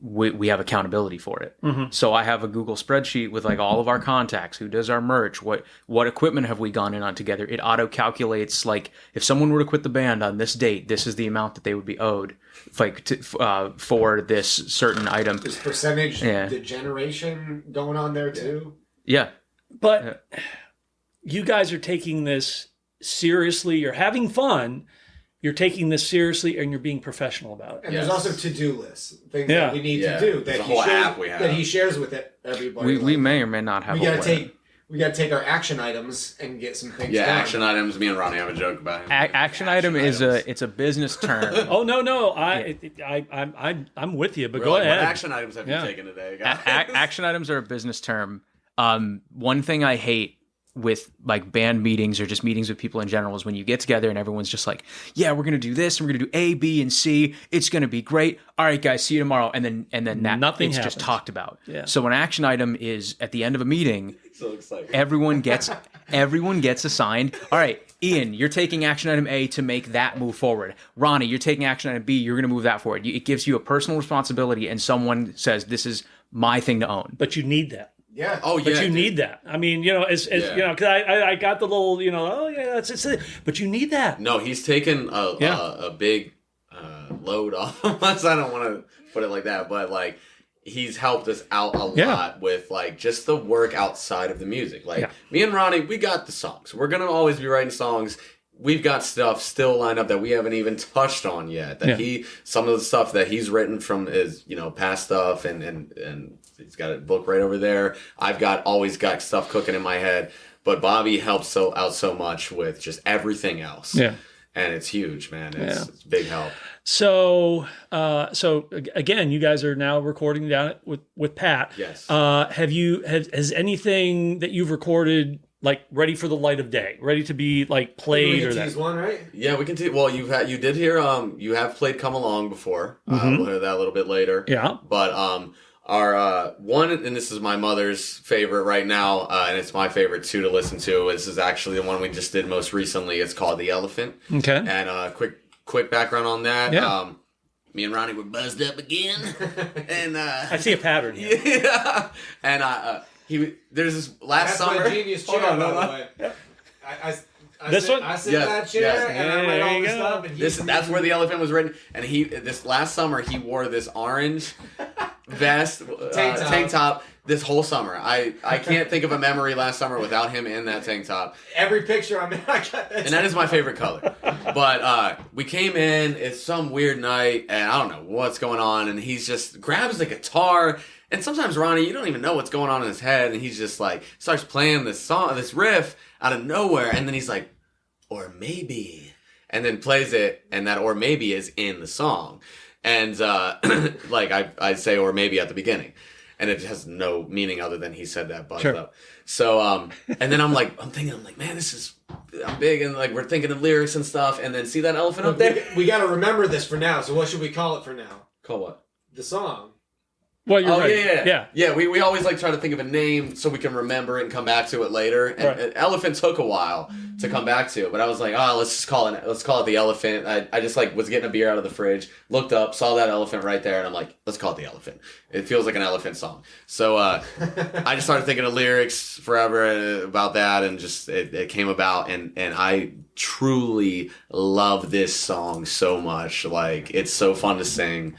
we have accountability for it. Mm-hmm. So I have a Google spreadsheet with like all of our contacts, who does our merch, what equipment have we gone in on together. It auto calculates like if someone were to quit the band on this date, this is the amount that they would be owed, like for this certain item. There's percentage degeneration going on there too. Yeah. But you guys are taking this seriously. You're having fun. You're taking this seriously, and you're being professional about it. And there's also to-do lists, things that we need to do that he shares with everybody. We may or may not have. We got to take our action items and get some things done. Action items. Me and Ronnie have a joke about it. Action item is a business term. Oh no! I'm with you, but go ahead. What action items have you taken today, guys? Action items are a business term. One thing I hate with like band meetings or just meetings with people in general is when you get together and everyone's just like, yeah, we're going to do this and we're going to do A, B, and C. It's going to be great. All right, guys, see you tomorrow. And then that nothing it's happens. Just talked about. Yeah. So an action item is at the end of a meeting, So exciting. everyone gets assigned. All right, Ian, you're taking action item A to make that move forward. Ronnie, you're taking action item B. You're going to move that forward. It gives you a personal responsibility, and someone says, this is my thing to own. But you need that. Yeah. Oh, But yeah. you need that. I mean, you know, as you know, because I got the little, you know, oh yeah, it's but you need that. No, he's taken a big load off of us. I don't want to put it like that, but like he's helped us out a lot with like just the work outside of the music. Like me and Ronnie, we got the songs. We're gonna always be writing songs. We've got stuff still lined up that we haven't even touched on yet. That some of the stuff that he's written from his, you know, past stuff, and he's got a book right over there. I've always got stuff cooking in my head, but Bobby helps out so much with just everything else. Yeah. And it's huge, man. It's a big help. So again, you guys are now recording down with Pat. Yes. Has anything that you've recorded like ready for the light of day, ready to be like played or that? One, right? Yeah, we can tease. Well, you did hear you have played "Come Along" before. We'll hear that a little bit later. Yeah. But our one, and this is my mother's favorite right now, and it's my favorite too to listen to. This is actually the one we just did most recently. It's called "The Elephant." Okay. And quick background on that. Yeah. Me and Ronnie were buzzed up again, and I see a pattern here. yeah. And there's this last That's summer. my genius chair, by the way. This one? I sit in that chair and I write all this stuff. And That's where The Elephant was written. And this last summer, he wore this orange vest, tank top, this whole summer. I can't think of a memory last summer without him in that tank top. Every picture I'm in, I got that. And that is my favorite color. But we came in, it's some weird night, and I don't know what's going on, and he's just grabs the guitar. And sometimes, Ronnie, you don't even know what's going on in his head, and he's just like, starts playing this song, this riff out of nowhere, and then he's like, or maybe, and then plays it, and that or maybe is in the song. And like I'd say or maybe at the beginning. And it has no meaning other than he said that buzzed up. So, and then I'm thinking, man, I'm big, and like we're thinking of lyrics and stuff, and then see that elephant up there? We got to remember this for now, so what should we call it for now? Call what? The song. Well, you're right. Yeah, we always like try to think of a name so we can remember it and come back to it later. And Elephant took a while to come back to, but I was like, let's call it The Elephant. I just like was getting a beer out of the fridge, looked up, saw that elephant right there, and I'm like, let's call it The Elephant. It feels like an elephant song. So I just started thinking of lyrics forever about that, and just it came about, and I truly love this song so much. Like, it's so fun to sing.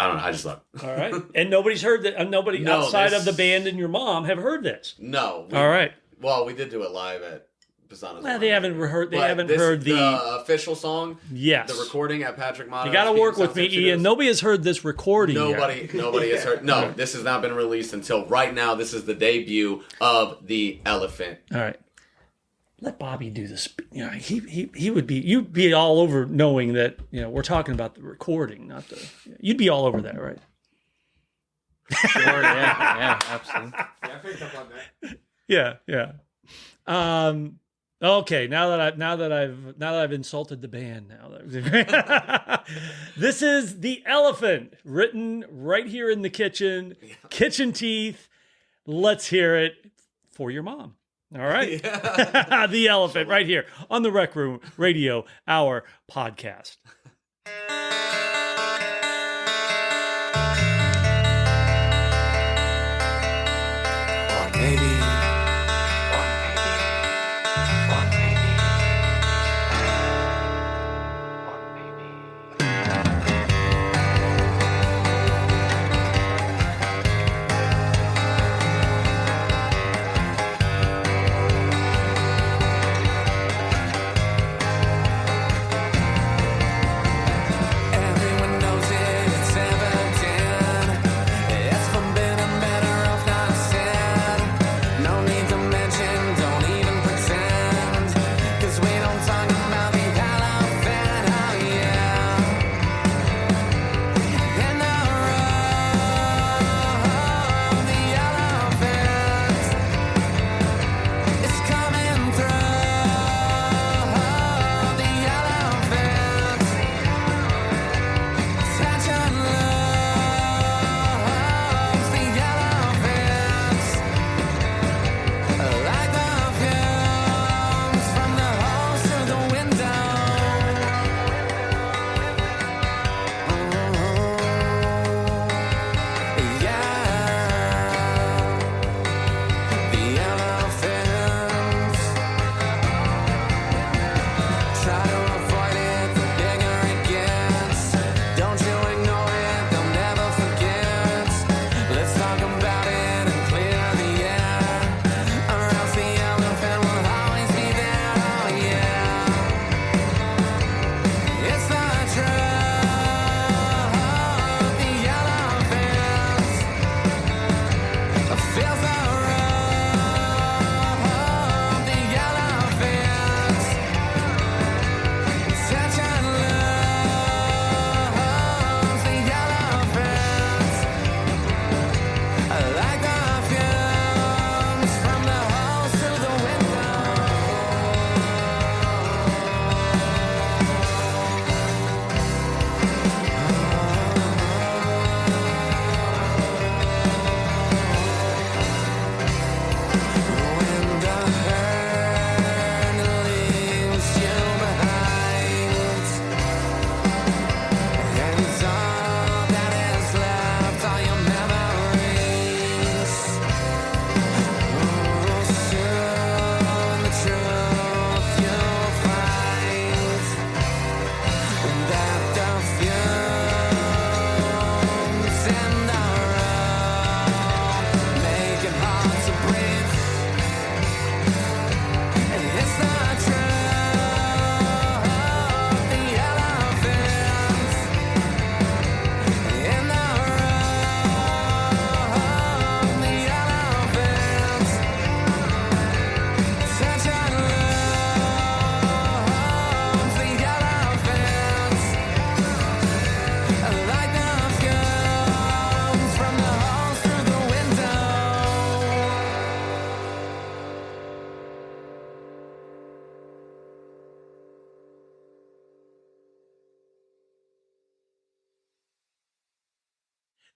I don't know. I just love it. All right. And nobody's heard that. Nobody outside of the band and your mom have heard this. No. All right. Well, we did do it live at Pisano's. Well, they haven't heard. They haven't heard the official song. Yes. The recording at Patrick Motto's. You got to work with me, Ian. Nobody has heard this recording. Nobody has heard. No, this has not been released until right now. This is the debut of The Elephant. All right. Let Bobby do this. You know, he would be. You'd be all over knowing that. You know, we're talking about the recording, not the. You'd be all over that, right? Sure. Yeah. Absolutely. Yeah, I picked up on that. Yeah. Okay. Now that I've insulted the band. This is The Elephant, written right here in the kitchen. Kitchen Teeth. Let's hear it for your mom. All right. Yeah. The Elephant right here on the Rec Room Radio Hour podcast.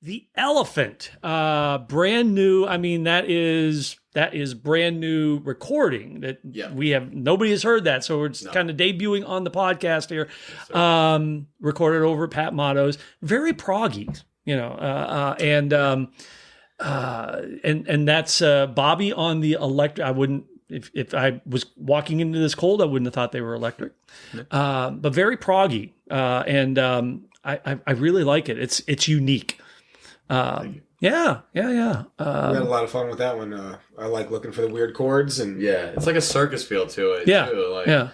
The Elephant, brand new. I mean, that is brand new recording that we have. Nobody has heard that, so we're kind of debuting on the podcast here. Yes, recorded over at Pat Motto's, very proggy, and that's Bobby on the electric. I wouldn't. If I was walking into this cold, I wouldn't have thought they were electric, but very proggy, and I really like it. It's unique. Yeah. We had a lot of fun with that one. I like looking for the weird chords and it's like a circus feel to it. Yeah, too.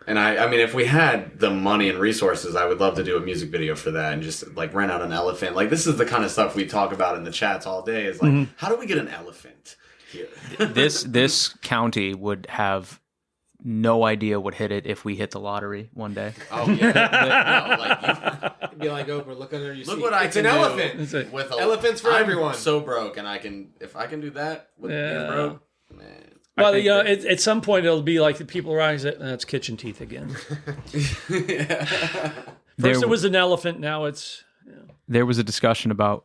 And I mean, if we had the money and resources, I would love to do a music video for that and just like rent out an elephant. Like this is the kind of stuff we talk about in the chats all day. Is like, how do we get an elephant here? This county would have no idea what hit it if we hit the lottery one day. Oh yeah, you'd be like, Oprah, look under your seat. Look what I it's can an do elephant. With elephants for everyone. I'm so broke, and if I can do that with being broke, man. Well, at some point it'll be like the people around you say, "That's kitchen teeth again." First it was an elephant, now it's. There was a discussion about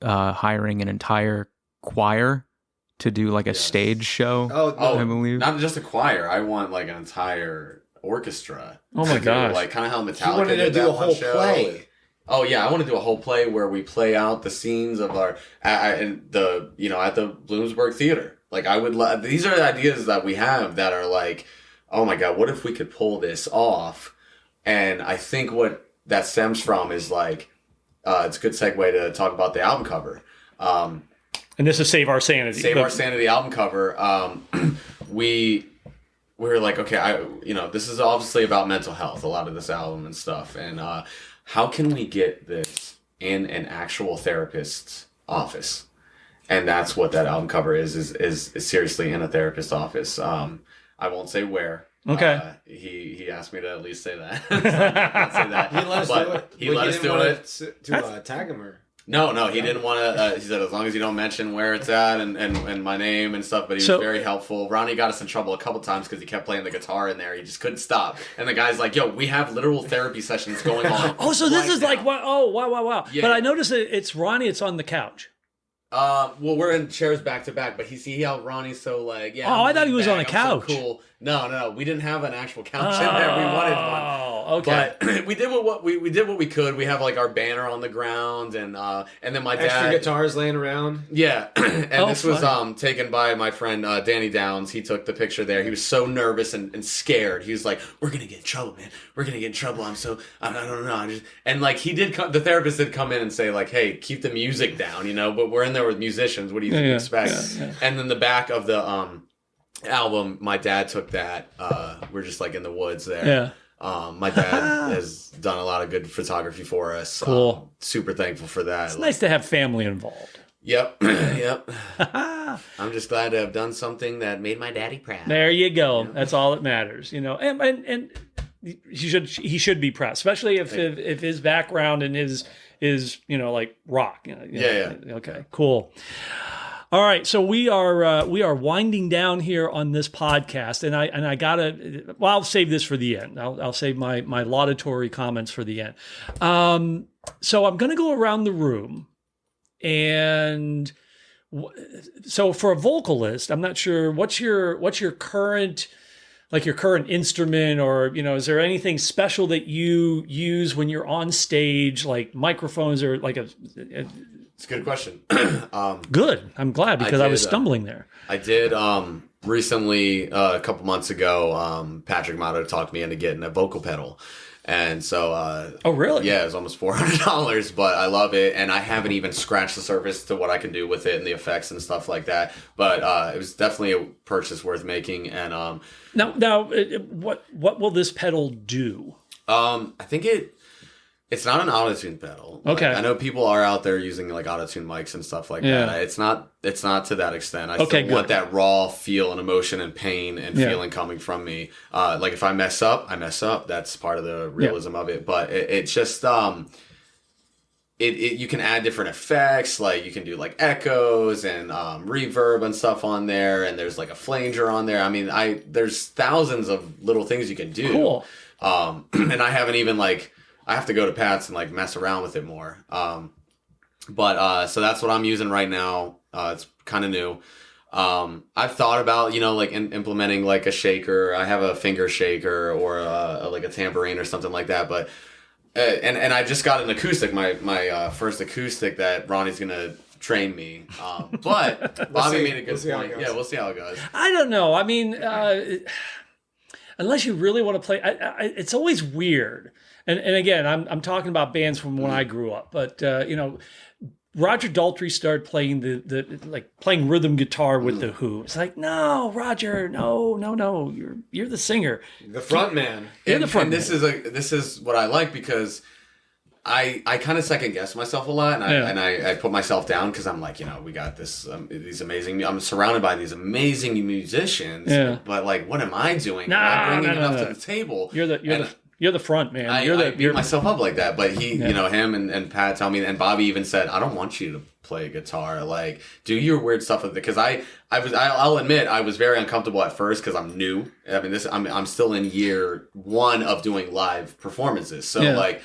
hiring an entire choir to do like a stage show. Oh, I believe not just a choir. I want like an entire orchestra. Oh my gosh! Like kind of how Metallica you wanted to did do that a whole play. Oh yeah, I want to do a whole play where we play out the scenes of our at the Bloomsburg Theater. Like I would love. These are ideas that we have that are like, oh my god, what if we could pull this off? And I think what that stems from is like, it's a good segue to talk about the album cover. And this is Save Our Sanity. Save Our Sanity album cover. We were like, okay, this is obviously about mental health, a lot of this album and stuff. And how can we get this in an actual therapist's office? And that's what that album cover is seriously in a therapist's office. I won't say where. Okay. He asked me to at least say that. So I can't say that. He let us do it. He let us do it. To tag him or... No, he didn't want to. He said as long as you don't mention where it's at and my name and stuff. But he was very helpful. Ronnie got us in trouble a couple times because he kept playing the guitar in there. He just couldn't stop. And the guy's like, "Yo, we have literal therapy sessions going on." Oh, so this is now. Like wow! Oh, wow! Yeah. But I noticed it's Ronnie. It's on the couch. Well, we're in chairs back to back, but see how Ronnie's so like, yeah. Oh, I thought he was on a couch. So cool. No, we didn't have an actual couch in there. We wanted one. Oh, okay. But we did what we could. We have like our banner on the ground, and then my dad extra guitars laying around. Yeah, and this was taken by my friend Danny Downs. He took the picture there. He was so nervous and scared. He was like, "We're gonna get in trouble, man. We're gonna get in trouble." I don't know. And like he did, the therapist did come in and say like, "Hey, keep the music down," but we're in there with musicians. What do you expect? Yeah. And then the back of the album, my dad took that. We're just like in the woods there. Yeah. My dad has done a lot of good photography for us. Cool. Super thankful for that. It's nice to have family involved. Yep. I'm just glad to have done something that made my daddy proud. There you go. That's all that matters, And he should be proud, especially if his background and is like rock. Yeah. Okay. Cool. All right, so we are winding down here on this podcast, and I gotta. Well, I'll save this for the end. I'll save my laudatory comments for the end. So I'm gonna go around the room, and so for a vocalist, I'm not sure what's your current. Like your current instrument, or is there anything special that you use when you're on stage, like microphones or like It's a good question. Good. I'm glad because I was stumbling there. I did recently, a couple months ago, Patrick Motto talked me into getting a vocal pedal. And so, oh really? Yeah, it was almost $400, but I love it, and I haven't even scratched the surface to what I can do with it and the effects and stuff like that. But it was definitely a purchase worth making. And now, what will this pedal do? I think it's not an auto-tune pedal. Okay. I know people are out there using like auto-tune mics and stuff like that. It's not to that extent. I still want that raw feel and emotion and pain and feeling coming from me. Like if I mess up, I mess up. That's part of the realism of it. But it's just you can add different effects. Like you can do like echoes and reverb and stuff on there, and there's like a flanger on there. I mean, there's thousands of little things you can do. Cool. And I haven't even I have to go to Pat's and like mess around with it more. But so that's what I'm using right now. It's kind of new. I've thought about, like implementing like a shaker. I have a finger shaker or like a tambourine or something like that. But and I just got an acoustic, my first acoustic that Ronnie's gonna train me. But Bobby made a good point. Yeah, we'll see how it goes. I don't know. I mean, unless you really want to play, it's always weird. And again, I'm talking about bands from when I grew up, but Roger Daltrey started playing playing rhythm guitar with the Who. It's like, no, Roger, no, you're the singer, the front man. You're the front man. This is what I like, because I kind of second guess myself a lot, and I put myself down, because I'm like, we got this these amazing. I'm surrounded by these amazing musicians, but like, what am I doing? Am I bringing enough to the table? You're the front man. I beat myself up like that, but him and Pat tell me, and Bobby even said, I don't want you to play guitar. Like, do your weird stuff with it, because I'll admit I was very uncomfortable at first, because I'm new. I mean, I'm still in year 1 of doing live performances, so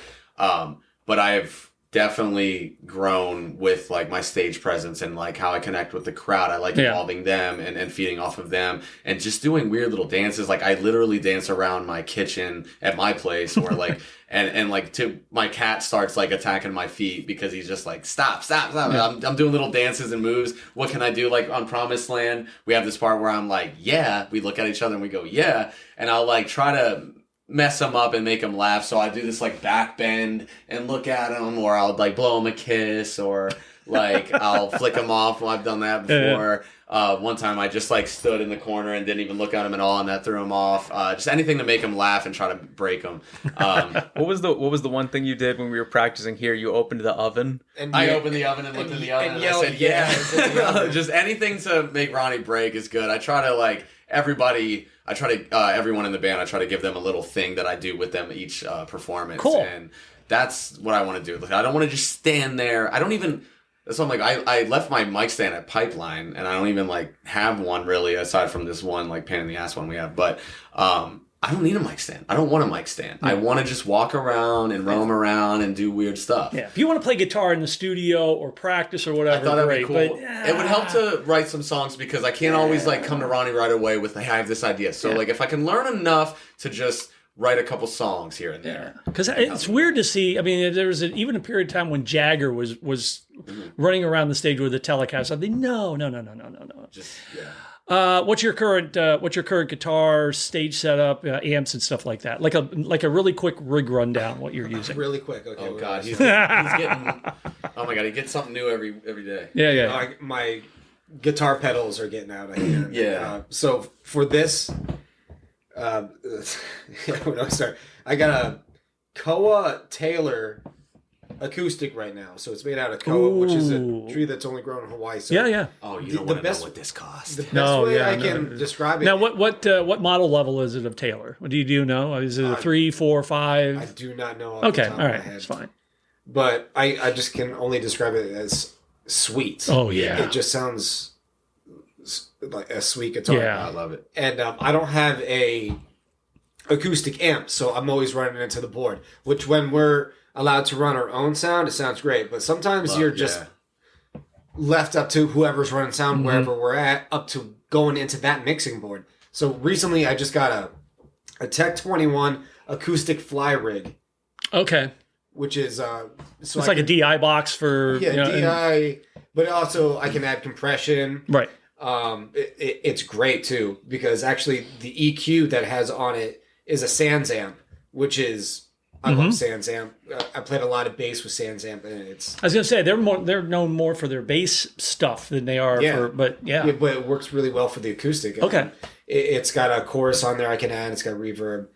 but I've definitely grown with like my stage presence and like how I connect with the crowd. I like involving them and feeding off of them and just doing weird little dances. Like I literally dance around my kitchen at my place, or like and like my cat starts like attacking my feet because he's just like stop. I'm doing little dances and moves. What can I do? Like on Promised Land, we have this part where I'm like, yeah. We look at each other and we go, yeah, and I'll like try to mess them up and make them laugh. So I do this like back bend and look at them, or I'll like blow them a kiss, or like I'll flick them off. Well, I've done that before. One time I just like stood in the corner and didn't even look at them at all, and that threw them off. Just anything to make them laugh and try to break them. What was the one thing you did when we were practicing here? You opened the oven. And I opened the oven and looked in the oven and I said, yeah. Just anything to make Ronnie break is good. I try to like everyone in the band, I try to give them a little thing that I do with them each performance. Cool. And that's what I want to do. Like, I don't want to just stand there. That's what I'm like, I left my mic stand at Pipeline, and I don't even like have one really, aside from this one like pain in the ass one we have. But I don't need a mic stand. I don't want a mic stand. I want to just walk around and roam around and do weird stuff. Yeah. If you want to play guitar in the studio or practice or whatever, I thought that'd be cool. But, it would help to write some songs, because I can't always like come to Ronnie right away with, hey, I have this idea. So like if I can learn enough to just write a couple songs here and there. Because it's weird to see. I mean, there was even a period of time when Jagger was running around the stage with a Telecaster. I think, no. Just what's your current guitar stage setup, amps and stuff like that? Like a really quick rig rundown. What you're using? Really quick. Okay. Oh God, he's getting. Oh my God, he gets something new every day. Yeah. My guitar pedals are getting out of hand. Yeah. So for this, where do I start? I got a Koa Taylor acoustic right now. So it's made out of koa, which is a tree that's only grown in Hawaii. So yeah. Oh, you don't want to know what this costs. The best way I can describe it. Now, what model level is it of Taylor? Do you know? Is it a 3, 4, 5? I do not know. Okay, all right, it's fine. But I just can only describe it as sweet. Oh yeah, it just sounds like a sweet guitar. Yeah, I love it. And I don't have a acoustic amp, so I'm always running into the board. Which, when we're allowed to run our own sound, it sounds great. But sometimes you're just left up to whoever's running sound wherever we're at, up to going into that mixing board. So recently, I just got a Tech 21 acoustic fly rig. Okay. Which is it's like a DI box for DI, but also I can add compression. Right. It's great too, because actually the EQ that it has on it is a Sans amp, which is I love Sans amp. I played a lot of bass with Sans amp, and it's. I was gonna say they're known more for their bass stuff than they are for, but it works really well for the acoustic. Okay. It's got a chorus on there I can add. It's got reverb.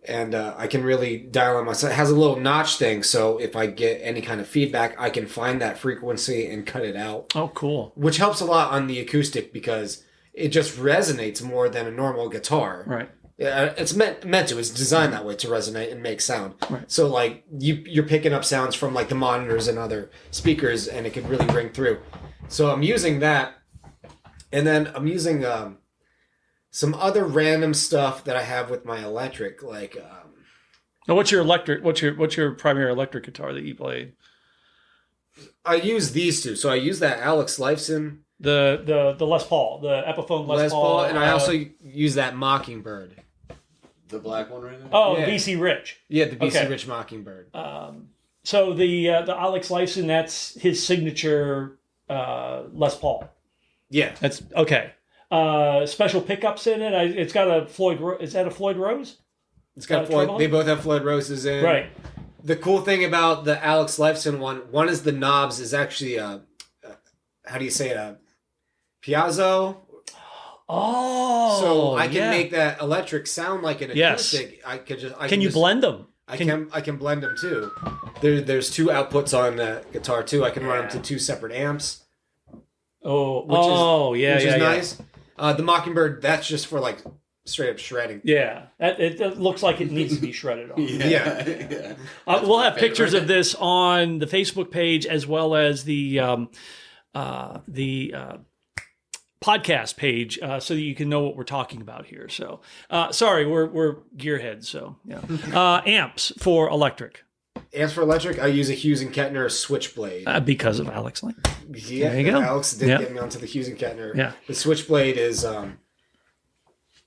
And I can really dial on myself. It has a little notch thing, so if I get any kind of feedback, I can find that frequency and cut it out. Oh, cool. Which helps a lot on the acoustic, because it just resonates more than a normal guitar. Right. Yeah, it's meant to. It's designed that way, to resonate and make sound. Right. So like you're picking up sounds from like the monitors and other speakers, and it can really ring through. So I'm using that, and then I'm using some other random stuff that I have with my electric, like. Now, what's your primary electric guitar that you play? I use these two. So I use that Alex Lifeson. The Les Paul, the Epiphone Les Paul. And I also use that Mockingbird. The black one right there? Oh, yeah. BC Rich. Yeah, the BC Rich Mockingbird. So the Alex Lifeson, that's his signature Les Paul. Yeah. That's okay. Special pickups in it. It's got a Floyd. Is that a Floyd Rose? It's got Floyd. They both have Floyd Roses in. Right. The cool thing about the Alex Lifeson one is the knobs is actually how do you say it? A Piazzo. Oh. So I can make that electric sound like an acoustic. Yes. Can you blend them? I can blend them too. There's two outputs on the guitar too. I can run them to two separate amps. Which is nice. The Mockingbird, that's just for like straight up shredding. Yeah, it looks like it needs to be shredded on. Yeah. We'll have pictures of this on the Facebook page as well as the podcast page, so that you can know what we're talking about here. So, sorry, we're gearheads. So, yeah. Amps for electric. Amps for electric, I use a Hughes and Kettner Switchblade. Because of Alex Lane. Yeah, there you go. Alex did get me onto the Hughes and Kettner. Yeah. The Switchblade is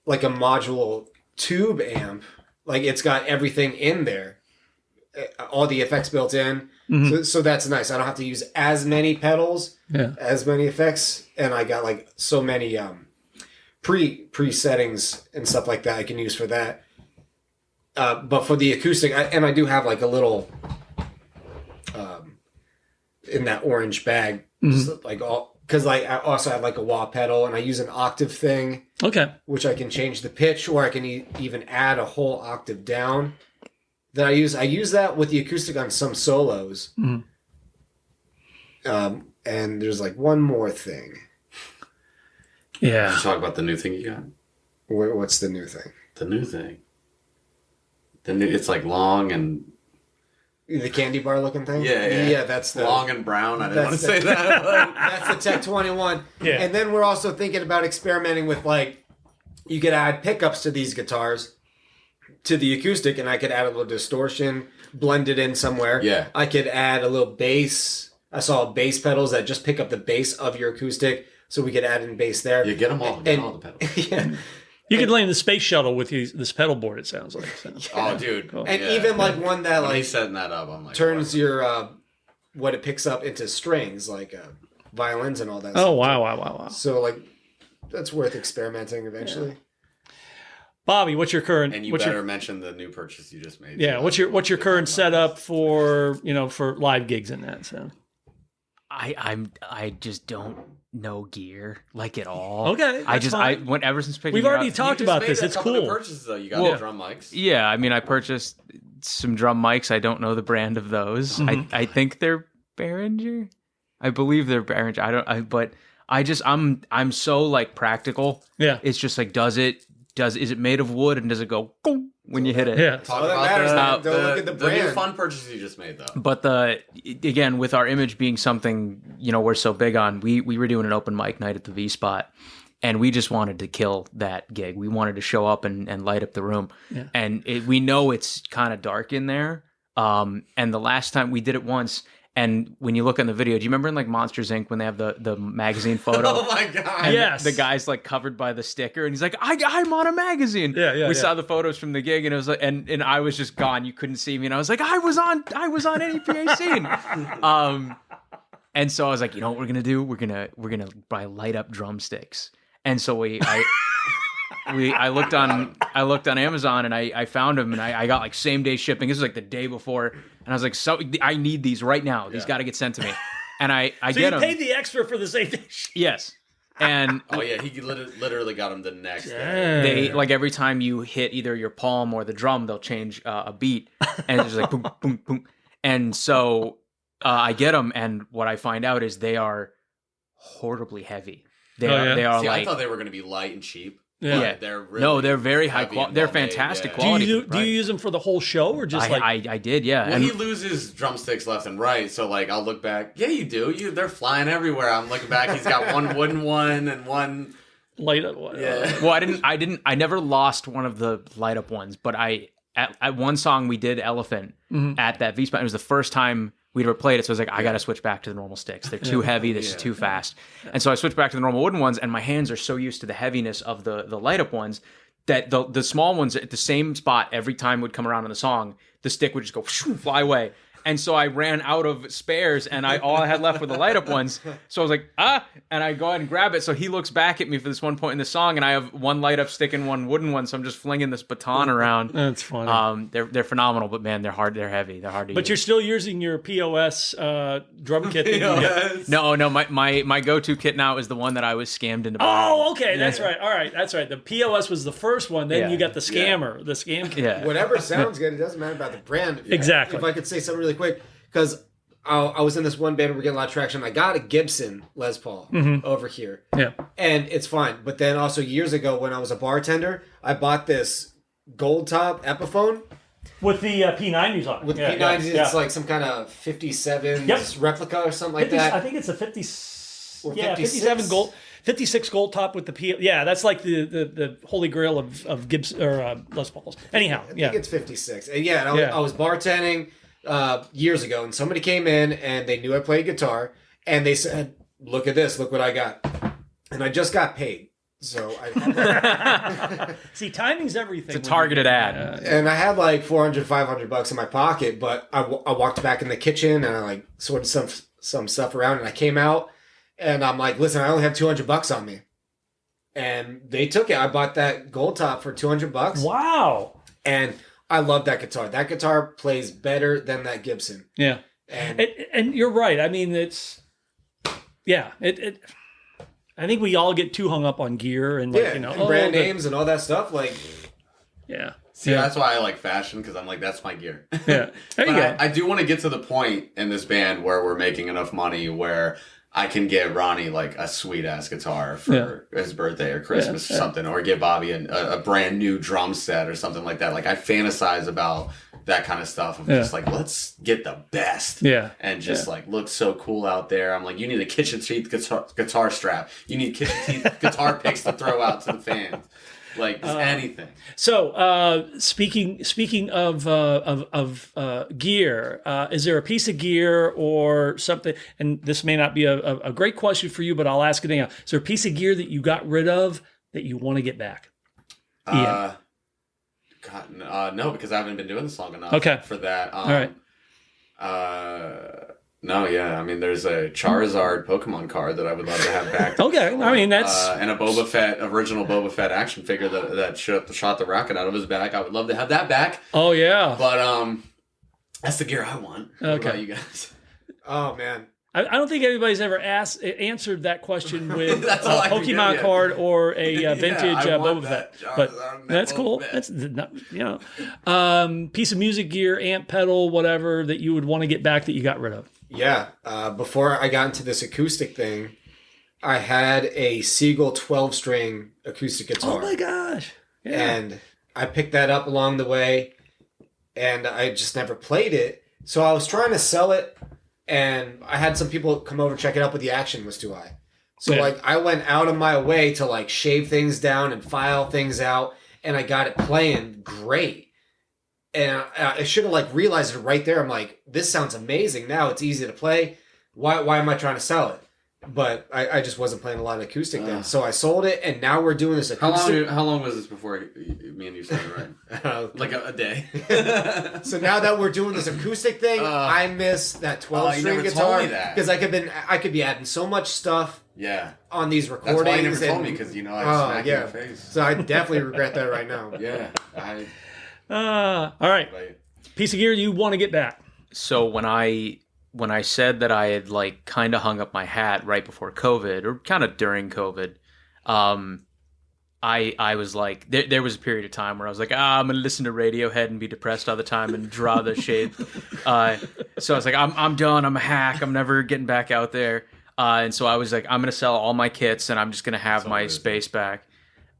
like a module tube amp. Like it's got everything in there, all the effects built in. Mm-hmm. So that's nice. I don't have to use as many pedals, as many effects, and I got like so many pre settings and stuff like that I can use for that. But for the acoustic, I do have like a little in that orange bag, just like all because I also have like a wah pedal, and I use an octave thing, which I can change the pitch, or I can even add a whole octave down. That I use that with the acoustic on some solos. Mm-hmm. And there's like one more thing. Yeah. Did you talk about the new thing you got? What's the new thing? The new thing. It's like long and... The candy bar looking thing? Yeah, that's the... Long and brown. I didn't want to say that. That's the Tech 21. Yeah. And then we're also thinking about experimenting with like... You could add pickups to these guitars, to the acoustic, and I could add a little distortion, blend it in somewhere. Yeah. I could add a little bass. I saw bass pedals that just pick up the bass of your acoustic, so we could add in bass there. You get them all. Get all the pedals. Yeah. You could land the space shuttle with this pedal board, it sounds like. So. Oh, dude. Cool. And even like one that when like... he's setting that up, I'm like... Turns your... what it picks up into strings, like violins and all that stuff. Oh, wow. So like, that's worth experimenting eventually. Yeah. Bobby, what's your current? And you better mention the new purchase you just made. Yeah, what's your current setup for for live gigs and that? So, I just don't know gear like at all. Okay, I went ever since picking. We've already talked about this. It's cool. Purchases though. You got the drum mics. Yeah, I mean, I purchased some drum mics. I don't know the brand of those. Mm-hmm. I think they're Behringer. I believe they're Behringer. But I'm so like practical. Yeah, it's just like is it made of wood and does it go when you hit it? Yeah. Talk about the new fun purchase you just made though. But again, with our image being something, we're so big on, we were doing an open mic night at the V Spot, and we just wanted to kill that gig. We wanted to show up and light up the room. Yeah. And we know it's kind of dark in there. And the last time we did it once, and when you look on the video, do you remember in like Monsters Inc. when they have the magazine photo? Oh my god! And yes, the guy's like covered by the sticker, and he's like, "I'm on a magazine." Yeah. We saw the photos from the gig, and it was like, and I was just gone. You couldn't see me, and I was like, I was on NEPA scene. And so I was like, you know what we're gonna do? We're gonna buy light up drumsticks. And so I looked on Amazon and I found them, and I got like same day shipping. This was like the day before, and I was like, so I need these right now. These got to get sent to me. And I so get them. So you paid the extra for the same day. Yes. And oh yeah, he literally got them the next day. They like every time you hit either your palm or the drum, they'll change a beat, and it's just like boom, boom, boom. And so I get them, and what I find out is they are horribly heavy. They are. See, like, I thought they were going to be light and cheap. Yeah, they're really they're very high quality. They're fantastic quality. Do you use them for the whole show or just I did, yeah. Well, he loses drumsticks left and right, so like I'll look back. Yeah, you do. They're flying everywhere. I'm looking back. He's got one wooden one and one light up one. Yeah. Well, I never lost one of the light up ones, but at one song we did Elephant at that V Spot. It was the first time we'd ever played it. So I was like, I got to switch back to the normal sticks. They're too heavy. This is too fast. And so I switched back to the normal wooden ones, and my hands are so used to the heaviness of the light up ones that the small ones at the same spot every time would come around in the song, the stick would just go fly away. And so I ran out of spares, and all I had left were the light up ones. So I was like, and I go ahead and grab it. So he looks back at me for this one point in the song, and I have one light up stick and one wooden one. So I'm just flinging this baton around. That's funny. They're phenomenal, but man, they're hard. They're heavy. They're hard to use. But you're still using your POS drum kit. No. My go-to kit now is the one that I was scammed into buying. Oh, okay. That's right. All right. That's right. The POS was the first one. Then you got the scammer, the scam kit. Yeah. Whatever sounds good, it doesn't matter about the brand. Exactly. If I could say something really quick, because I was in this one band, we're getting a lot of traction. I got a Gibson Les Paul over here. Yeah. And it's fine. But then also years ago when I was a bartender, I bought this gold top Epiphone. With the P90s on it. With P90s, it's like some kind of 57 replica or something like that. I think it's a 50. Or 57 gold. 56 gold top with the P. Yeah, that's like the holy grail of Gibson or Les Pauls. Anyhow, I think it's 56. And I was bartending years ago, and somebody came in and they knew I played guitar, and they said, "Look at this! Look what I got!" And I just got paid, so I see, timing's everything. It's a targeted ad, and I had like $400-$500 in my pocket, but I walked back in the kitchen and I like sorted some stuff around, and I came out and I'm like, "Listen, I only have $200 on me," and they took it. I bought that gold top for $200. Wow! And I love that guitar. That guitar plays better than that Gibson. Yeah. And you're right. I mean, it's, I think we all get too hung up on gear and brand names and all that stuff. Like, See, that's why I like fashion, because I'm like, that's my gear. Yeah. There you go. I do want to get to the point in this band where we're making enough money where I can get Ronnie like a sweet ass guitar for his birthday or Christmas or something, or give Bobby a brand new drum set or something like that. Like I fantasize about that kind of stuff. I'm just like, let's get the best. And just like look so cool out there. I'm like, you need a kitchen teeth guitar strap. You need kitchen teeth guitar picks to throw out to the fans. Like anything. So speaking of gear, is there a piece of gear or something? And this may not be a great question for you, but I'll ask it anyhow. Is there a piece of gear that you got rid of that you want to get back? No, because I haven't been doing this long enough. For that. All right. No, I mean, there's a Charizard Pokemon card that I would love to have back. Okay, I mean, that's... and a original Boba Fett action figure that shot the rocket out of his back. I would love to have that back. Oh, yeah. But that's the gear I want. Okay. What about you guys? Oh, man. I don't think anybody's ever answered that question with a Pokemon card or a vintage Boba Fett. But that's cool. That's piece of music gear, amp, pedal, whatever that you would want to get back that you got rid of. Yeah. Before I got into this acoustic thing, I had a Siegel 12-string acoustic guitar. Oh my gosh! Yeah. And I picked that up along the way, and I just never played it. So I was trying to sell it. And I had some people come over check it out, but the action was too high. So I went out of my way to like shave things down and file things out, and I got it playing great. And I should have like realized it right there. I'm like, this sounds amazing. Now it's easy to play. Why am I trying to sell it? But I just wasn't playing a lot of acoustic then. So I sold it, and now we're doing this acoustic. How long was this before me and you started writing? Like a day. So now that we're doing this acoustic thing, I miss that 12-string guitar because I could be adding so much stuff. Yeah. On these recordings. That's why you never told me, because I smacked you in the face. So I definitely regret that right now. Yeah. All right. Piece of gear you want to get back. So when I said that I had like kind of hung up my hat right before COVID or kind of during COVID, I was like, there was a period of time where I was like, I'm going to listen to Radiohead and be depressed all the time and draw the shade. So I was like, I'm done. I'm a hack. I'm never getting back out there. And so I was like, I'm going to sell all my kits and I'm just going to have my space back.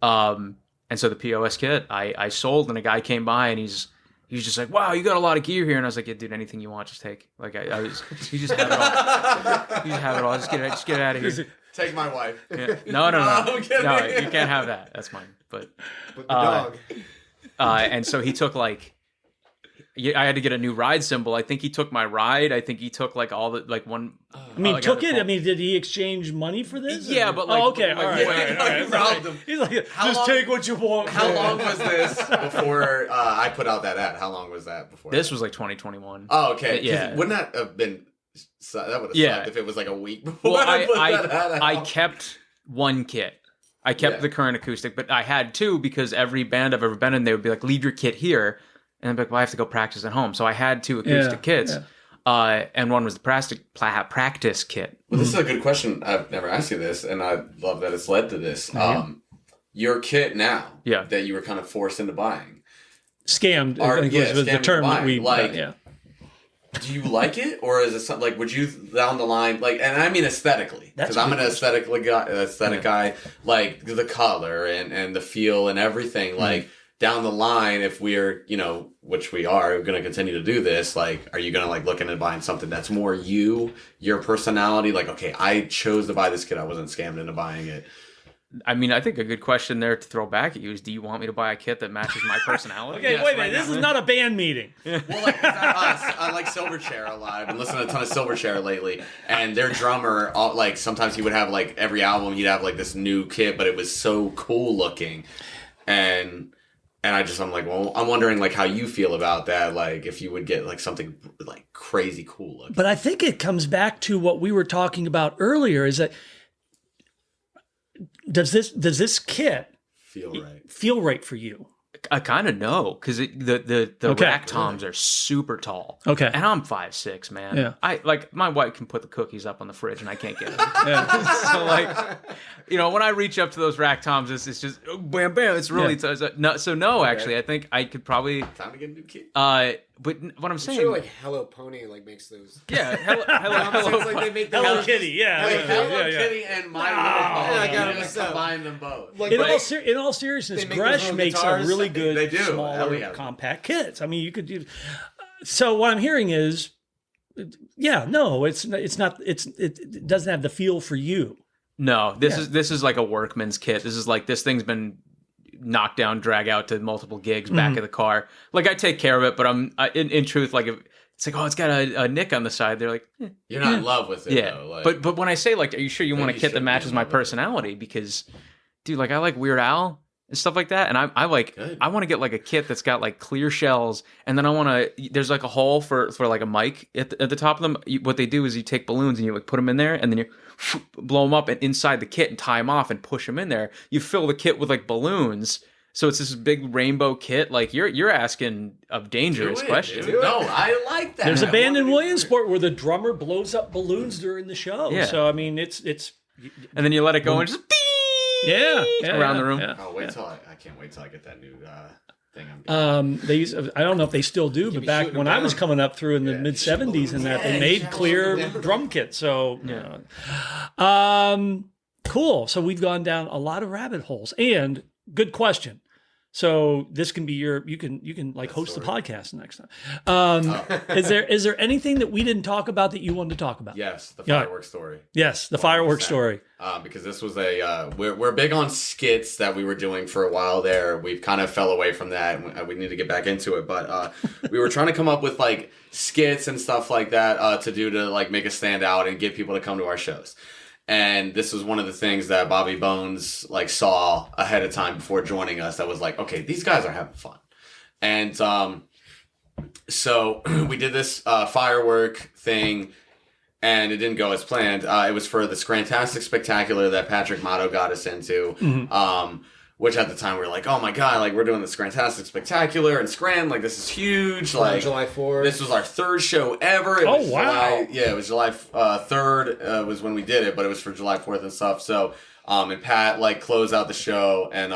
And so the POS kit I sold, and a guy came by and he's just like, wow, you got a lot of gear here. And I was like, yeah, dude, anything you want, just take. Like, you just have it all. You just have it all. Just get it out of here. Take my wife. Yeah. No, you can't have that. That's mine. But the dog. And so he took like, I had to get a new ride cymbal. I think he took my ride. I think he took like all the like one. I mean, took it. I mean, did he exchange money for this? Yeah, but like, okay, like, all right. He's like, just take what you want. How long was this before I put out that ad? How long was that before? This was like 2021. Oh, okay. Yeah. Wouldn't that have been? That would have sucked if it was like a week before. Well, I put that ad out. I kept one kit. I kept the current acoustic, but I had two because every band I've ever been in, they would be like, leave your kit here. And I'd be like, well, I have to go practice at home. So I had two acoustic kits. Yeah. And one was the practice kit. Well, this is a good question. I've never asked you this, and I love that it's led to this. Your kit now that you were kind of forced into buying. Scammed, I think was the term that we... Do you like it, or is it something like? Would you down the line like? And I mean aesthetically, because I'm an aesthetic guy. Like the color and the feel and everything. Like down the line, if we're which we are going to continue to do this. Like, are you going to like look into buying something that's more your personality? Like, okay, I chose to buy this kit. I wasn't scammed into buying it. I mean, I think a good question there to throw back at you is, do you want me to buy a kit that matches my personality? Okay, wait a minute. This is not a band meeting. Well, like, I like Silverchair a lot. I've been listening to a ton of Silverchair lately. And their drummer, like, sometimes he would have, like, every album, he'd have, like, this new kit, but it was so cool looking. And I'm like, well, I'm wondering, like, how you feel about that. Like, if you would get, like, something, like, crazy cool looking. But I think it comes back to what we were talking about earlier, is that does this kit feel right for you? I kind of know, because the rack toms are super tall. Okay, and I'm 5'6", man. Yeah, I like my wife can put the cookies up on the fridge, and I can't get them. So like, when I reach up to those rack toms, it's just bam, bam. It's really actually, I think I could probably time to get a new kit. But what I'm saying, sure, like Hello Pony like makes those. Yeah, Hello like they make Hello Kitty. Yeah, like Hello Kitty and My Little Pony. I gotta combine them both. Like, in all seriousness, Gresh makes a really good smaller compact kits. I mean, you could do. So what I'm hearing is, it's not. It doesn't have the feel for you. No, this is like a workman's kit. This is like, this thing's been knock down, drag out to multiple gigs back of the car. Like, I take care of it, but I'm in truth, like, if it's like, oh, it's got a nick on the side, they're like, you're not in love with it, though. Like, but when I say, like, are you sure you want a kit that matches my personality? Because, dude, like, I like Weird Al and stuff like that, and I want to get like a kit that's got like clear shells, and then I want to, there's like a hole for like a mic at the top of them. What they do is you take balloons and you like put them in there, and then you blow them up and inside the kit and tie them off and push them in there. You fill the kit with like balloons, so it's this big rainbow kit. Like, you're asking a dangerous question. No, I like that. There's a band in Williamsport where the drummer blows up balloons during the show. Yeah. So I mean, it's and then you let it go and just around the room. Yeah. Oh, I can't wait till I get that new thing. They use, I don't know if they still do, but back when I was coming up through in the mid 70s and that, they made clear drum kits. So cool. So we've gone down a lot of rabbit holes, and good question. So this can be you can like host the podcast next time. Is there anything that we didn't talk about that you wanted to talk about? Yes, the fireworks story. Yes, the fireworks story. Because this was we're big on skits that we were doing for a while there. We've kind of fell away from that, and we need to get back into it. But we were trying to come up with like skits and stuff like that to do to like make us stand out and get people to come to our shows. And this was one of the things that Bobby Bonz like saw ahead of time before joining us. That was like, okay, these guys are having fun. And so we did this firework thing, and it didn't go as planned. It was for the Scrantastic Spectacular that Patrick Motto got us into. Which at the time we were like, oh my God, like we're doing the Scrantastic Spectacular in Scran, like this is huge. Like July 4th. This was our third show ever. It was July, it was July 3rd was when we did it, but it was for July 4th and stuff. So, and Pat like closed out the show, and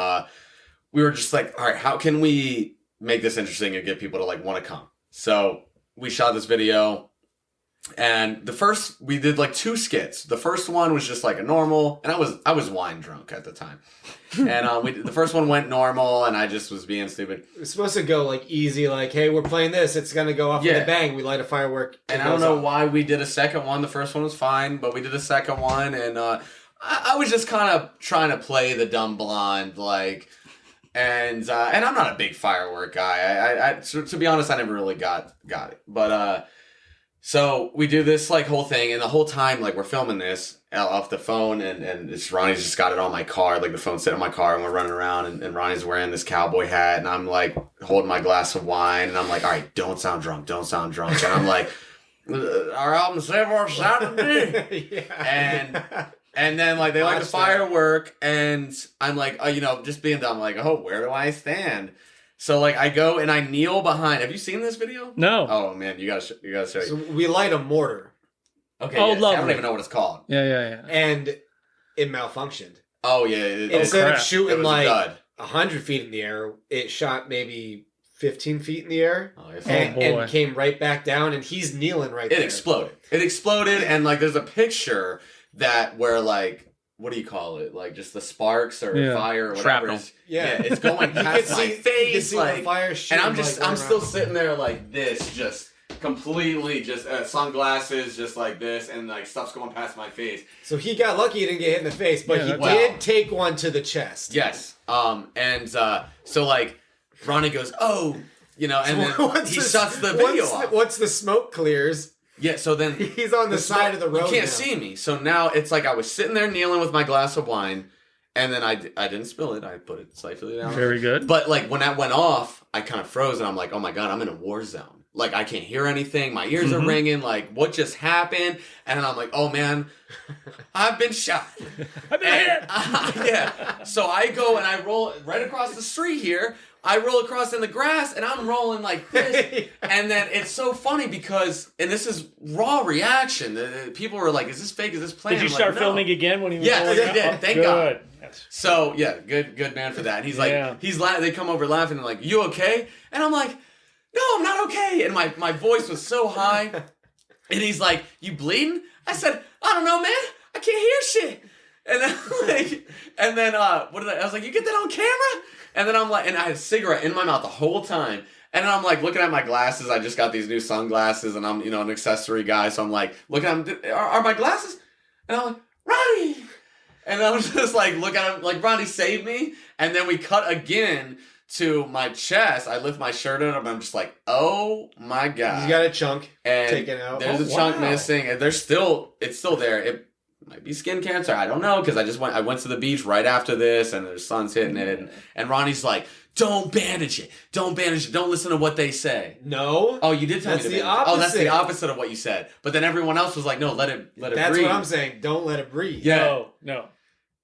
we were just like, all right, how can we make this interesting and get people to like want to come? So we shot this video. And we did like 2 skits. The first one was just like a normal, and I was wine drunk at the time. And the first one went normal, and I just was being stupid. It was supposed to go like easy, like, hey, we're playing this, it's gonna go off with a bang. We light a firework, and I don't know why we did a second one. The first one was fine, but we did a second one, and I was just kind of trying to play the dumb blonde, like, And I'm not a big firework guy. To be honest, I never really got it. But so we do this like whole thing, and the whole time like we're filming this off the phone, and it's Ronnie's just got it on my car, like the phone's sitting on my car, and we're running around, and Ronnie's wearing this cowboy hat, and I'm like holding my glass of wine, and I'm like, all right, don't sound drunk, and I'm like, our album's ever Saturday, and then like they like the firework, and I'm like, just being dumb, like, oh, where do I stand? So like I go and I kneel behind. Have you seen this video? No. Oh man, you gotta show you. So we light a mortar. Okay. Oh, yes. I don't even know what it's called. Yeah. And it malfunctioned. Oh yeah. Instead of shooting like 100 feet in the air, it shot maybe 15 feet in the air. Oh, and came right back down, and he's kneeling right there. It exploded, and like there's a picture where like, what do you call it? Like just the sparks or fire or whatever. It's going past my face, like fire shooting, and I'm still sitting there like this, just completely just sunglasses, just like this, and like stuff's going past my face. So he got lucky he didn't get hit in the face, but he did take one to the chest. Yes. So like Ronnie goes, oh, and then he shuts the video off. Once the smoke clears. Yeah, so then he's on the side of the road. You can't see me. So now it's like I was sitting there kneeling with my glass of wine, and then I didn't spill it. I put it slightly down. Very good. But like when that went off, I kind of froze, and I'm like, oh my God, I'm in a war zone. Like I can't hear anything. My ears are ringing. Like what just happened? And then I'm like, oh man, I've been shot. I've been hit. Yeah. So I go and I roll right across the street here. I roll across in the grass, and I'm rolling like this. And then it's so funny because, and this is raw reaction. People were like, is this fake? Is this planned? Did you start filming again when he was Yes, I did. Thank God. Yes. So, yeah, good man for that. And he's like, they come over laughing and like, you okay? And I'm like, no, I'm not okay. And my voice was so high. And he's like, you bleeding? I said, I don't know, man. I can't hear shit. And then I was like, you get that on camera? And then I'm like, and I had a cigarette in my mouth the whole time. And then I'm like looking at my glasses. I just got these new sunglasses, and I'm, an accessory guy. So I'm like looking at them. Are my glasses? And I'm like, Ronnie. And I was just like, look at him, like, Ronnie, save me. And then we cut again to my chest. I lift my shirt up, and I'm just like, oh my God. You got a chunk taken out. There's a chunk missing, and it's still there. It might be skin cancer. I don't know, because I went to the beach right after this, and the sun's hitting it, and Ronnie's like, don't bandage it. Don't listen to what they say. No. Oh, you did tell me to bandage it. opposite. Oh, that's the opposite of what you said. But then everyone else was like, no, let it breathe. That's what I'm saying. Don't let it breathe. Yeah. No.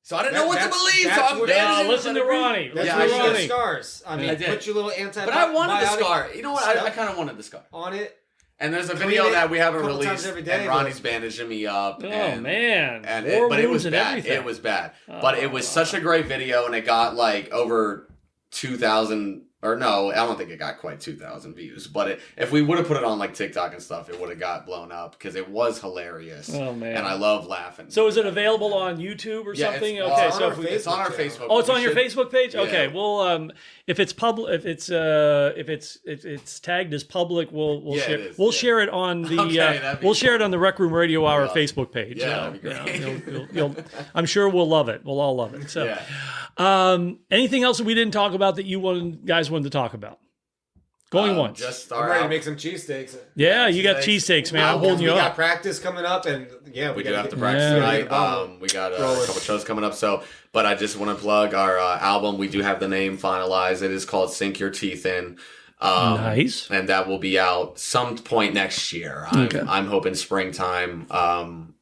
So I didn't know what to believe, so I'm bandaging. Listen to Ronnie. That's why you get scars. I mean, put your little antibiotic. But I wanted the scar. You know what? I kind of wanted the scar. On it. And there's a video that we haven't released, and Ronnie's bandaging me up. Man. But it was bad. It was bad. But it was such a great video, and it got like over 2,000, or no, I don't think it got quite 2,000 views. But if we would have put it on like TikTok and stuff, it would have got blown up because it was hilarious. Oh man. And I love laughing. So is it available on YouTube or something? It's on our Facebook. Oh, it's on your Facebook page? Yeah. Okay. Well, if it's public, if it's tagged as public, we'll share. We'll share it on the. We'll share it on the Rec Room Radio Hour Facebook page. Yeah, that'd be great. I'm sure we'll love it. We'll all love it. So, anything else that we didn't talk about that you guys wanted to talk about? Going once. I'm ready to make some cheesesteaks. Yeah, you got cheesesteaks, man. I'm holding you up. We got practice coming up, and we do have to practice tonight. We got a couple shows coming up. So, but I just want to plug our album. We do have the name finalized. It is called Sink Your Teeth In. Nice. And that will be out some point next year. I'm hoping springtime.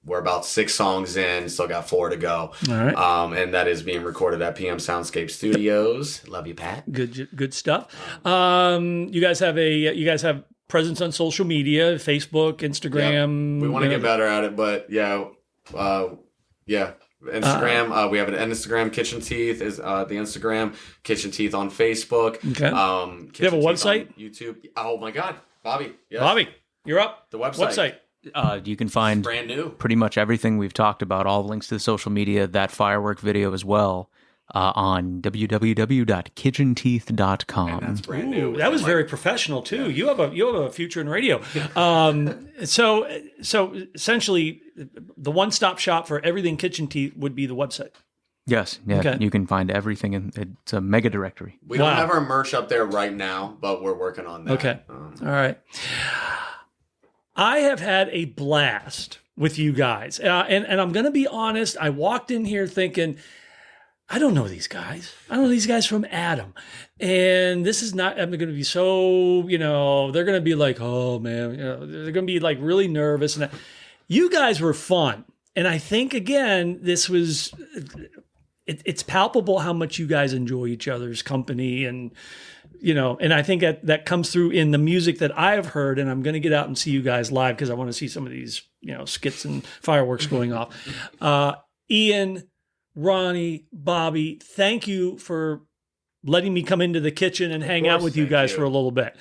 We're about 6 songs in, still got 4 to go. All right. And that is being recorded at PM Soundscape Studios. Love you, Pat. Good stuff. You guys have presence on social media, Facebook, Instagram. Yeah. We want to get better at it, but Instagram. We have an Instagram. Kitchen Teeth is the Instagram. Kitchen Teeth on Facebook. Okay. Do you have a website? YouTube. Oh my God, Bobby. Yes. Bobby, you're up. The website. You can find brand new pretty much everything we've talked about, all the links to the social media, that firework video as well, on www.kitchenteeth.com. And that's brand new. That was very professional too. Yeah. You have a future in radio. So essentially, the one-stop shop for everything Kitchen Teeth would be the website. Yes, yeah, Okay. You can find everything it's a mega directory. We don't have our merch up there right now, but we're working on that. Okay. All right. I have had a blast with you guys. And I'm going to be honest, I walked in here thinking, I don't know these guys. I don't know these guys from Adam. And this is not, I'm going to be so, they're going to be like, oh man, they're going to be like really nervous. And you guys were fun. And I think, again, this was, it's palpable how much you guys enjoy each other's company. And, and I think that comes through in the music that I've heard. And I'm going to get out and see you guys live because I want to see some of these, skits and fireworks going off. Ian, Ronnie, Bobby, thank you for letting me come into the kitchen and hang out with you guys for a little bit.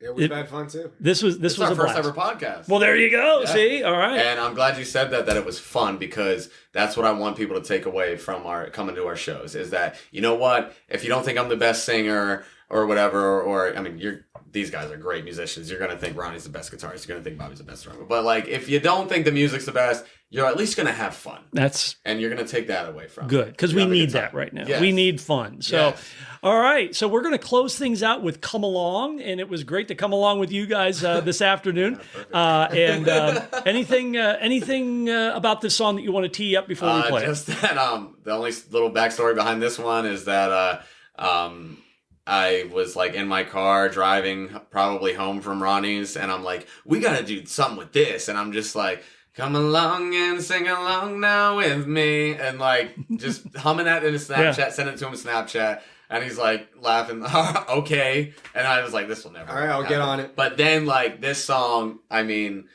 Yeah, we've had fun too. This was our first ever podcast. Well, there you go. Yeah. See, all right. And I'm glad you said that it was fun, because that's what I want people to take away from coming to our shows, is that, you know what, if you don't think I'm the best singer or whatever, or I mean, these guys are great musicians. You're gonna think Ronnie's the best guitarist. You're gonna think Bobby's the best drummer. But like, if you don't think the music's the best, you're at least gonna have fun. And you're gonna take that away from good, because we need that right now. Yes. We need fun. So, all right. So we're gonna close things out with "Come Along," and it was great to come along with you guys this afternoon. Anything about this song that you want to tee up before we play? Just that the only little backstory behind this one is that I was like in my car driving probably home from Ronnie's, and I'm like, we got to do something with this. And I'm just like, come along and sing along now with me. And like just humming that in a Snapchat, send it to him in Snapchat. And he's like laughing, okay. And I was like, this will never All right, I'll get on it. But then like this song, I mean,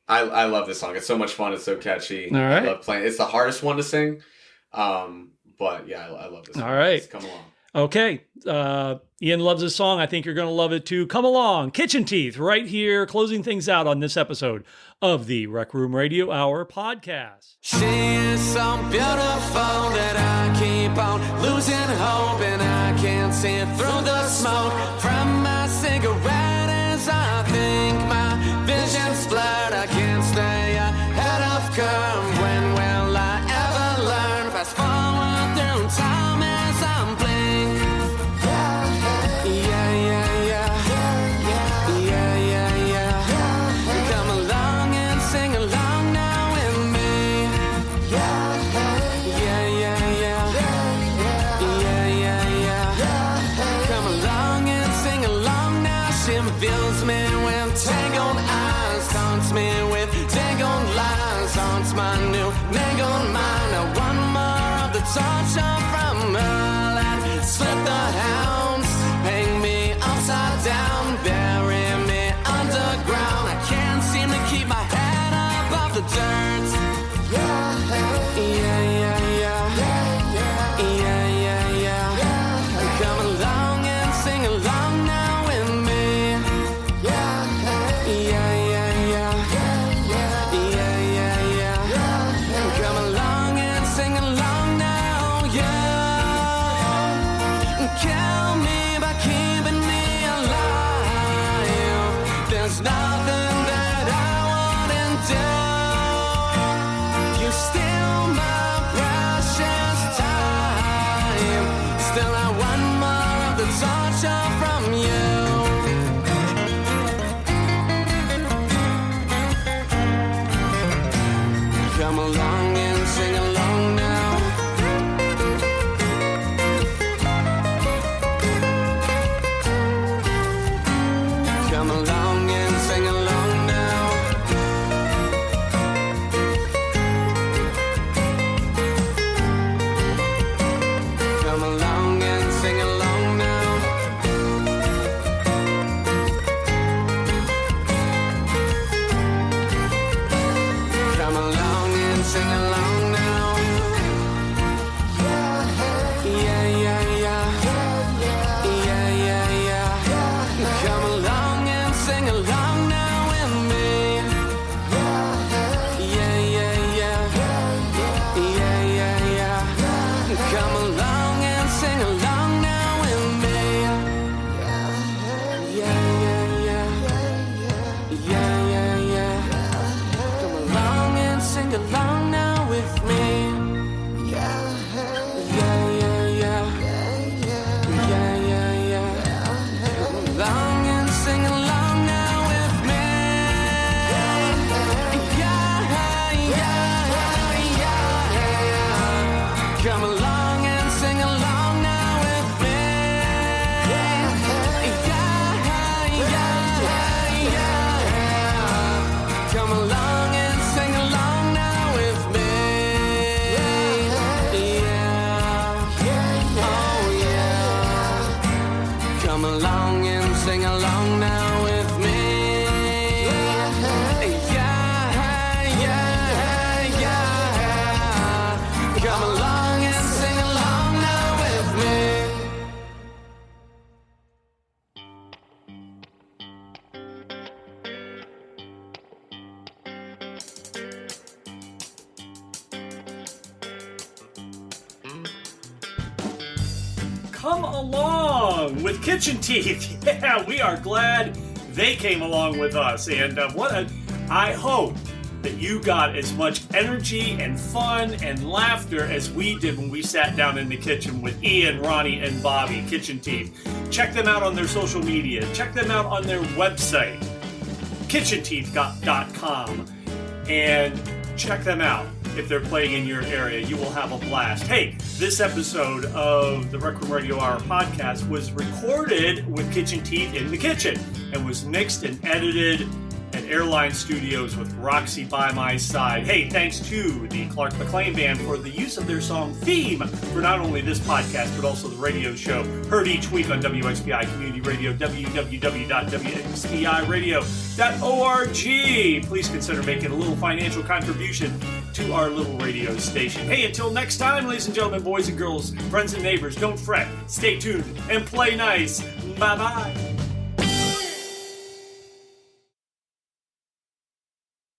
I love this song. It's so much fun. It's so catchy. All right. I love playing. It's the hardest one to sing. But yeah, I love this song. All right. Come along. Okay. Ian loves this song. I think you're going to love it too. Come along. Kitchen Teeth right here, closing things out on this episode of the Rec Room Radio Hour podcast. She is so beautiful that I keep on losing hope, and I can't see through the smoke from my cigarette as I think my vision's blurred. I can't stay ahead of curve. When will I ever learn? Fast forward through time as I'm blink. Fills me with tangled eyes, taunts me with tangled lies, haunts my new mangled mind. I want more of the torture from her. Let slip the hounds, hang me upside down, bury me underground. I can't seem to keep my head above the dirt. Come along and sing along now with me. Come along and sing along now, yeah. Come along and sing along now with me. Come along and sing along now with me. Come along with Kitchen Teeth. Yeah, we are glad they came along with us. And I hope that you got as much energy and fun and laughter as we did when we sat down in the kitchen with Ian, Ronnie, and Bobby, Kitchen Teeth. Check them out on their social media. Check them out on their website, kitchenteeth.com, and check them out if they're playing in your area. You will have a blast. Hey, this episode of the Rec Room Radio Hour podcast was recorded with Kitchen Teeth in the kitchen and was mixed and edited at Airline Studios with Roxy by my side. Hey, thanks to the Clark McLean Band for the use of their song Theme for not only this podcast, but also the radio show heard each week on WXPI Community Radio, www.wxpiradio.org. Please consider making a little financial contribution to our little radio station. Hey, until next time, ladies and gentlemen, boys and girls, friends and neighbors, don't fret, stay tuned, and play nice. Bye-bye.